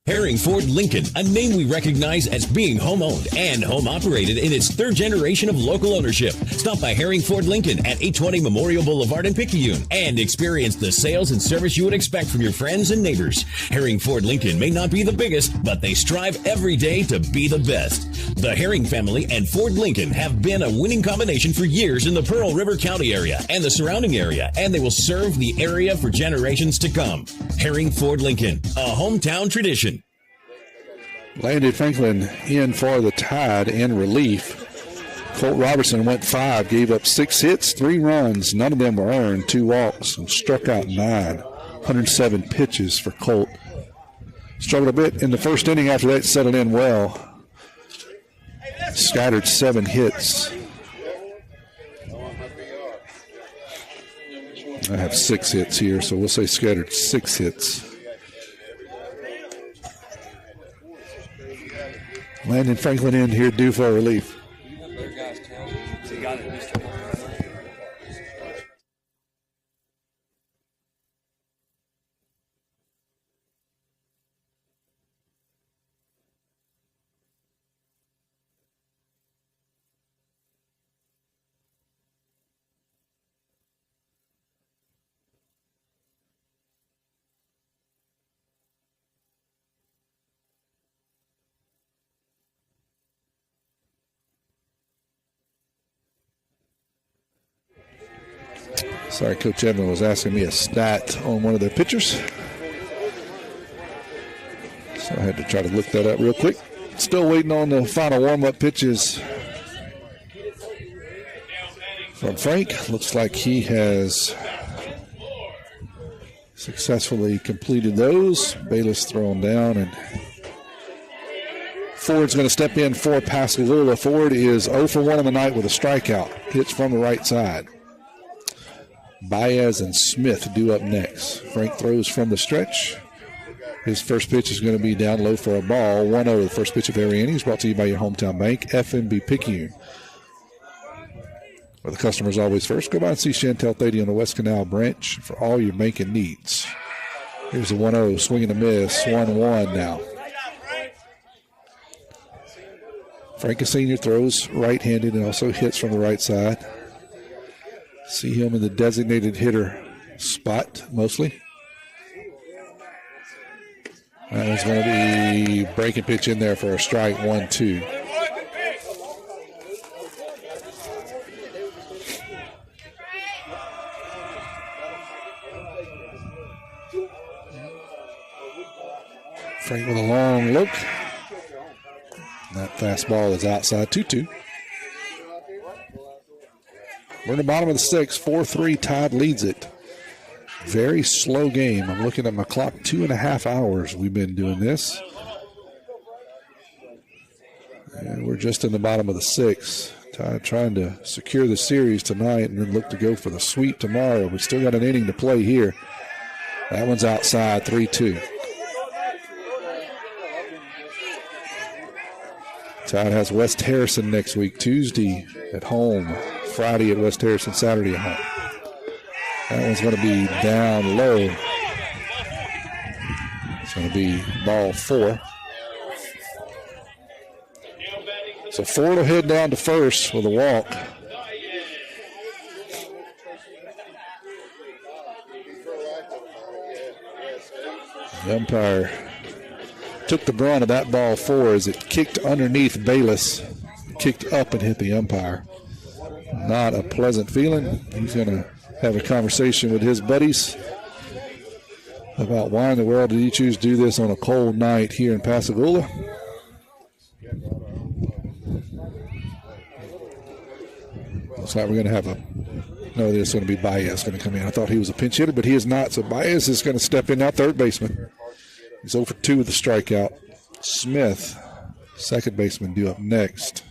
Herring Ford Lincoln, a name we recognize as being home-owned and home-operated in its 3rd generation of local ownership. Stop by Herring Ford Lincoln at 820 Memorial Boulevard in Picayune and experience the sales and service you would expect from your friends and neighbors. Herring Ford Lincoln may not be the biggest, but they strive every day to be the best. The Herring family and Ford Lincoln have been a winning combination for years in the Pearl River County area and the surrounding area, and they will serve the area for generations to come. Herring Ford Lincoln, a hometown tradition. Landon Franklin in for the Tide in relief. Colt Robertson went 5, gave up 6 hits, 3 runs. None of them were earned, 2 walks, and struck out 9. 107 pitches for Colt. Struggled a bit in the first inning. After that, settled in well. Scattered 7 hits. I have 6 hits here, so we'll say scattered 6 hits. Landon Franklin in here due for relief. Sorry, Coach Evan was asking me a stat on one of their pitchers. So I had to try to look that up real quick. Still waiting on the final warm-up pitches from Frank. Looks like he has successfully completed those. Bayless thrown down, and Ford's going to step in for Pascagoula. Ford is 0 for 1 on the night with a strikeout. Hits from the right side. Baez and Smith due up next. Frank throws from the stretch. His first pitch is going to be down low for a ball. 1-0, the first pitch of every inning is brought to you by your hometown bank, FNB Picayune. Where the customer's always first. Go by and see Chantel Thady on the West Canal branch for all your banking needs. Here's a 1-0, swing and a miss, 1-1 now. Frank Sr. throws right-handed and also hits from the right side. See him in the designated hitter spot mostly. That was going to be breaking pitch in there for a strike, 1-2. Frank with a long look. That fastball is outside, 2-2. We're in the bottom of the sixth, 4-3, Todd leads it. Very slow game. I'm looking at my clock, 2.5 hours we've been doing this. And we're just in the bottom of the sixth. Todd trying to secure the series tonight and then look to go for the sweep tomorrow. We still got an inning to play here. That one's outside, 3-2. Todd has West Harrison next week, Tuesday at home, Friday at West Harrison, Saturday at home. That one's going to be down low. It's going to be ball 4. So Ford will head down to first with a walk. The umpire took the brunt of that ball 4 as it kicked underneath Bayless, kicked up and hit the umpire. Not a pleasant feeling. He's going to have a conversation with his buddies about why in the world did he choose to do this on a cold night here in Pascagoula. Looks like we're going to have there's going to be Baez going to come in. I thought he was a pinch hitter, but he is not. So Baez is going to step in now, third baseman. He's 0 for 2 with the strikeout. Smith, second baseman, due up next.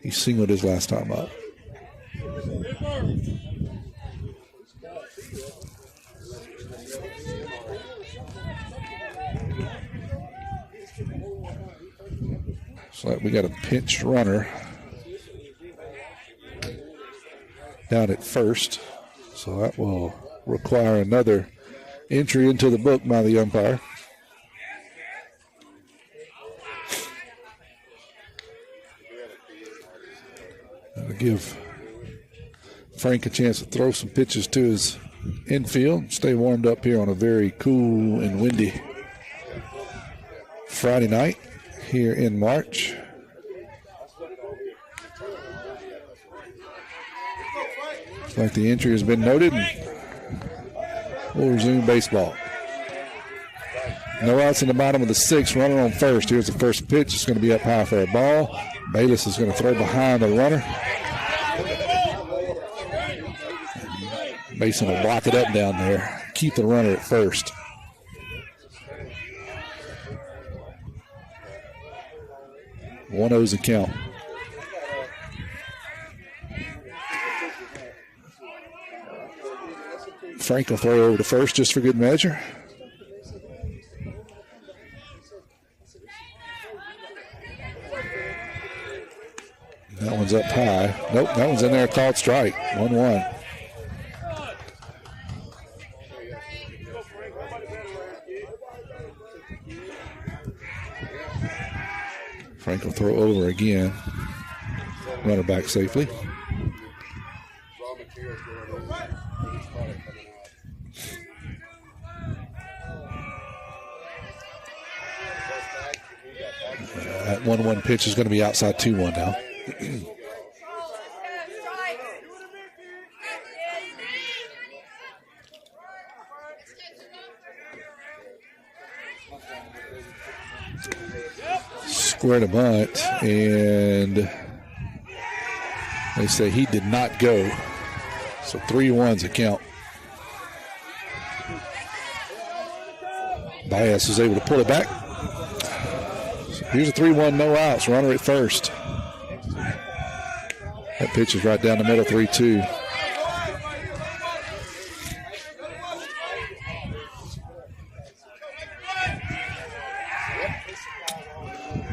He singled his last time up. So we got a pinch runner down at first. So that will require another entry into the book by the umpire. That'll give Frank a chance to throw some pitches to his infield. Stay warmed up here on a very cool and windy Friday night here in March. Looks like the entry has been noted. We'll resume baseball. No outs in the bottom of the sixth. Runner on first. Here's the first pitch. It's going to be up high for a ball. Bayless is going to throw behind the runner. Mason will block it up down there. Keep the runner at first. One O's a count. Frank will throw over to first just for good measure. That one's up high. Nope, that one's in there, called strike. 1-1. Frank will throw over again. Runner back safely. That 1-1 pitch is going to be outside 2-1 now. square to bunt, and they say he did not go. So 3-1's a count. Baez was able to pull it back. So here's a 3-1, no outs, runner at first. That pitch is right down the middle, 3-2.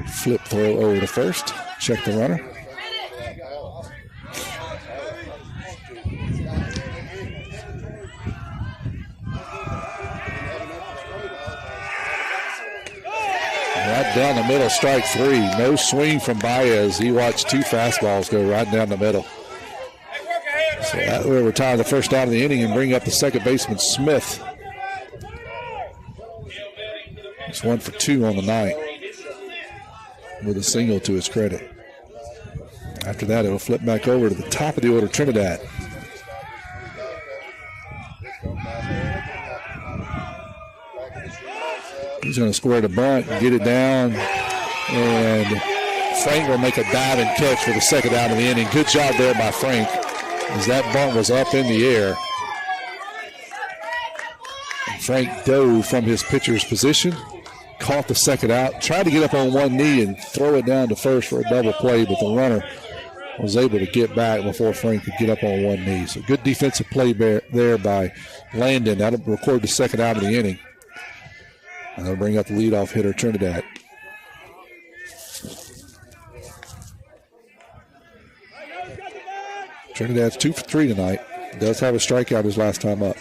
Flip throw over to first. Check the runner. Right down the middle, strike 3. No swing from Baez. He watched 2 fastballs go right down the middle. So that will retire the first out of the inning and bring up the second baseman, Smith. He's 1 for 2 on the night with a single to his credit. After that, it'll flip back over to the top of the order, Trinidad. He's going to square the bunt and get it down, and Frank will make a dive and catch for the second out of the inning. Good job there by Frank, as that bunt was up in the air. And Frank dove from his pitcher's position, caught the second out, tried to get up on one knee and throw it down to first for a double play, but the runner was able to get back before Frank could get up on one knee. So good defensive play there by Landon. That'll record the second out of the inning. And they'll bring up the leadoff hitter, Trinidad. Trinidad's 2 for 3 tonight. Does have a strikeout his last time up.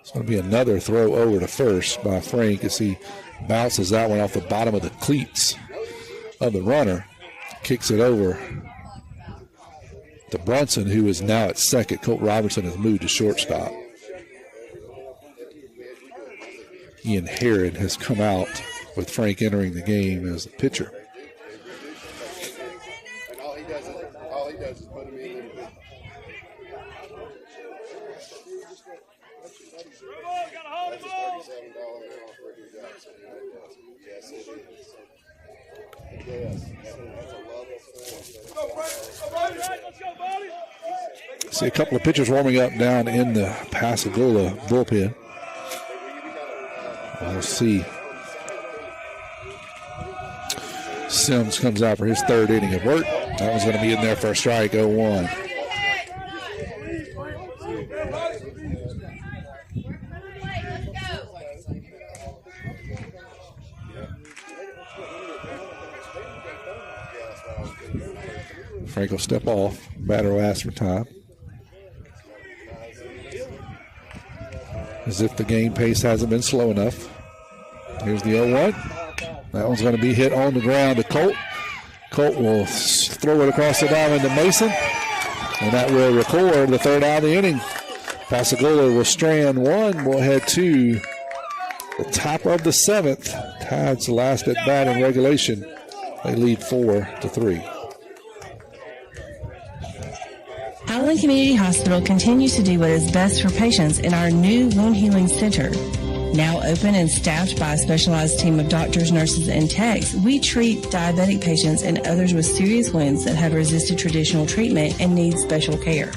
It's going to be another throw over to first by Frank as he bounces that one off the bottom of the cleats of the runner. Kicks it over to Brunson, who is now at second. Colt Robertson has moved to shortstop. Ian Herod has come out with Frank entering the game as the pitcher. See a couple of pitchers warming up down in the Pascagoula bullpen. We'll see. Sims comes out for his third inning of work. That one's going to be in there for a strike, 0-1. Frank will step off. Batter will ask for time. As if the game pace hasn't been slow enough. Here's the 0-1. That one's going to be hit on the ground to Colt. Colt will throw it across the diamond to Mason. And that will record the third out of the inning. Pascagoula will strand one. We'll head to the top of the seventh. Tide's the last at bat in regulation. They lead 4-3. Highland Community Hospital continues to do what is best for patients in our new wound healing center. Now open and staffed by a specialized team of doctors, nurses, and techs, we treat diabetic patients and others with serious wounds that have resisted traditional treatment and need special care.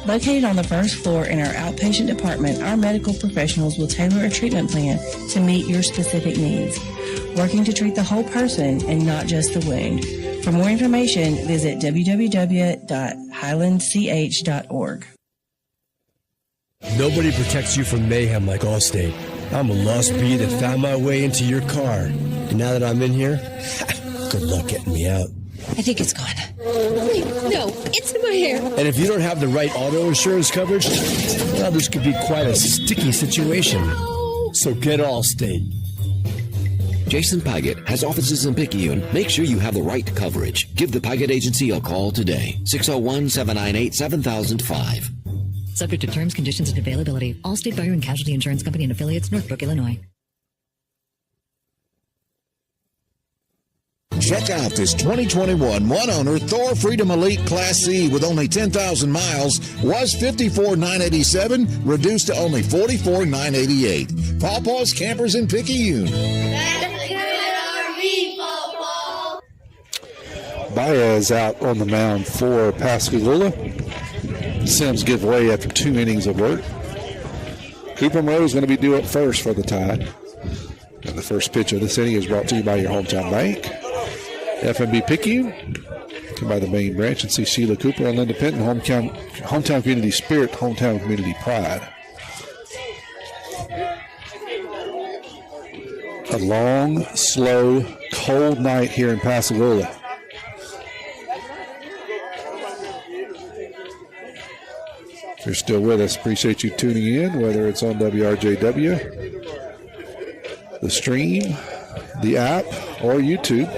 Located on the first floor in our outpatient department, our medical professionals will tailor a treatment plan to meet your specific needs, working to treat the whole person and not just the wound. For more information, visit www.highlandch.org. Nobody protects you from mayhem like Allstate. I'm a lost bee that found my way into your car. And now that I'm in here, good luck getting me out. I think it's gone. Wait, no, it's in my hair. And if you don't have the right auto insurance coverage, well, this could be quite a sticky situation. So get Allstate. Jason Paget has offices in Picayune. Make sure you have the right coverage. Give the Paget Agency a call today. 601-798-7005. Subject to terms, conditions, and availability. Allstate Fire and Casualty Insurance Company and Affiliates, Northbrook, Illinois. Check out this 2021 one-owner Thor Freedom Elite Class C with only 10,000 miles. Was $54,987, reduced to only $44,988. Pawpaw's Campers in Picayune. Baez out on the mound for Pascagoula. Sims give way after 2 innings of work. Cooper Monroe is going to be due up first for the tie. And the first pitch of this inning is brought to you by your hometown bank, FMB Picayune. Come by the main branch and see Sheila Cooper and Linda Penton, hometown community spirit, hometown community pride. A long, slow, cold night here in Pascagoula. If you're still with us, appreciate you tuning in, whether it's on WRJW, the stream, the app, or YouTube.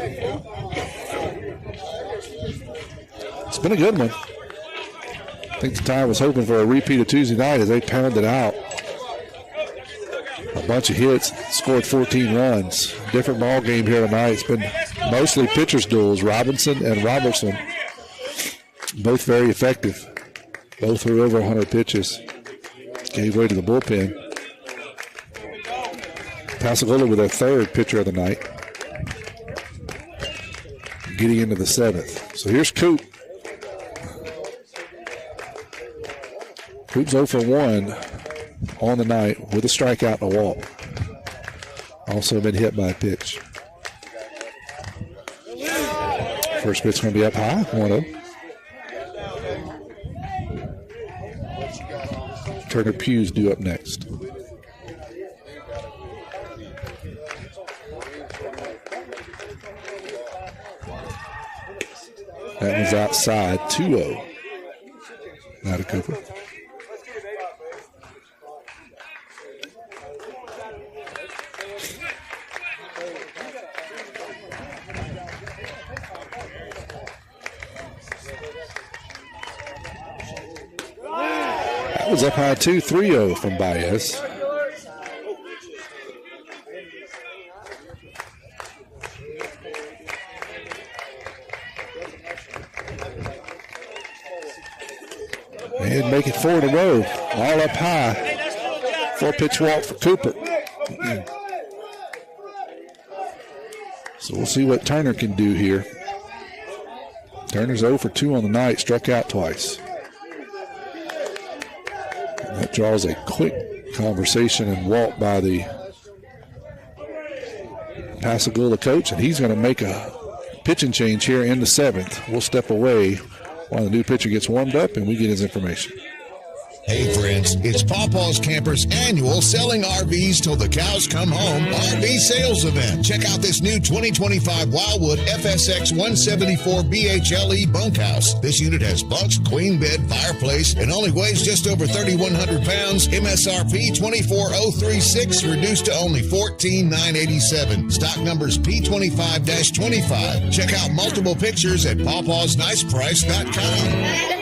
It's been a good one. I think the Tide was hoping for a repeat of Tuesday night as they pounded out a bunch of hits, scored 14 runs. Different ball game here tonight. It's been mostly pitchers' duels. Robinson and Robertson, both very effective. Both threw over 100 pitches. Gave way to the bullpen. Pascagoula with their third pitcher of the night. Getting into the 7th. So here's Coop. Coop's 0 for 1 on the night with a strikeout and a walk. Also been hit by a pitch. First pitch going to be up high, 1-0. Turner Pugh's due up next. That one's outside, 2-0. Not a Cooper. That was up high, 3-0 from Baez. And make it 4 in a row, all up high. 4-pitch walk for Cooper. So we'll see what Turner can do here. Turner's 0 for 2 on the night, struck out twice. And that draws a quick conversation and walk by the Pascagoula coach, and he's going to make a pitching change here in the 7th. We'll step away while the new pitcher gets warmed up and we get his information. Hey friends, it's Pawpaw's Campers' annual Selling RVs Till the Cows Come Home RV sales event. Check out this new 2025 Wildwood FSX 174 BHLE bunkhouse. This unit has bunks, queen bed, fireplace, and only weighs just over 3,100 pounds. MSRP 24036, reduced to only $14,987. Stock numbers P25-25. Check out multiple pictures at pawpawsniceprice.com.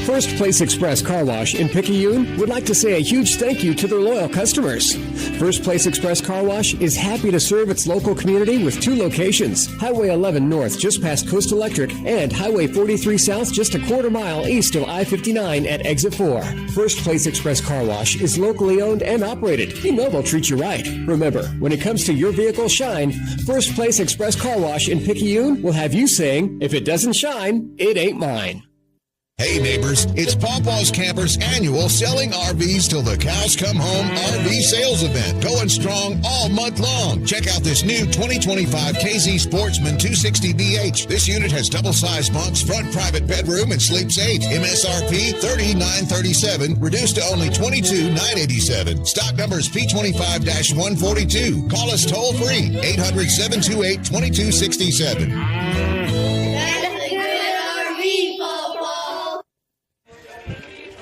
First Place Express Car Wash in Picayune would like to say a huge thank you to their loyal customers. First Place Express Car Wash is happy to serve its local community with 2 locations, Highway 11 North just past Coast Electric and Highway 43 South just a quarter mile east of I-59 at Exit 4. First Place Express Car Wash is locally owned and operated. You know they'll treat you right. Remember, when it comes to your vehicle's shine, First Place Express Car Wash in Picayune will have you saying, if it doesn't shine, it ain't mine. Hey neighbors, it's Pawpaw's Campers' annual Selling RVs Till the Cows Come Home RV sales event. Going strong all month long. Check out this new 2025 KZ Sportsman 260BH. This unit has double-sized bunks, front private bedroom, and sleeps 8. MSRP $39.37, reduced to only $22,987. Stock numbers P25-142. Call us toll free, 800-728-2267.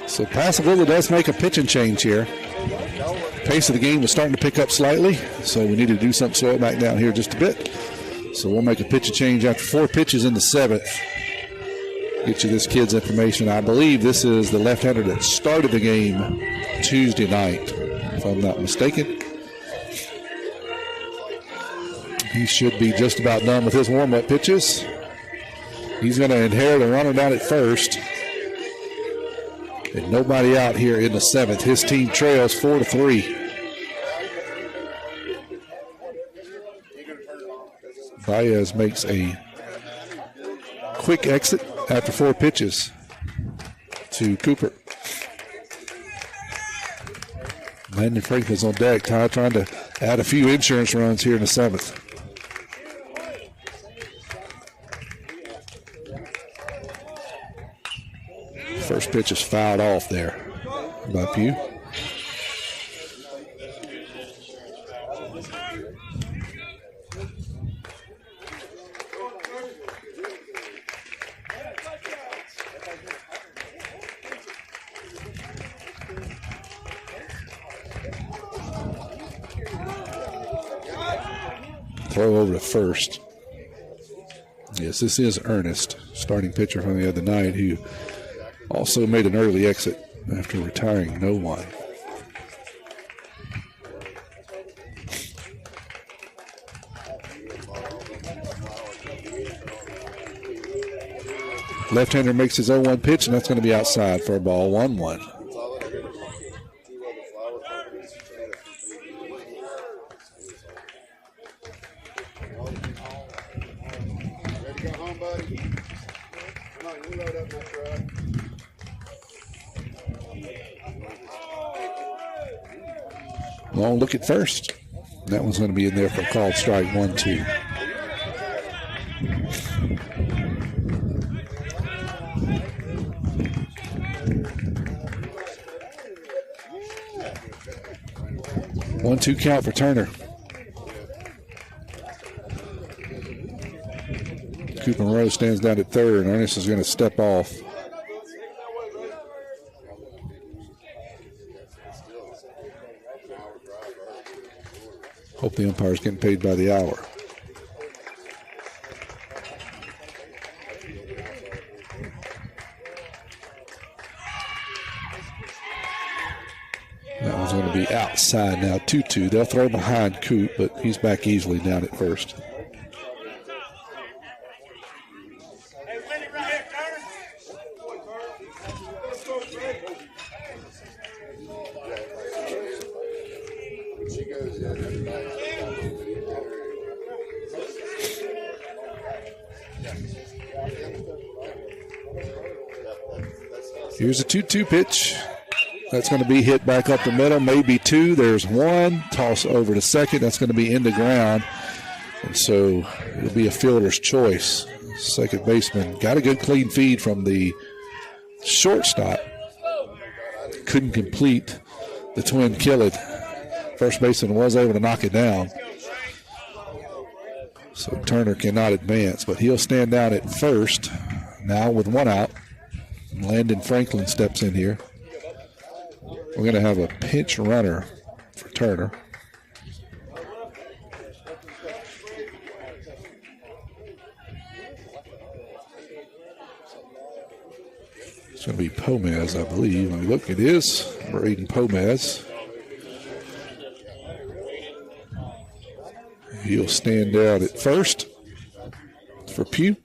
So Pascagoula does make a pitching change here. Pace of the game is starting to pick up slightly, so we need to do something, slow it back down here just a bit. So we'll make a pitching change after 4 pitches in the 7th. Get you this kid's information. I believe this is the left-hander that started the game Tuesday night, if I'm not mistaken. He should be just about done with his warm-up pitches. He's going to inherit a runner down at first. And nobody out here in the 7th. His team trails 4-3. Baez makes a quick exit after 4 pitches to Cooper. Landon Franklin's on deck. Ty trying to add a few insurance runs here in the 7th. First pitch is fouled off there by Pugh. Throw over to first. Yes, this is Ernest, starting pitcher from the other night, who also made an early exit after retiring no one. Left-hander makes his 0-1 pitch, and that's going to be outside for a ball, 1-1. Long look at first. That one's going to be in there for a called strike, 1-2. One-two count for Turner. Cooper Monroe stands down at third, and Ernest is going to step off. Hope the umpire's getting paid by the hour. That one's going to be outside now, 2-2. They'll throw behind Coop, but he's back easily down at first. Here's a 2-2 pitch. That's going to be hit back up the middle, maybe 2. There's 1. Toss over to second. That's going to be in the ground. And so it'll be a fielder's choice. Second baseman got a good clean feed from the shortstop. Couldn't complete the twin kill. First baseman was able to knock it down. So Turner cannot advance, but he'll stand down at first now with 1 out. Landon Franklin steps in here. We're going to have a pinch runner for Turner. It's going to be Pomez, I believe. Let me look. It is Braden Pomez. He'll stand down at first for Pugh.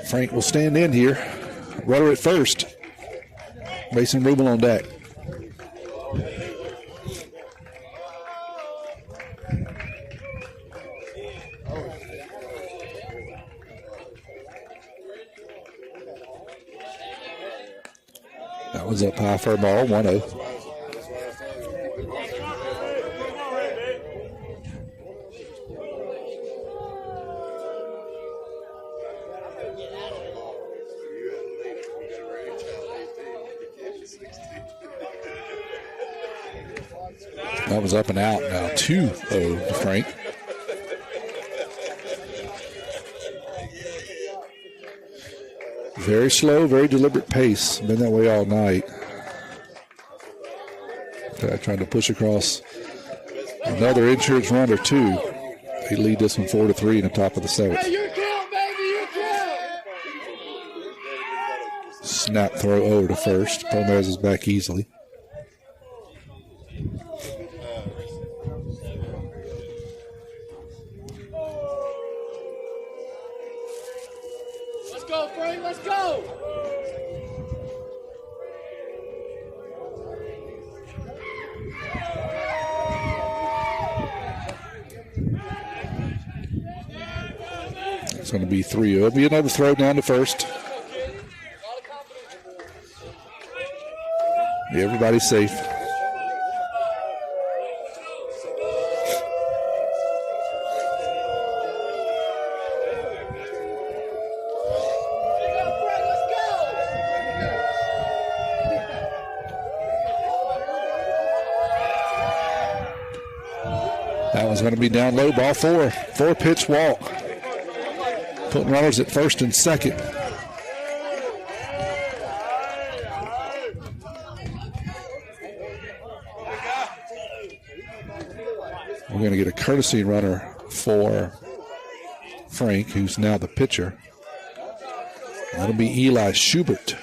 Frank will stand in here. Runner at first. Mason Rubel on deck. That was up high for a ball, 1-0. That was up and out now. 2-0 to Frank. Very slow, very deliberate pace. Been that way all night. Trying to push across another insurance run or two. They lead this one 4-3 in the top of the 7th. Snap throw over to first. Pomez is back easily. Let's go, Frank. Let's go. It's going to be 3-0. It'll be another throw down to first. Everybody's safe. That one's going to be down low, ball 4. 4-pitch walk. Putting runners at first and second. We're going to get a courtesy runner for Frank, who's now the pitcher. That'll be Eli Schubert.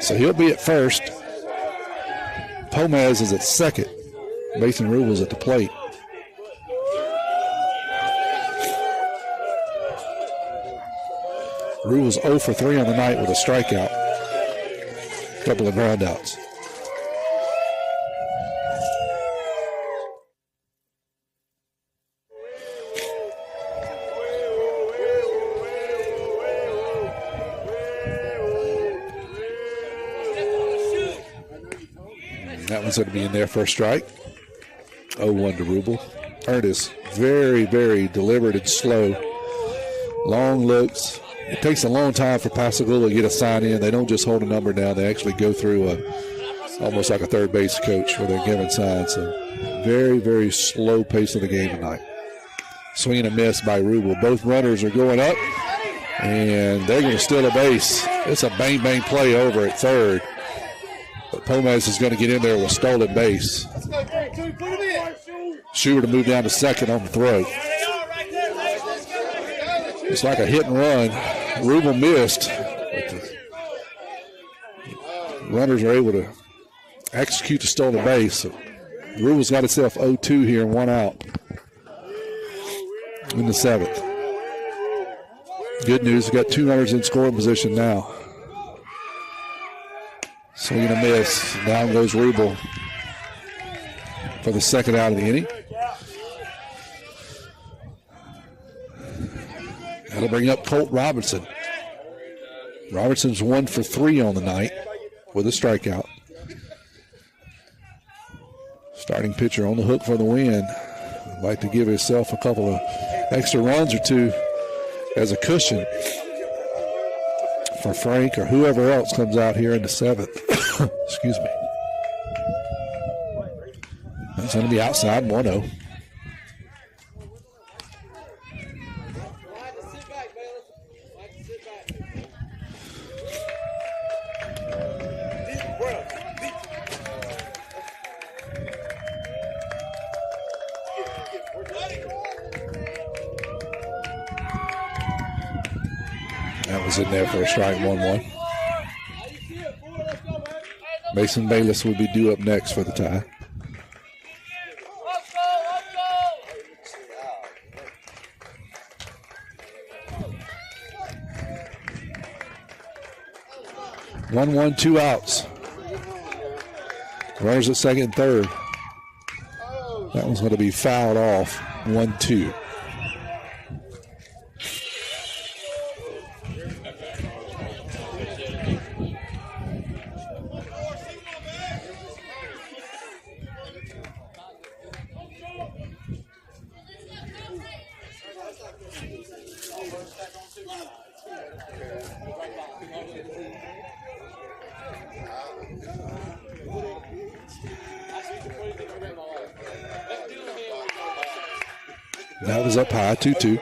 So he'll be at first. Pomez is at second. Mason Rubel's at the plate. Rubel's 0 for 3 on the night with a strikeout. A couple of groundouts. That one's going to be in there for a strike. 0-1 to Rubel. Ernst is very, very deliberate and slow. Long looks. It takes a long time for Pascagoula to get a sign in. They don't just hold a number down. They actually go through almost like a third base coach where they're giving signs. So very, very slow pace of the game tonight. Swing and a miss by Rubel. Both runners are going up, and they're going to steal a base. It's a bang-bang play over at third. But Pomez is going to get in there with a stolen base. Schubert to move down to second on the throw. It's like a hit and run. Rubel missed. But the runners are able to execute the stolen base. So Rubel's got himself 0-2 here and 1 out in the 7th. Good news, we've got 2 runners in scoring position now. Swing and a miss. Down goes Rubel for the second out of the inning. That'll bring up Colt Robertson. Robertson's 1 for 3 on the night with a strikeout. Starting pitcher on the hook for the win. Would like to give himself a couple of extra runs or 2 as a cushion for Frank or whoever else comes out here in the 7th. Excuse me. That's going to be outside 1-0. That was in there for a strike, 1-1. Mason Bayless would be due up next for the tie. One, 2 outs. Runners at second and third. That one's going to be fouled off. 1-2. That was up high, 2-2.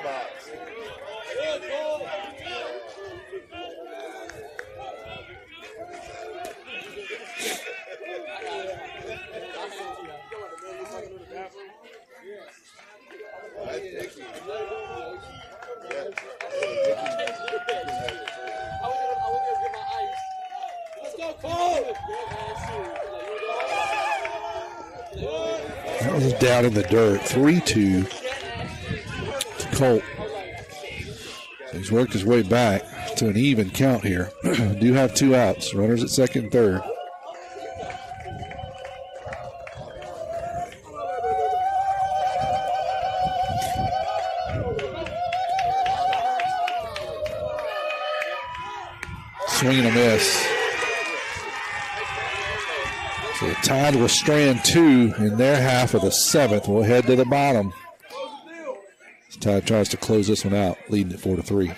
That was down in the dirt, 3-2 to Colt. He's worked his way back to an even count here. Do have 2 outs, runners at second and third. Swing and a miss. So the Tide will strand 2 in their half of the 7th. We'll head to the bottom. Tide tries to close this one out, leading at 4-3.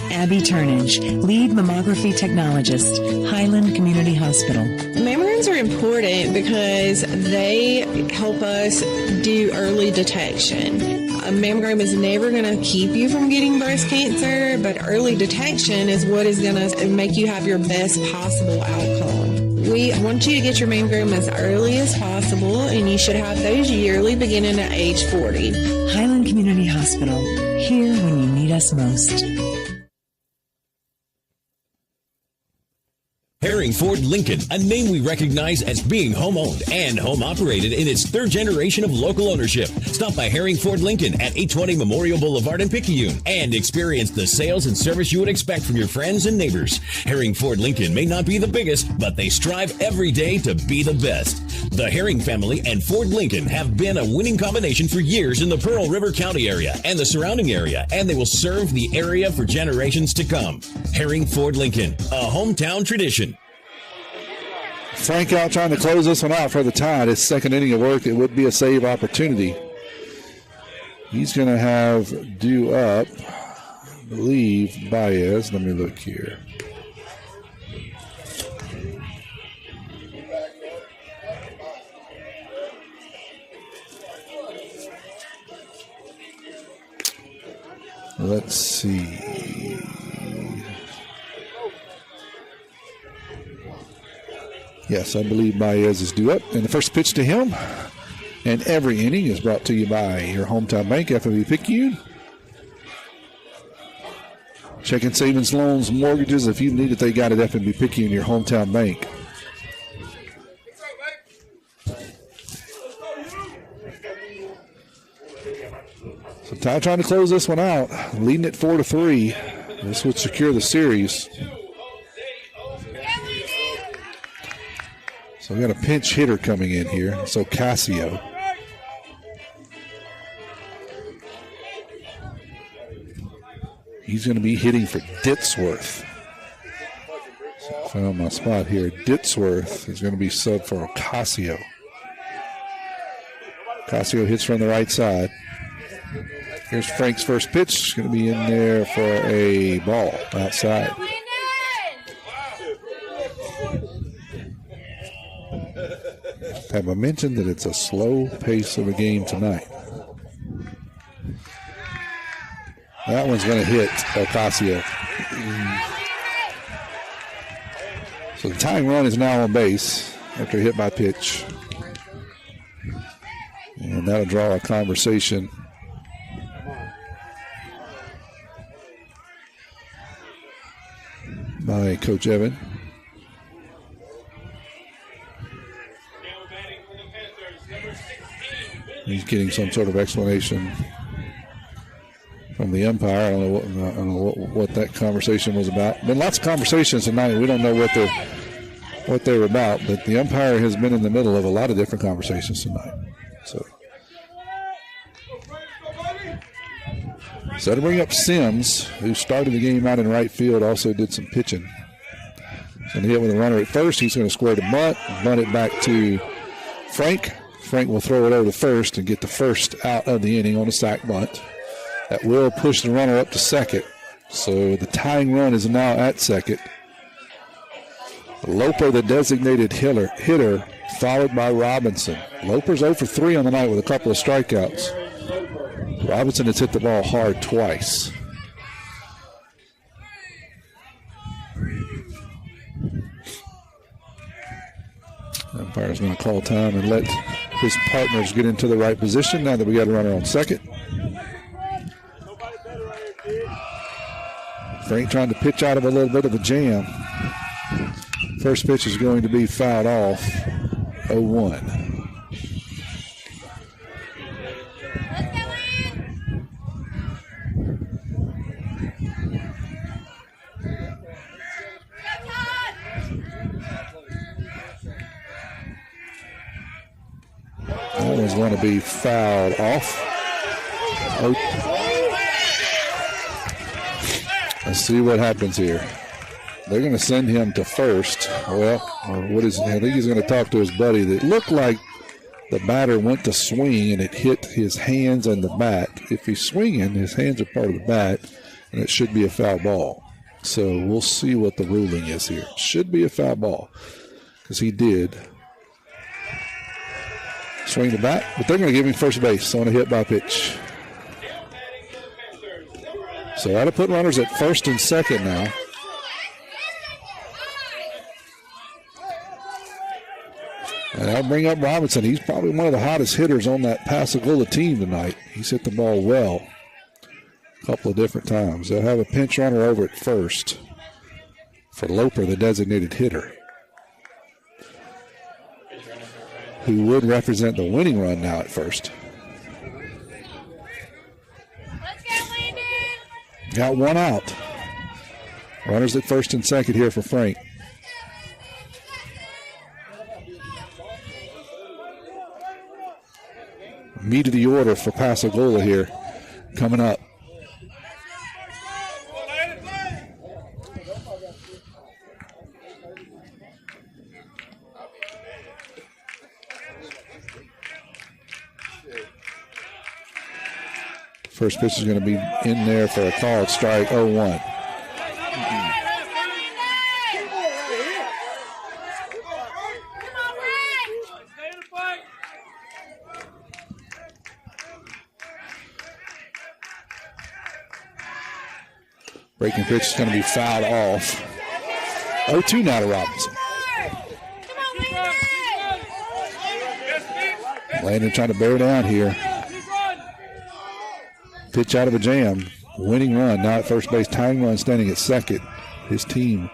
Abby Turnage, lead mammography technologist, Highland Community Hospital. Mammograms are important because they help us do early detection. A mammogram is never going to keep you from getting breast cancer, but early detection is what is going to make you have your best possible outcome. We want you to get your mammogram as early as possible, and you should have those yearly beginning at age 40. Highland Community Hospital, here when you need us most. Herring Ford Lincoln, a name we recognize as being home-owned and home-operated in its 3rd generation of local ownership. Stop by Herring Ford Lincoln at 820 Memorial Boulevard in Picayune and experience the sales and service you would expect from your friends and neighbors. Herring Ford Lincoln may not be the biggest, but they strive every day to be the best. The Herring family and Ford Lincoln have been a winning combination for years in the Pearl River County area and the surrounding area, and they will serve the area for generations to come. Herring Ford Lincoln, a hometown tradition. Frank out trying to close this one out for the Tide. His second inning of work, it would be a save opportunity. He's going to have due up, I believe, Baez. Let me look here. Let's see. Yes, I believe Baez is due up. And the first pitch to him. And every inning is brought to you by your hometown bank, FNB Picayune. Checking savings, loans, mortgages. If you need it, they got it. FNB Picayune, your hometown bank. So Tide trying to close this one out, leading at 4-3. This would secure the series. So we got a pinch hitter coming in here. So Casio. He's going to be hitting for Ditsworth. So I found my spot here. Ditsworth is going to be sub for Ocasio. Ocasio hits from the right side. Here's Frank's first pitch. It's going to be in there for a ball outside. Have I mentioned that it's a slow pace of a game tonight? That one's going to hit Ocasio. So the tying run is now on base after hit by pitch. And that'll draw a conversation. By Coach Evan. He's getting some sort of explanation from the umpire. I don't know what that conversation was about. Been lots of conversations tonight. We don't know what they were about, but the umpire has been in the middle of a lot of different conversations tonight. So to bring up Sims, who started the game out in right field, also did some pitching. So to hit with a runner at first, he's going to square the bunt it back to Frank. Frank will throw it over to first and get the first out of the inning on a sac bunt. That will push the runner up to second. So the tying run is now at second. Loper, the designated hitter followed by Robinson. Loper's 0 for 3 on the night with a couple of strikeouts. Robinson has hit the ball hard twice. Umpire's going to call time and let his partners get into the right position now that we got a runner on second. Frank trying to pitch out of a little bit of a jam. First pitch is going to be fouled off. 0-1. That one's going to be fouled off. Let's see what happens here. They're going to send him to first. Well, I think he's going to talk to his buddy. That looked like the batter went to swing and it hit his hands and the bat. If he's swinging, his hands are part of the bat, and it should be a foul ball. So we'll see what the ruling is here. Should be a foul ball because he did swing the bat, but they're going to give him first base on a hit by pitch. So that'll put runners at first and second now. And that'll bring up Robinson. He's probably one of the hottest hitters on that Pascagoula team tonight. He's hit the ball well a couple of different times. They'll have a pinch runner over at first for Loper, the designated hitter, who would represent the winning run now at first. Got one out. Runners at first and second here for Frank. Meat of the order for Pascagoula here coming up. First pitch is going to be in there for a called strike, 0-1. Breaking pitch is going to be fouled off. 0-2 now to Robinson. Landon trying to bear down here. Pitch out of a jam. Winning run now at first base. Tying run standing at second. His team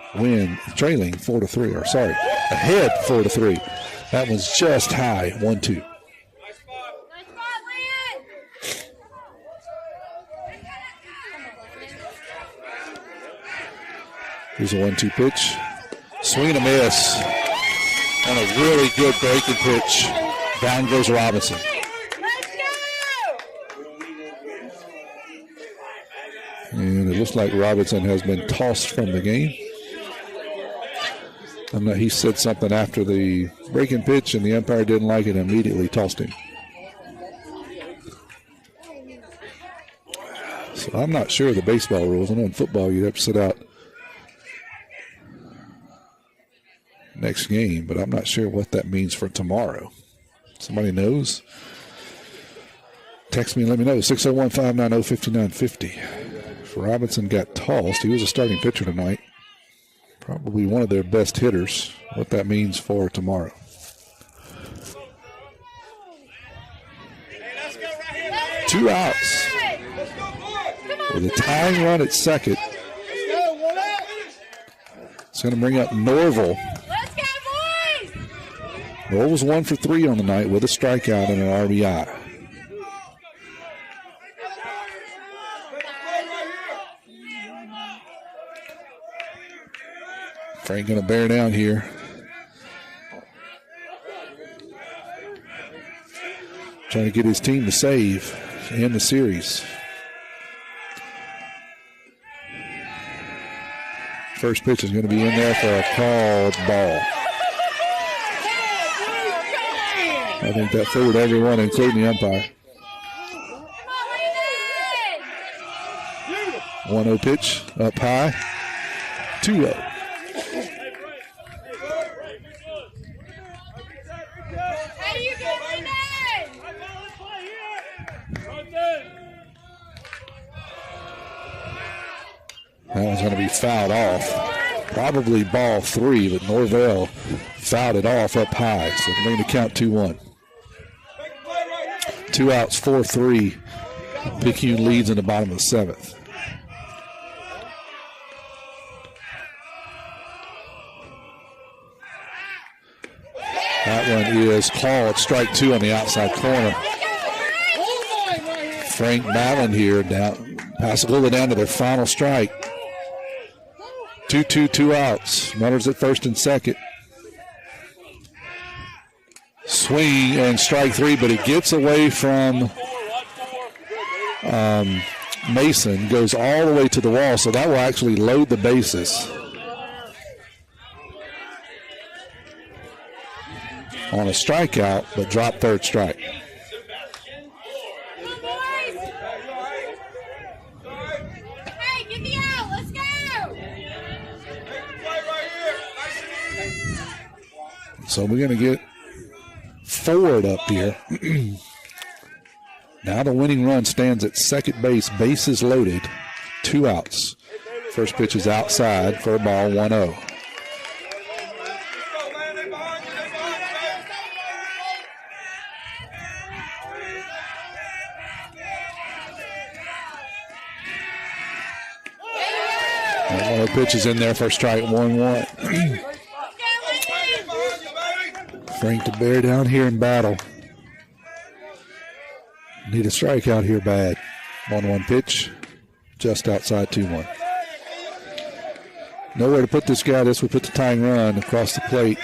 trailing 4-3. Or sorry, ahead 4-3. That one's just high. 1-2. Here's a 1-2 pitch. Swing and a miss. And a really good breaking pitch. Down goes Robinson. And it looks like Robinson has been tossed from the game. He said something after the breaking pitch, and the umpire didn't like it and immediately tossed him. So I'm not sure of the baseball rules. I know in football you'd have to sit out next game, but I'm not sure what that means for tomorrow. Somebody knows? Text me and let me know. 601-590-5950. If Robinson got tossed, he was a starting pitcher tonight. Probably one of their best hitters. What that means for tomorrow. Two outs. With a tying run at second. It's going to bring up Norval. Norval's 1 for 3 on the night with a strikeout and an RBI. Frank going to bear down here. Trying to get his team to save in the series. First pitch is going to be in there for a called ball. I think that fooled everyone, including the umpire. 1-0 pitch up high. 2-0. That one's going to be fouled off. Probably ball 3, but Norvell fouled it off up high. So they're going to count 2-1. 2 outs, 4-3. Picayune leads in the bottom of the 7th. That one is called strike 2 on the outside corner. Frank Mallon here down. Pascagoula down to their final strike. 2-2, 2 outs. Runners at first and second. Swing and strike 3, but it gets away from Mason. Goes all the way to the wall, so that will actually load the bases. On a strikeout, but drop third strike. So we're going to get forward up here. Now the winning run stands at second base. Bases loaded. 2 outs. First pitch is outside for a ball, 1-0. One of the pitches in there for strike 1-1. Frank to bear down here in battle. Need a strikeout here bad. 1-1 pitch, just outside 2-1. Nowhere to put this guy. This would put the tying run across the plate.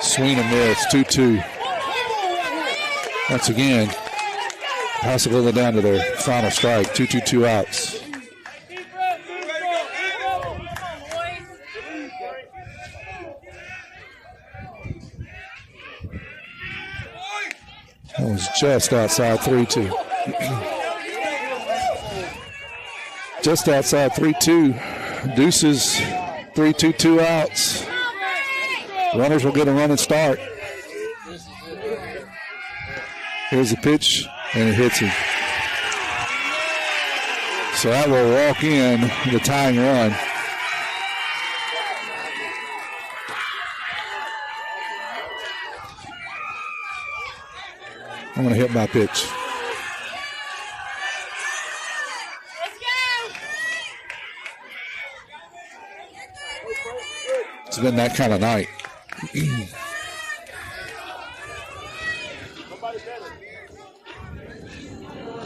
Swing and miss, 2-2. Once again, Pascagoula down to their final strike, 2-2, 2 outs. That was just outside 3-2. Just outside 3-2. Deuces, 3-2, 2 outs. Runners will get a running start. Here's the pitch, and it hits him. So that will walk in the tying run. I'm going to hit my pitch. It's been that kind of night.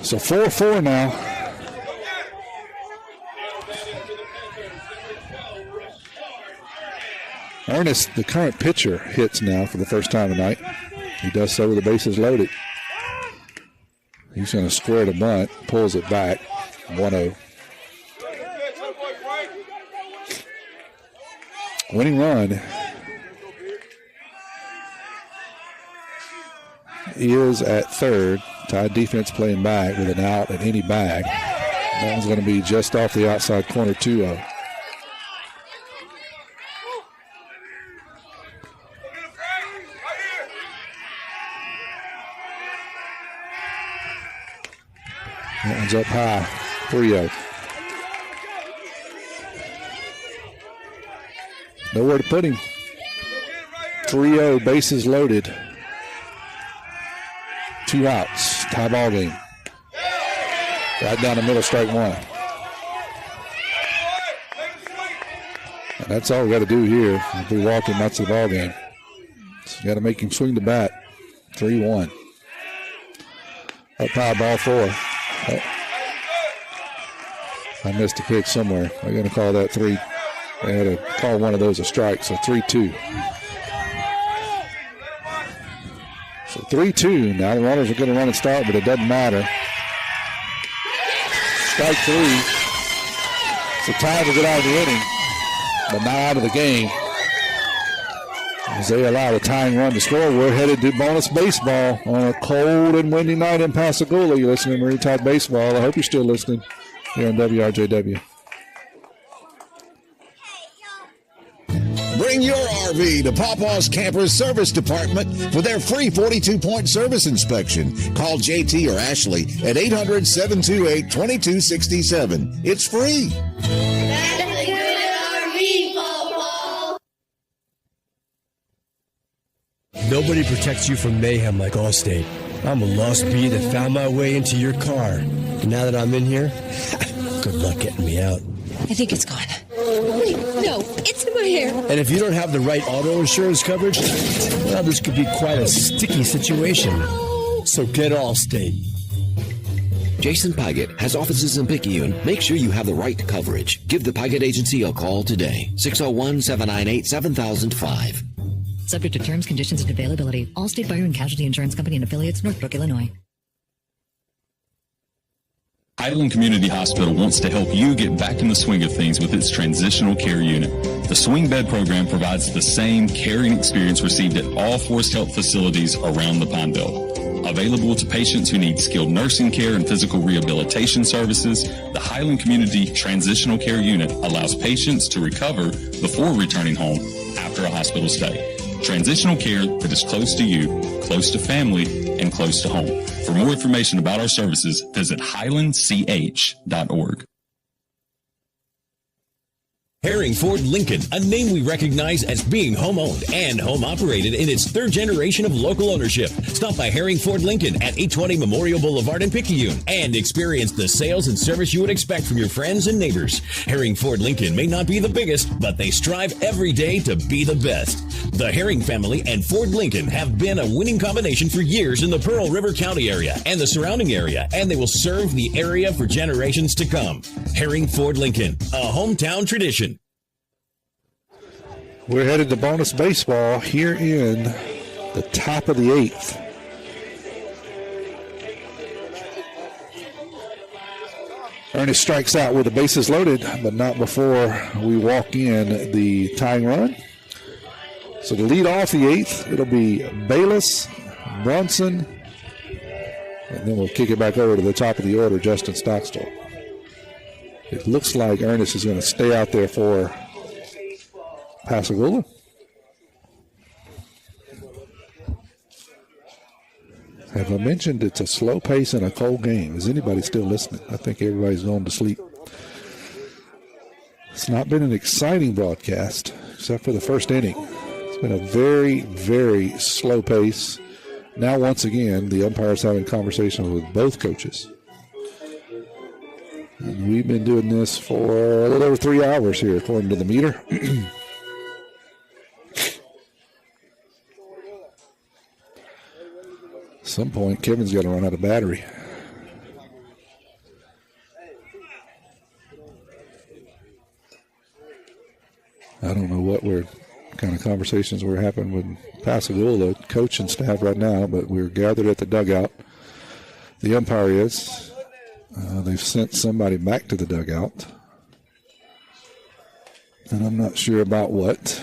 So 4-4 now. Ernest, the current pitcher, hits now for the first time tonight. He does so with the bases loaded. He's going to square the bunt, pulls it back, 1-0. Winning run is at third. Tied defense playing back with an out at any bag. That one's going to be just off the outside corner, 2-0. That one's up high, 3-0. Nowhere to put him. 3-0, bases loaded. 2 outs, tie ball game. Right down the middle, strike 1. And that's all we got to do here. If we walk him, that's the ball game. So you got to make him swing the bat. 3-1. Up high, ball 4. Oh. I missed a pitch somewhere. I'm going to call that 3. They had to call one of those a strike, so 3-2. So 3-2. Now the runners are going to run and start, but it doesn't matter. Strike 3. So time to get out of the inning, but not out of the game. As they allow the tying run to score, we're headed to bonus baseball on a cold and windy night in Pascagoula. You're listening to Marine Tide Baseball. I hope you're still listening here on WRJW. Bring your RV to Pawpaw's Camper Service Department for their free 42-point service inspection. Call JT or Ashley at 800-728-2267. It's free. That's a good RV, Pawpaw. Nobody protects you from mayhem like Allstate. I'm a lost bee that found my way into your car. And now that I'm in here, good luck getting me out. I think it's gone. Wait, no, it's in my hair. And if you don't have the right auto insurance coverage, well, this could be quite a sticky situation. So get Allstate. Jason Paget has offices in Picayune. Make sure you have the right coverage. Give the Paget Agency a call today. 601-798-7005. Subject to terms, conditions, and availability. Allstate Fire and Casualty Insurance Company and affiliates, Northbrook, Illinois. Highland Community Hospital wants to help you get back in the swing of things with its transitional care unit. The swing bed program provides the same caring experience received at all Forest Health facilities around the Pine Belt. Available to patients who need skilled nursing care and physical rehabilitation services, the Highland Community Transitional Care Unit allows patients to recover before returning home after a hospital stay. Transitional care that is close to you, close to family, and close to home. For more information about our services, visit highlandch.org. Herring Ford Lincoln, a name we recognize as being home-owned and home-operated in its third generation of local ownership. Stop by Herring Ford Lincoln at 820 Memorial Boulevard in Picayune and experience the sales and service you would expect from your friends and neighbors. Herring Ford Lincoln may not be the biggest, but they strive every day to be the best. The Herring family and Ford Lincoln have been a winning combination for years in the Pearl River County area and the surrounding area, and they will serve the area for generations to come. Herring Ford Lincoln, a hometown tradition. We're headed to bonus baseball here in the top of the 8th. Ernest strikes out with the bases loaded, but not before we walk in the tying run. So to lead off the 8th, it'll be Bayless, Brunson, and then we'll kick it back over to the top of the order, Justin Stockstill. It looks like Ernest is going to stay out there for Pascagoula. Have I mentioned it's a slow pace and a cold game? Is anybody still listening? I think everybody's going to sleep. It's not been an exciting broadcast, except for the first inning. It's been a very, very slow pace. Now, once again, the umpire's having conversations with both coaches. And we've been doing this for a little over 3 hours here, according to the meter. At some point, Kevin's got to run out of battery. I don't know what kind of conversations we're having with Pascagoula coach and staff right now, but we're gathered at the dugout. The umpire is. They've sent somebody back to the dugout. And I'm not sure about what.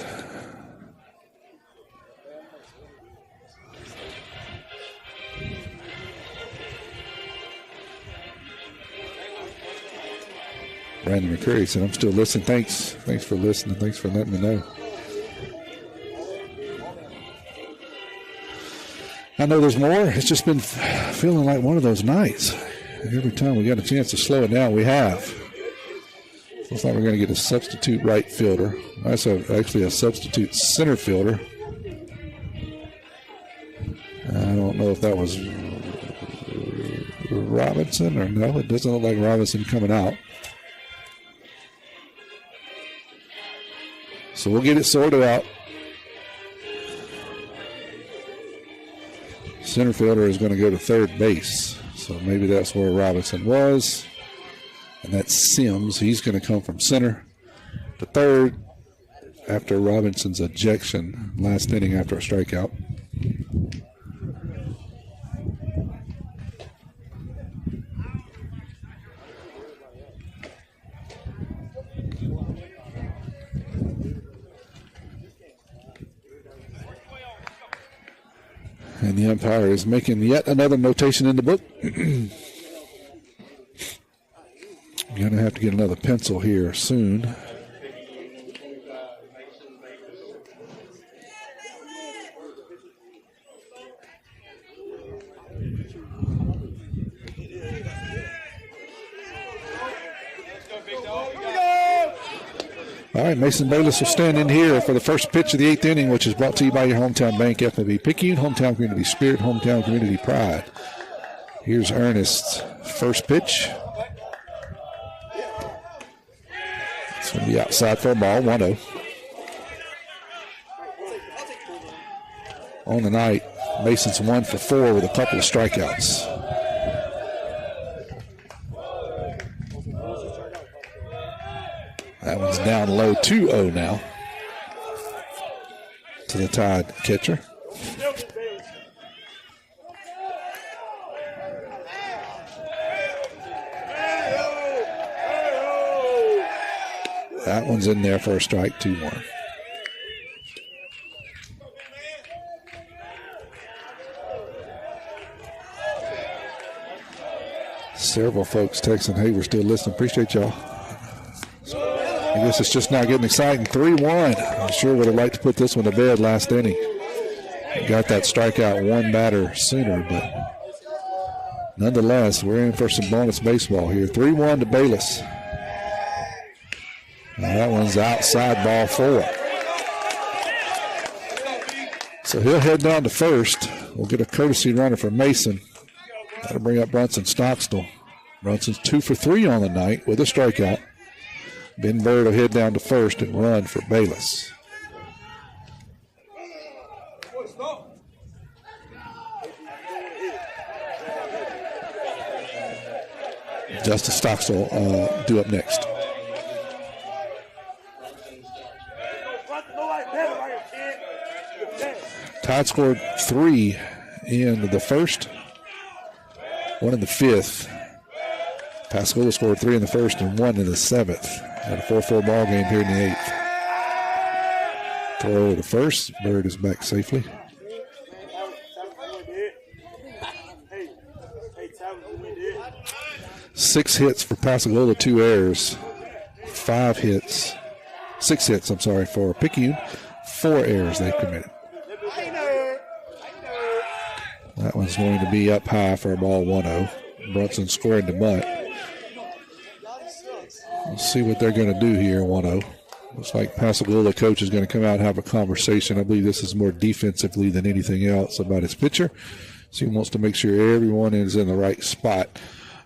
Brandon McCurry said, I'm still listening. Thanks for listening. Thanks for letting me know. I know there's more. It's just been feeling like one of those nights. Every time we got a chance to slow it down, we have. Looks like we're going to get a substitute right fielder. That's actually a substitute center fielder. I don't know if that was Robinson or no. It doesn't look like Robinson coming out. So we'll get it sorted out. Center fielder is going to go to third base. So maybe that's where Robinson was. And that's Sims. He's going to come from center to third after Robinson's ejection last inning after a strikeout. And the umpire is making yet another notation in the book. You're going to have to get another pencil here soon. All right, Mason Bayless will stand in here for the first pitch of the 8th inning, which is brought to you by your hometown bank, FNB Picayune, hometown community spirit, hometown community pride. Here's Ernest's first pitch. It's going to be outside for a ball, 1-0. On the night, Mason's 1 for 4 with a couple of strikeouts. That one's down low, 2-0 now to the Tide catcher. That one's in there for a strike, 2-1. Several folks texting, hey, we're still listening. Appreciate y'all. I guess it's just now getting exciting. 3-1. I sure would have liked to put this one to bed last inning. Got that strikeout one batter sooner, but nonetheless, we're in for some bonus baseball here. 3-1 to Bayless. Now that one's outside, ball 4. So he'll head down to first. We'll get a courtesy runner for Mason. That'll bring up Brunson Stockstill. Brunson's 2 for 3 on the night with a strikeout. Ben Bird will head down to first and run for Bayless. Justice Stockstill due up next. Tide scored 3 in the first, 1 in the 5th. Pascagoula scored 3 in the first and 1 in the 7th. Had a 4-4 ball game here in the 8th. Throw over the first. Bird is back safely. Six hits for Pascagoula, 2 errors. 6 hits, for Picayune. 4 errors they've committed. That one's going to be up high for a ball, 1-0. Brunson squared the butt. We'll see what they're going to do here, 1-0. Looks like Pascagoula coach is going to come out and have a conversation. I believe this is more defensively than anything else about his pitcher. So he wants to make sure everyone is in the right spot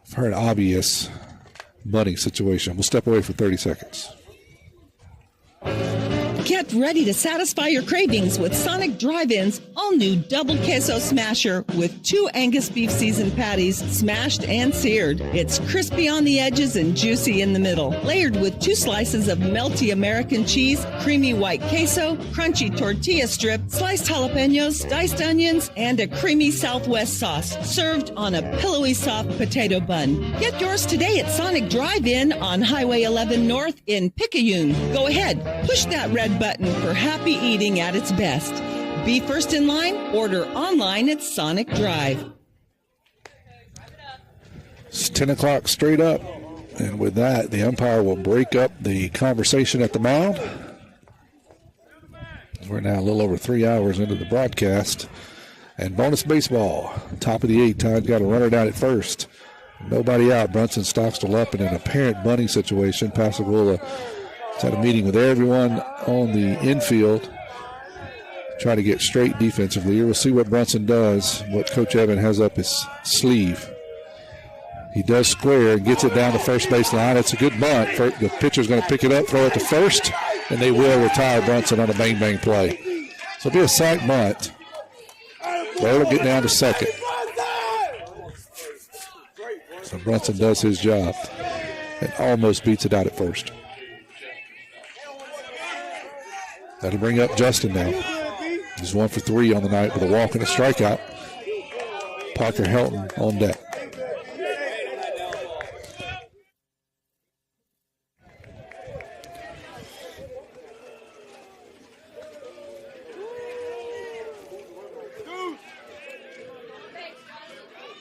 for an obvious bunting situation. We'll step away for 30 seconds. Get ready to satisfy your cravings with Sonic Drive-In's all-new Double Queso Smasher with 2 Angus beef seasoned patties smashed and seared. It's crispy on the edges and juicy in the middle. Layered with 2 slices of melty American cheese, creamy white queso, crunchy tortilla strip, sliced jalapenos, diced onions, and a creamy Southwest sauce. Served on a pillowy soft potato bun. Get yours today at Sonic Drive-In on Highway 11 North in Picayune. Go ahead, push that red button for happy eating at its best. Be first in line, order online at Sonic Drive. It's 10 o'clock straight up, and with that, the umpire will break up the conversation at the mound. We're now a little over 3 hours into the broadcast, and bonus baseball, top of the 8th. Tide got a runner down at first. Nobody out. Brunson Stockstill up in an apparent bunting situation. Pascagoula had a meeting with everyone on the infield, try to get straight defensively. We'll see what Brunson does, what Coach Evan has up his sleeve. He does square and gets it down the first base line. It's a good bunt. The pitcher's going to pick it up, throw it to first, and they will retire Brunson on a bang-bang play. So it'll be a sack bunt. Bird will get down to second. So Brunson does his job and almost beats it out at first. That'll bring up Justin now. He's 1 for 3 on the night with a walk and a strikeout. Parker Helton on deck.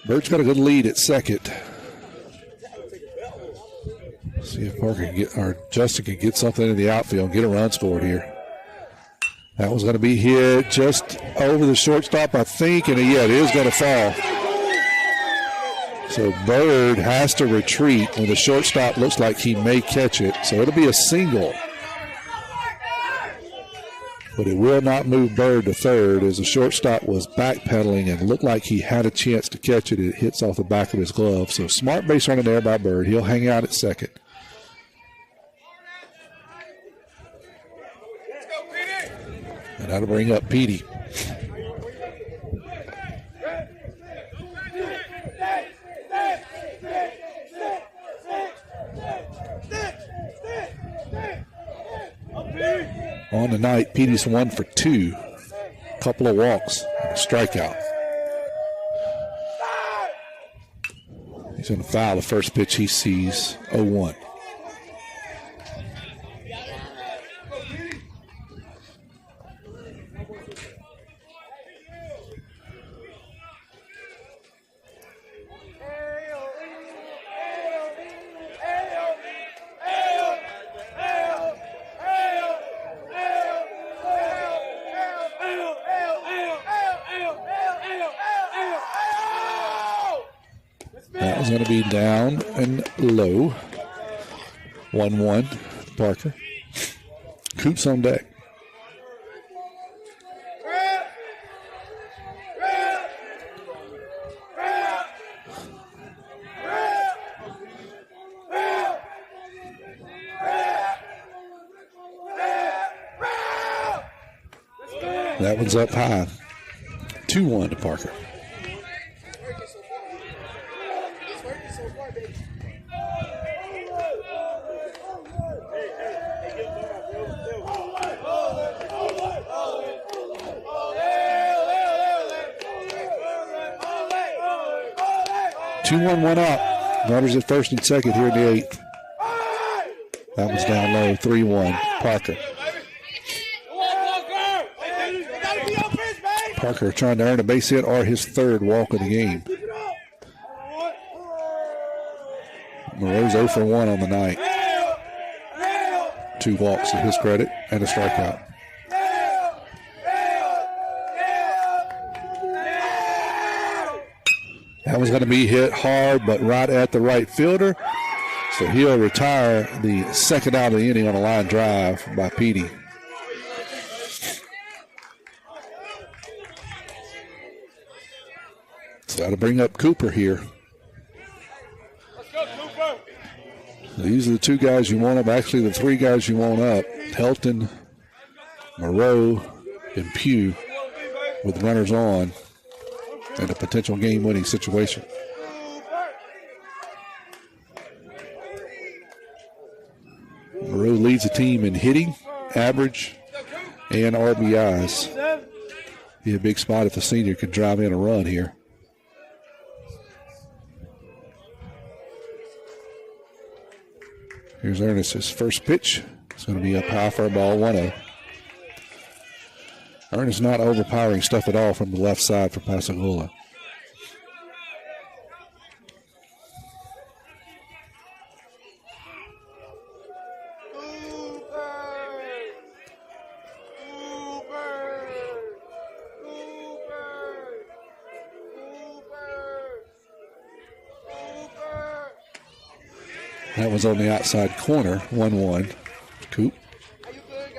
Bird's got a good lead at second. See if Parker can get, or Justin can get something in the outfield and get a run scored here. That was going to be hit just over the shortstop, I think, and yeah, it is going to fall. So Bird has to retreat when the shortstop looks like he may catch it. So it'll be a single. But it will not move Bird to third as the shortstop was backpedaling and looked like he had a chance to catch it. It hits off the back of his glove. So smart base running there by Bird. He'll hang out at second. And that'll bring up Petey. On the night, Petey's 1 for 2. Couple of walks and a strikeout. He's going to foul the first pitch he sees, 0-1. That was going to be down and low. 1-1, Parker. Coops on deck. That one's up high. 2-1 to Parker. One out. Runners at first and second here in the eighth. That was down low. 3-1. Parker. Parker trying to earn a base hit or his third walk of the game. Moreau's 0 for 1 on the night. 2 walks to his credit and a strikeout. That was going to be hit hard, but right at the right fielder. So he'll retire the second out of the inning on a line drive by Petey. So that'll bring up Cooper here. Let's go, Cooper. These are the 2 guys you want up. Actually, the 3 guys you want up. Helton, Moreau, and Pugh with runners on and a potential game-winning situation. Moreau leads the team in hitting, average, and RBIs. Be a big spot if the senior can drive in a run here. Here's Ernest's first pitch. It's going to be up high for a ball, 1-0. Ernest not overpowering stuff at all from the left side for Pascagoula. That was on the outside corner, 1-1. Coop.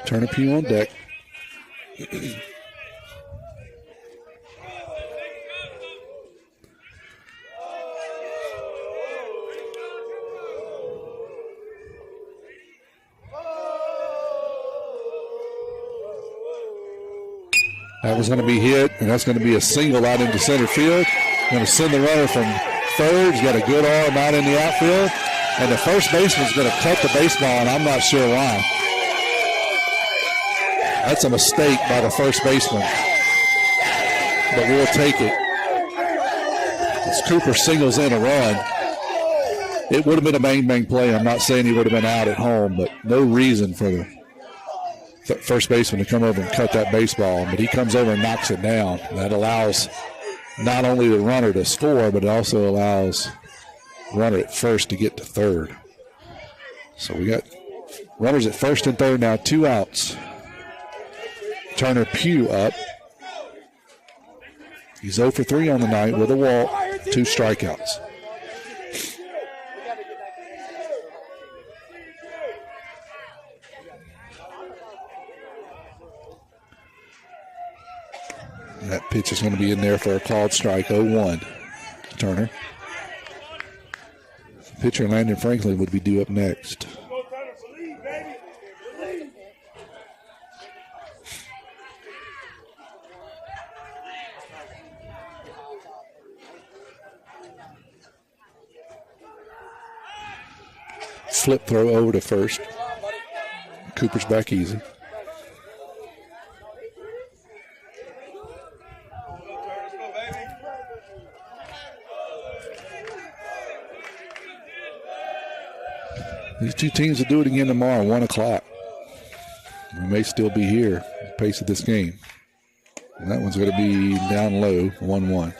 Turner Pugh on deck. That was going to be hit, and that's going to be a single out into center field. Going to send the runner from third. He's got a good arm out in the outfield. And the first baseman's going to cut the baseball, and I'm not sure why. That's a mistake by the first baseman. But we'll take it. As Cooper singles in a run. It would have been a bang-bang play. I'm not saying he would have been out at home, but no reason for the first baseman to come over and cut that baseball. But he comes over and knocks it down. That allows not only the runner to score, but it also allows runner at first to get to third. So we got runners at first and third now, 2 outs. Turner Pugh up. He's 0 for 3 on the night with a walk, 2 strikeouts. That pitch is going to be in there for a called strike, 0-1. Turner. Pitcher Landon Franklin would be due up next. Flip throw over to first. Cooper's back easy. These two teams will do it again tomorrow, 1 o'clock. We may still be here at the pace of this game. And that one's going to be down low, 1-1.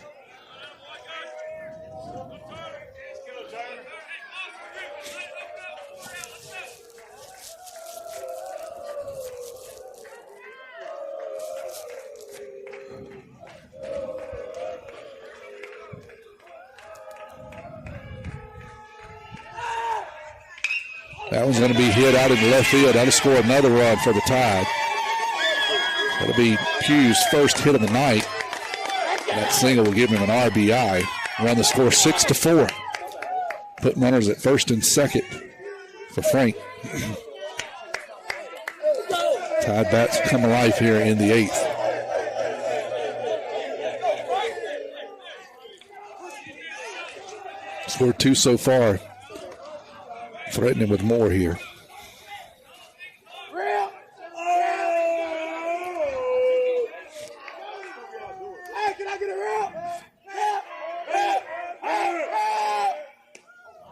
That one's going to be hit out in the left field. That'll score another run for the Tide. That'll be Pugh's first hit of the night. That single will give him an RBI. Run the score 6-4. Put runners at first and second for Frank. Tide bats come alive here in the 8th. Scored 2 so far. Threatening with more here.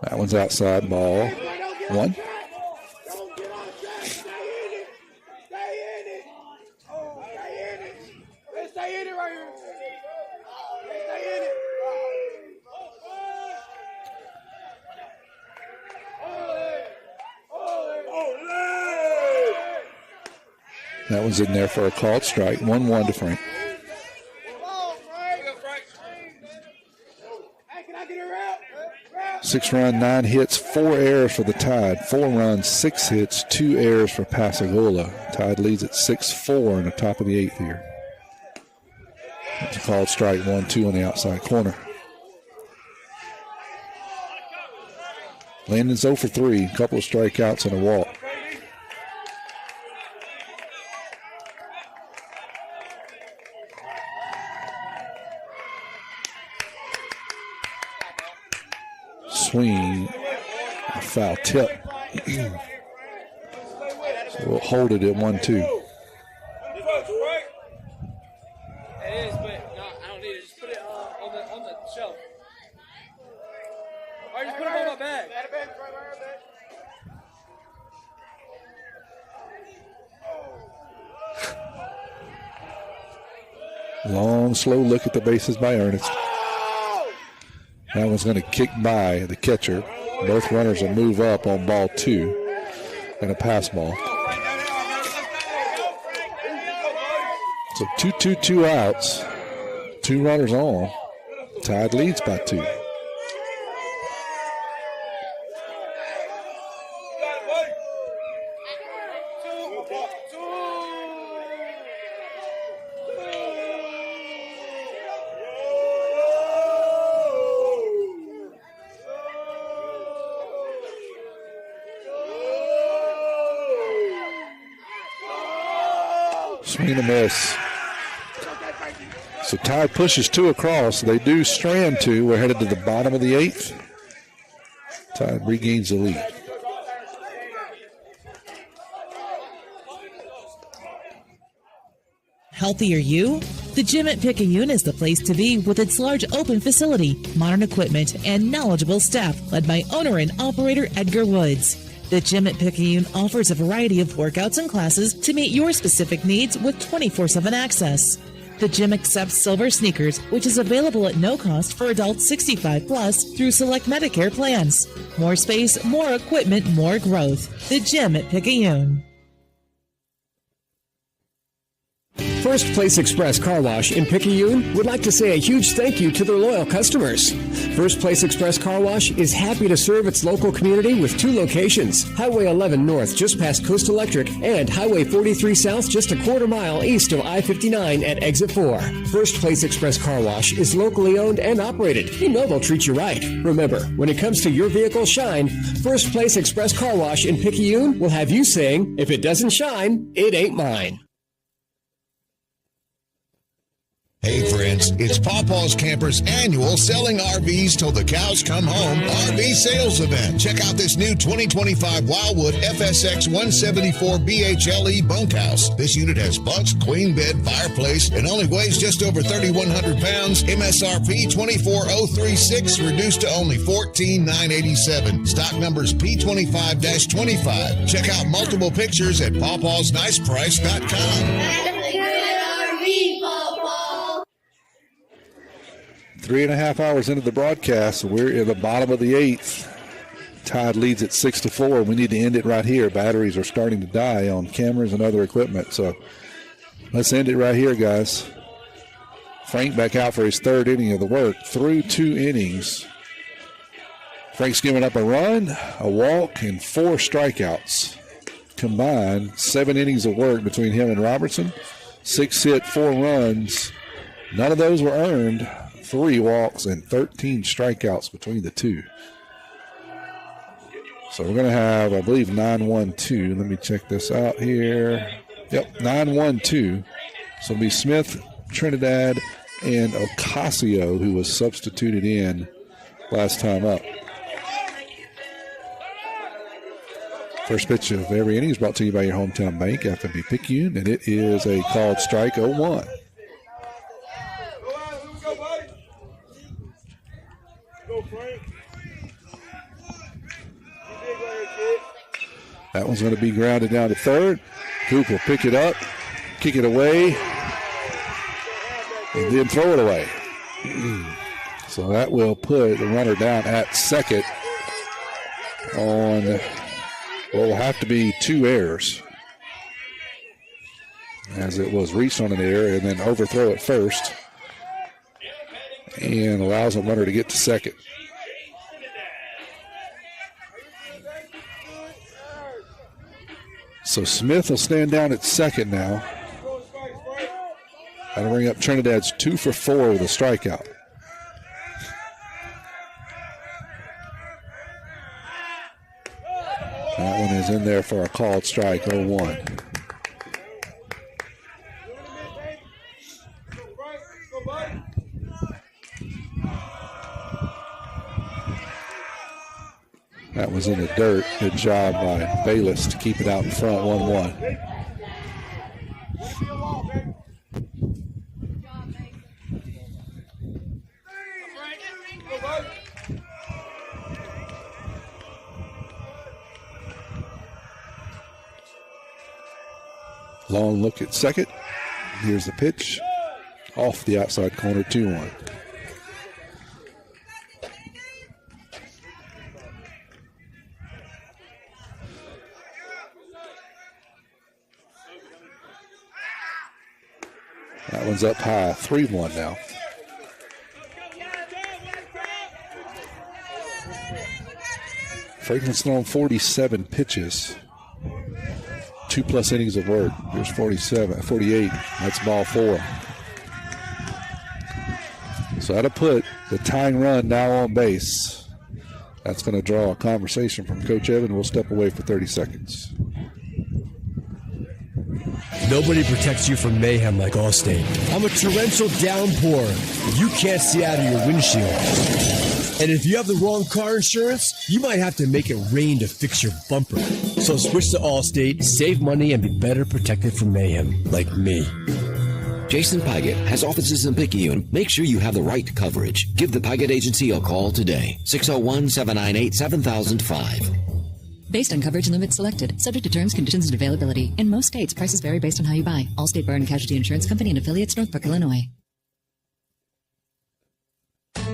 That one's outside, ball 1. That one's in there for a called strike. 1-1 to Frank. 6 run, 9 hits, 4 errors for the Tide. 4 runs, 6 hits, 2 errors for Pascagoula. Tide leads at 6-4 in the top of the 8th here. That's a called strike, 1-2 on the outside corner. Landon's 0 for 3, a couple of strikeouts and a walk. Swing, a foul tip. So we'll hold it at 1-2. It is, but no, I don't need it. Just put it on the shelf. All right, just put it on my bag. Long, slow look at the bases by Ernest. That one's going to kick by the catcher. Both runners will move up on ball 2 and a pass ball. So 2 outs, 2 runners on. Tide leads by 2. Swing and a miss. So Tide pushes 2 across. They do strand 2. We're headed to the bottom of the 8th. Tide regains the lead. Healthier you? The gym at Picayune is the place to be with its large open facility, modern equipment, and knowledgeable staff led by owner and operator Edgar Woods. The gym at Picayune offers a variety of workouts and classes to meet your specific needs with 24/7 access. The gym accepts silver sneakers, which is available at no cost for adults 65 plus through select Medicare plans. More space, more equipment, more growth. The gym at Picayune. First Place Express Car Wash in Picayune would like to say a huge thank you to their loyal customers. First Place Express Car Wash is happy to serve its local community with 2 locations, Highway 11 North just past Coast Electric and Highway 43 South just a quarter mile east of I-59 at Exit 4. First Place Express Car Wash is locally owned and operated. You know they'll treat you right. Remember, when it comes to your vehicle's shine, First Place Express Car Wash in Picayune will have you saying, if it doesn't shine, it ain't mine. Hey friends, it's Pawpaw's Campers' annual Selling RVs Till the Cows Come Home RV sales event. Check out this new 2025 Wildwood FSX 174 BHLE bunkhouse. This unit has bunks, queen bed, fireplace, and only weighs just over 3,100 pounds. MSRP 24036, reduced to only $14,987. Stock numbers P25-25. Check out multiple pictures at pawpawsniceprice.com. 3.5 hours into the broadcast, we're in the bottom of the 8th. Tide leads at 6-4. We need to end it right here. Batteries are starting to die on cameras and other equipment. So let's end it right here, guys. Frank back out for his 3rd inning of the work. Through 2 innings, Frank's given up a run, a walk, and 4 strikeouts. Combined, 7 innings of work between him and Robertson. 6 hit, 4 runs. None of those were earned. 3 walks and 13 strikeouts between the 2. So we're going to have, I believe, 9-1-2. Let me check this out here. Yep, 9-1-2. So it'll be Smith, Trinidad, and Ocasio, who was substituted in last time up. First pitch of every inning is brought to you by your hometown bank, FNB Picayune, and it is a called strike 0-1. That one's going to be grounded down to 3rd. Coop will pick it up, kick it away, and then throw it away. So that will put the runner down at 2nd on what will have to be 2 errors, as it was reached on an error and then overthrow at 1st and allows the runner to get to 2nd. So Smith will stand down at 2nd now. That'll bring up Trinidad's 2 for 4 with a strikeout. That one is in there for a called strike, 0-1. That was in the dirt. Good job by Bayless to keep it out in front, 1-1. Long look at 2nd. Here's the pitch. Off the outside corner, 2-1. That one's up high, 3-1 now. Franklin's thrown 47 pitches. 2+ innings of work. There's 48. That's ball 4. So that'll put the tying run now on base. That's going to draw a conversation from Coach Evan. We'll step away for 30 seconds. Nobody protects you from mayhem like Allstate. I'm a torrential downpour. You can't see out of your windshield. And if you have the wrong car insurance, you might have to make it rain to fix your bumper. So switch to Allstate, save money, and be better protected from mayhem like me. Jason Paget has offices in Picayune. Make sure you have the right coverage. Give the Paget Agency a call today. 601-798-7005. Based on coverage and limits selected, subject to terms, conditions, and availability. In most states, prices vary based on how you buy. Allstate Bar and Casualty Insurance Company and affiliates, Northbrook, Illinois.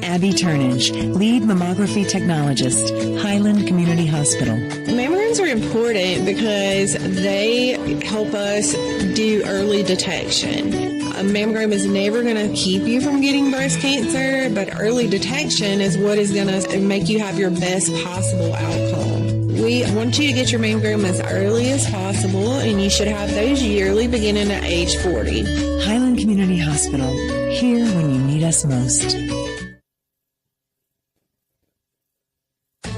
Abby Turnage, lead mammography technologist, Highland Community Hospital. Mammograms are important because they help us do early detection. A mammogram is never going to keep you from getting breast cancer, but early detection is what is going to make you have your best possible outcome. We want you to get your mammogram as early as possible, and you should have those yearly beginning at age 40. Highland Community Hospital, here when you need us most.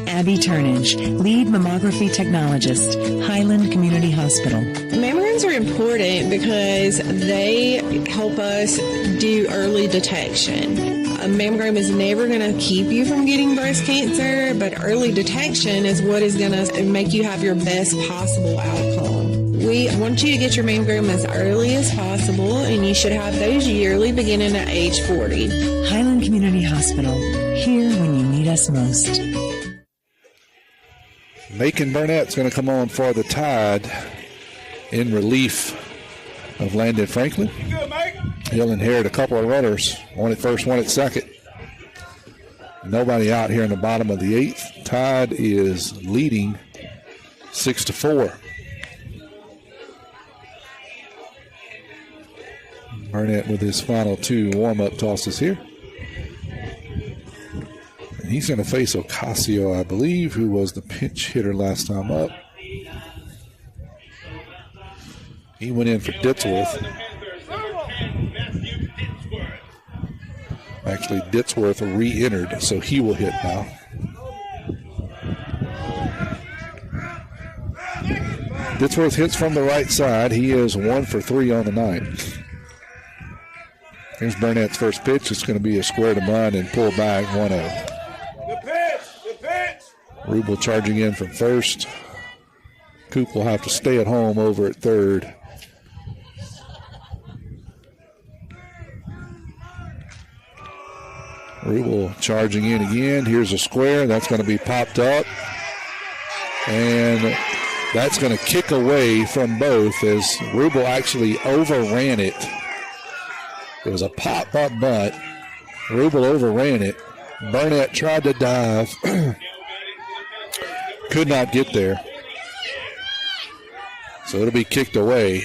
Abby Turnage, lead mammography technologist, Highland Community Hospital. Mammograms are important because they help us do early detection. A mammogram is never going to keep you from getting breast cancer, but early detection is what is going to make you have your best possible outcome. We want you to get your mammogram as early as possible, and you should have those yearly beginning at age 40. Highland Community Hospital, here when you need us most. Macon Burnett's going to come on for the Tide in relief of Landon Franklin. He'll inherit a couple of runners, one at first, one at second. Nobody out here in the bottom of the eighth. Tide is leading 6-4. Burnett with his final two warm-up tosses here. And he's going to face Ocasio, I believe, who was the pinch hitter last time up. He went in for Ditsworth. Actually, Ditsworth re-entered, so he will hit now. Ditsworth hits from the right side. He is 1 for 3 on the night. Here's Burnett's first pitch. It's going to be a square to Munn and pull back 1-0. Rubel charging in from first. Coop will have to stay at home over at third. Rubel charging in again. Here's a square. That's going to be popped up. And that's going to kick away from both as Rubel actually overran it. It was a pop-up bunt. Rubel overran it. Burnett tried to dive. Could not get there. So it'll be kicked away.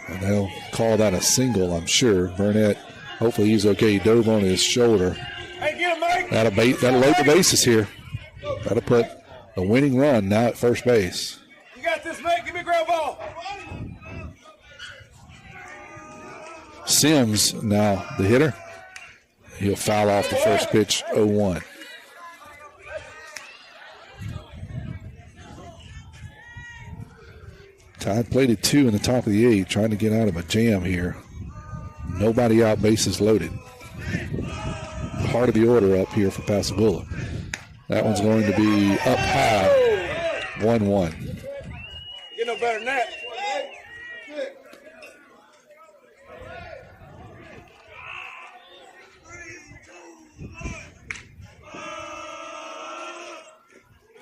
And they'll call that a single, I'm sure. Burnett, hopefully he's okay. He dove on his shoulder. That'll load the bases here. That'll put a winning run now at first base. You got this, mate. Give me a ground ball. Sims now the hitter. He'll foul off the first pitch, 0-1. Tide played at 2 in the top of the 8th, trying to get out of a jam here. Nobody out, bases loaded. Part of the order up here for Pascagoula. That one's going to be up high, 1-1. Get no better than that.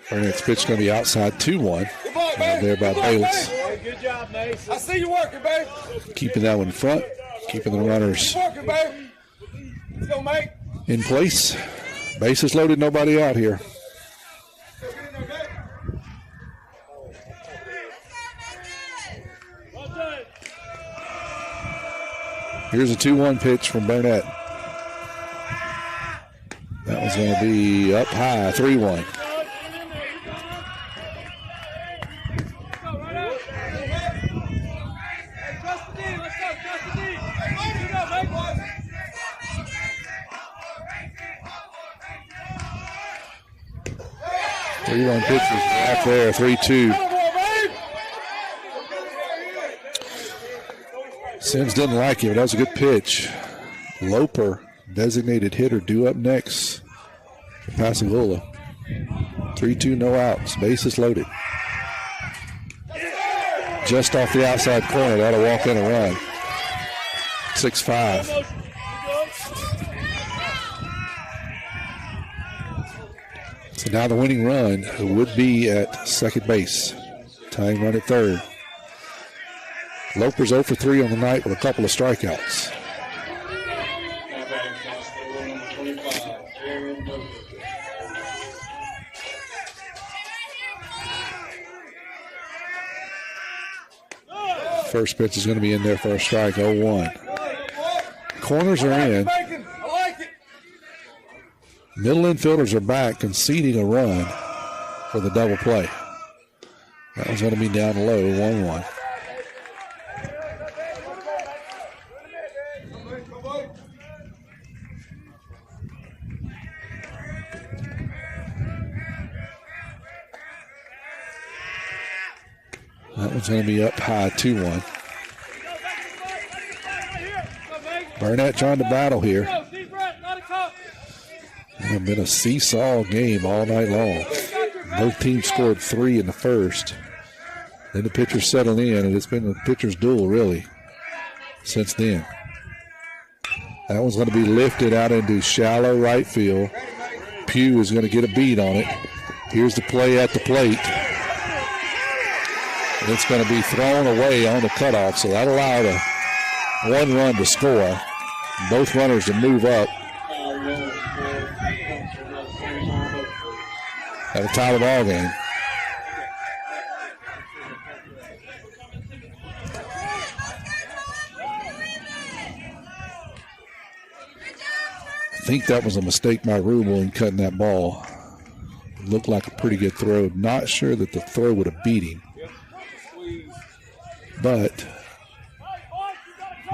Burnett's pitch is going to be outside 2-1. There by Bayless. Good job, Mace. I see you working, babe. Keeping that one in front. Keeping the runners Working, babe. Let's go, mate. in place. Bases loaded, nobody out here. Here's a 2-1 pitch from Burnett. That one's going to be up high, 3-1. Three-one pitch was back there, 3-2. Sims didn't like it, but that was a good pitch. Loper, designated hitter, due up next for Pascagoula. 3-2, no outs. Bases loaded. Just off the outside corner, that'll walk in a run. 6-5. So now the winning run would be at second base. Tying run at third. Loper's 0 for 3 on the night with a couple of strikeouts. First pitch is going to be in there for a strike, 0-1. Corners are in. Middle infielders are back, conceding a run for the double play. That one's going to be down low, 1-1. That one's going to be up high, 2-1. Burnett trying to battle here. It's been a seesaw game all night long. Both teams scored 3 in the first. Then the pitchers settled in, and it's been a pitcher's duel, really, since then. That one's going to be lifted out into shallow right field. Pugh is going to get a beat on it. Here's the play at the plate. And it's going to be thrown away on the cutoff, so that allowed a 1 run to score. Both runners to move up at the top of the ball game. I think that was a mistake by Rubel in cutting that ball. It looked like a pretty good throw. Not sure that the throw would have beat him. But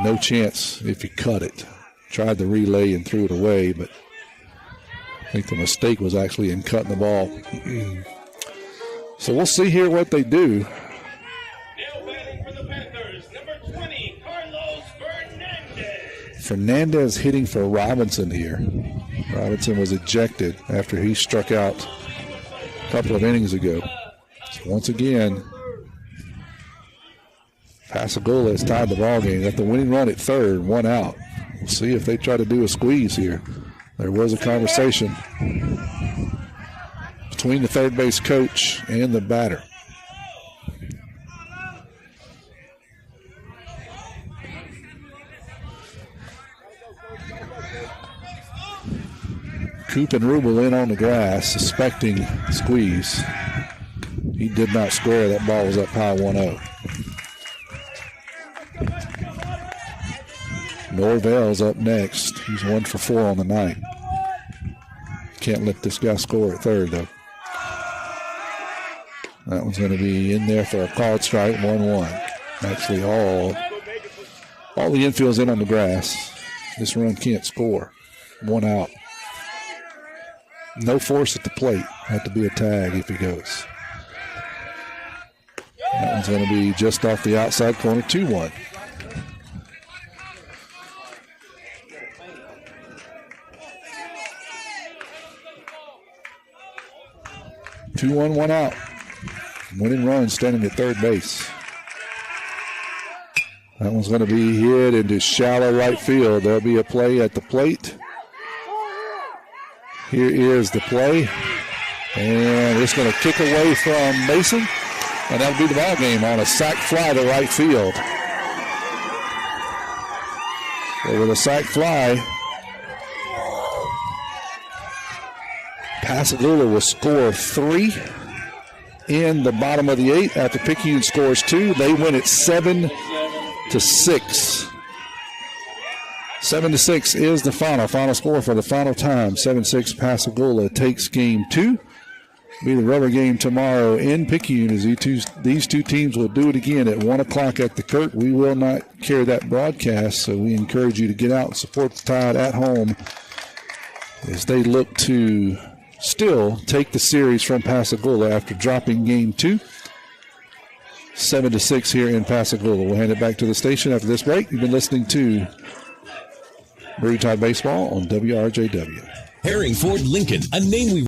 no chance if he cut it. Tried the relay and threw it away, but I think the mistake was actually in cutting the ball. So we'll see here what they do. Fernandez hitting for Robinson here. Robinson was ejected after he struck out a couple of innings ago. So once again, Pascagoula has tied the ball game. Got the winning run at third, 1 out. We'll see if they try to do a squeeze here. There was a conversation between the third base coach and the batter. Coop and Rubel in on the grass, suspecting squeeze. He did not score. That ball was up high, 1-0. Norvell's up next. He's 1 for 4 on the night. Can't let this guy score at third, though. That one's going to be in there for a called strike, 1-1. Actually, all the infield's in on the grass. This run can't score. 1 out. No force at the plate. Have to be a tag if he goes. That one's going to be just off the outside corner, 2-1. Two, 1 out. Winning run standing at third base. That one's going to be hit into shallow right field. There'll be a play at the plate. Here is the play. And it's going to kick away from Mason. And that'll be the ball game on a sac fly to right field. So with a sac fly, Pascagoula will score 3 in the bottom of the 8th. After Picayune scores 2, they win it 7-6. 7-6 is the final score for the final time. 7-6 Pascagoula takes game 2. Be the rubber game tomorrow in Picayune as these two teams will do it again at 1 o'clock at the Kirk. We will not carry that broadcast, so we encourage you to get out and support the Tide at home as they look to still take the series from Pascagoula after dropping game 2. 7-6 here in Pascagoula. We'll hand it back to the station after this break. You've been listening to Brew Tide Baseball on WRJW. Herring Ford Lincoln, a name we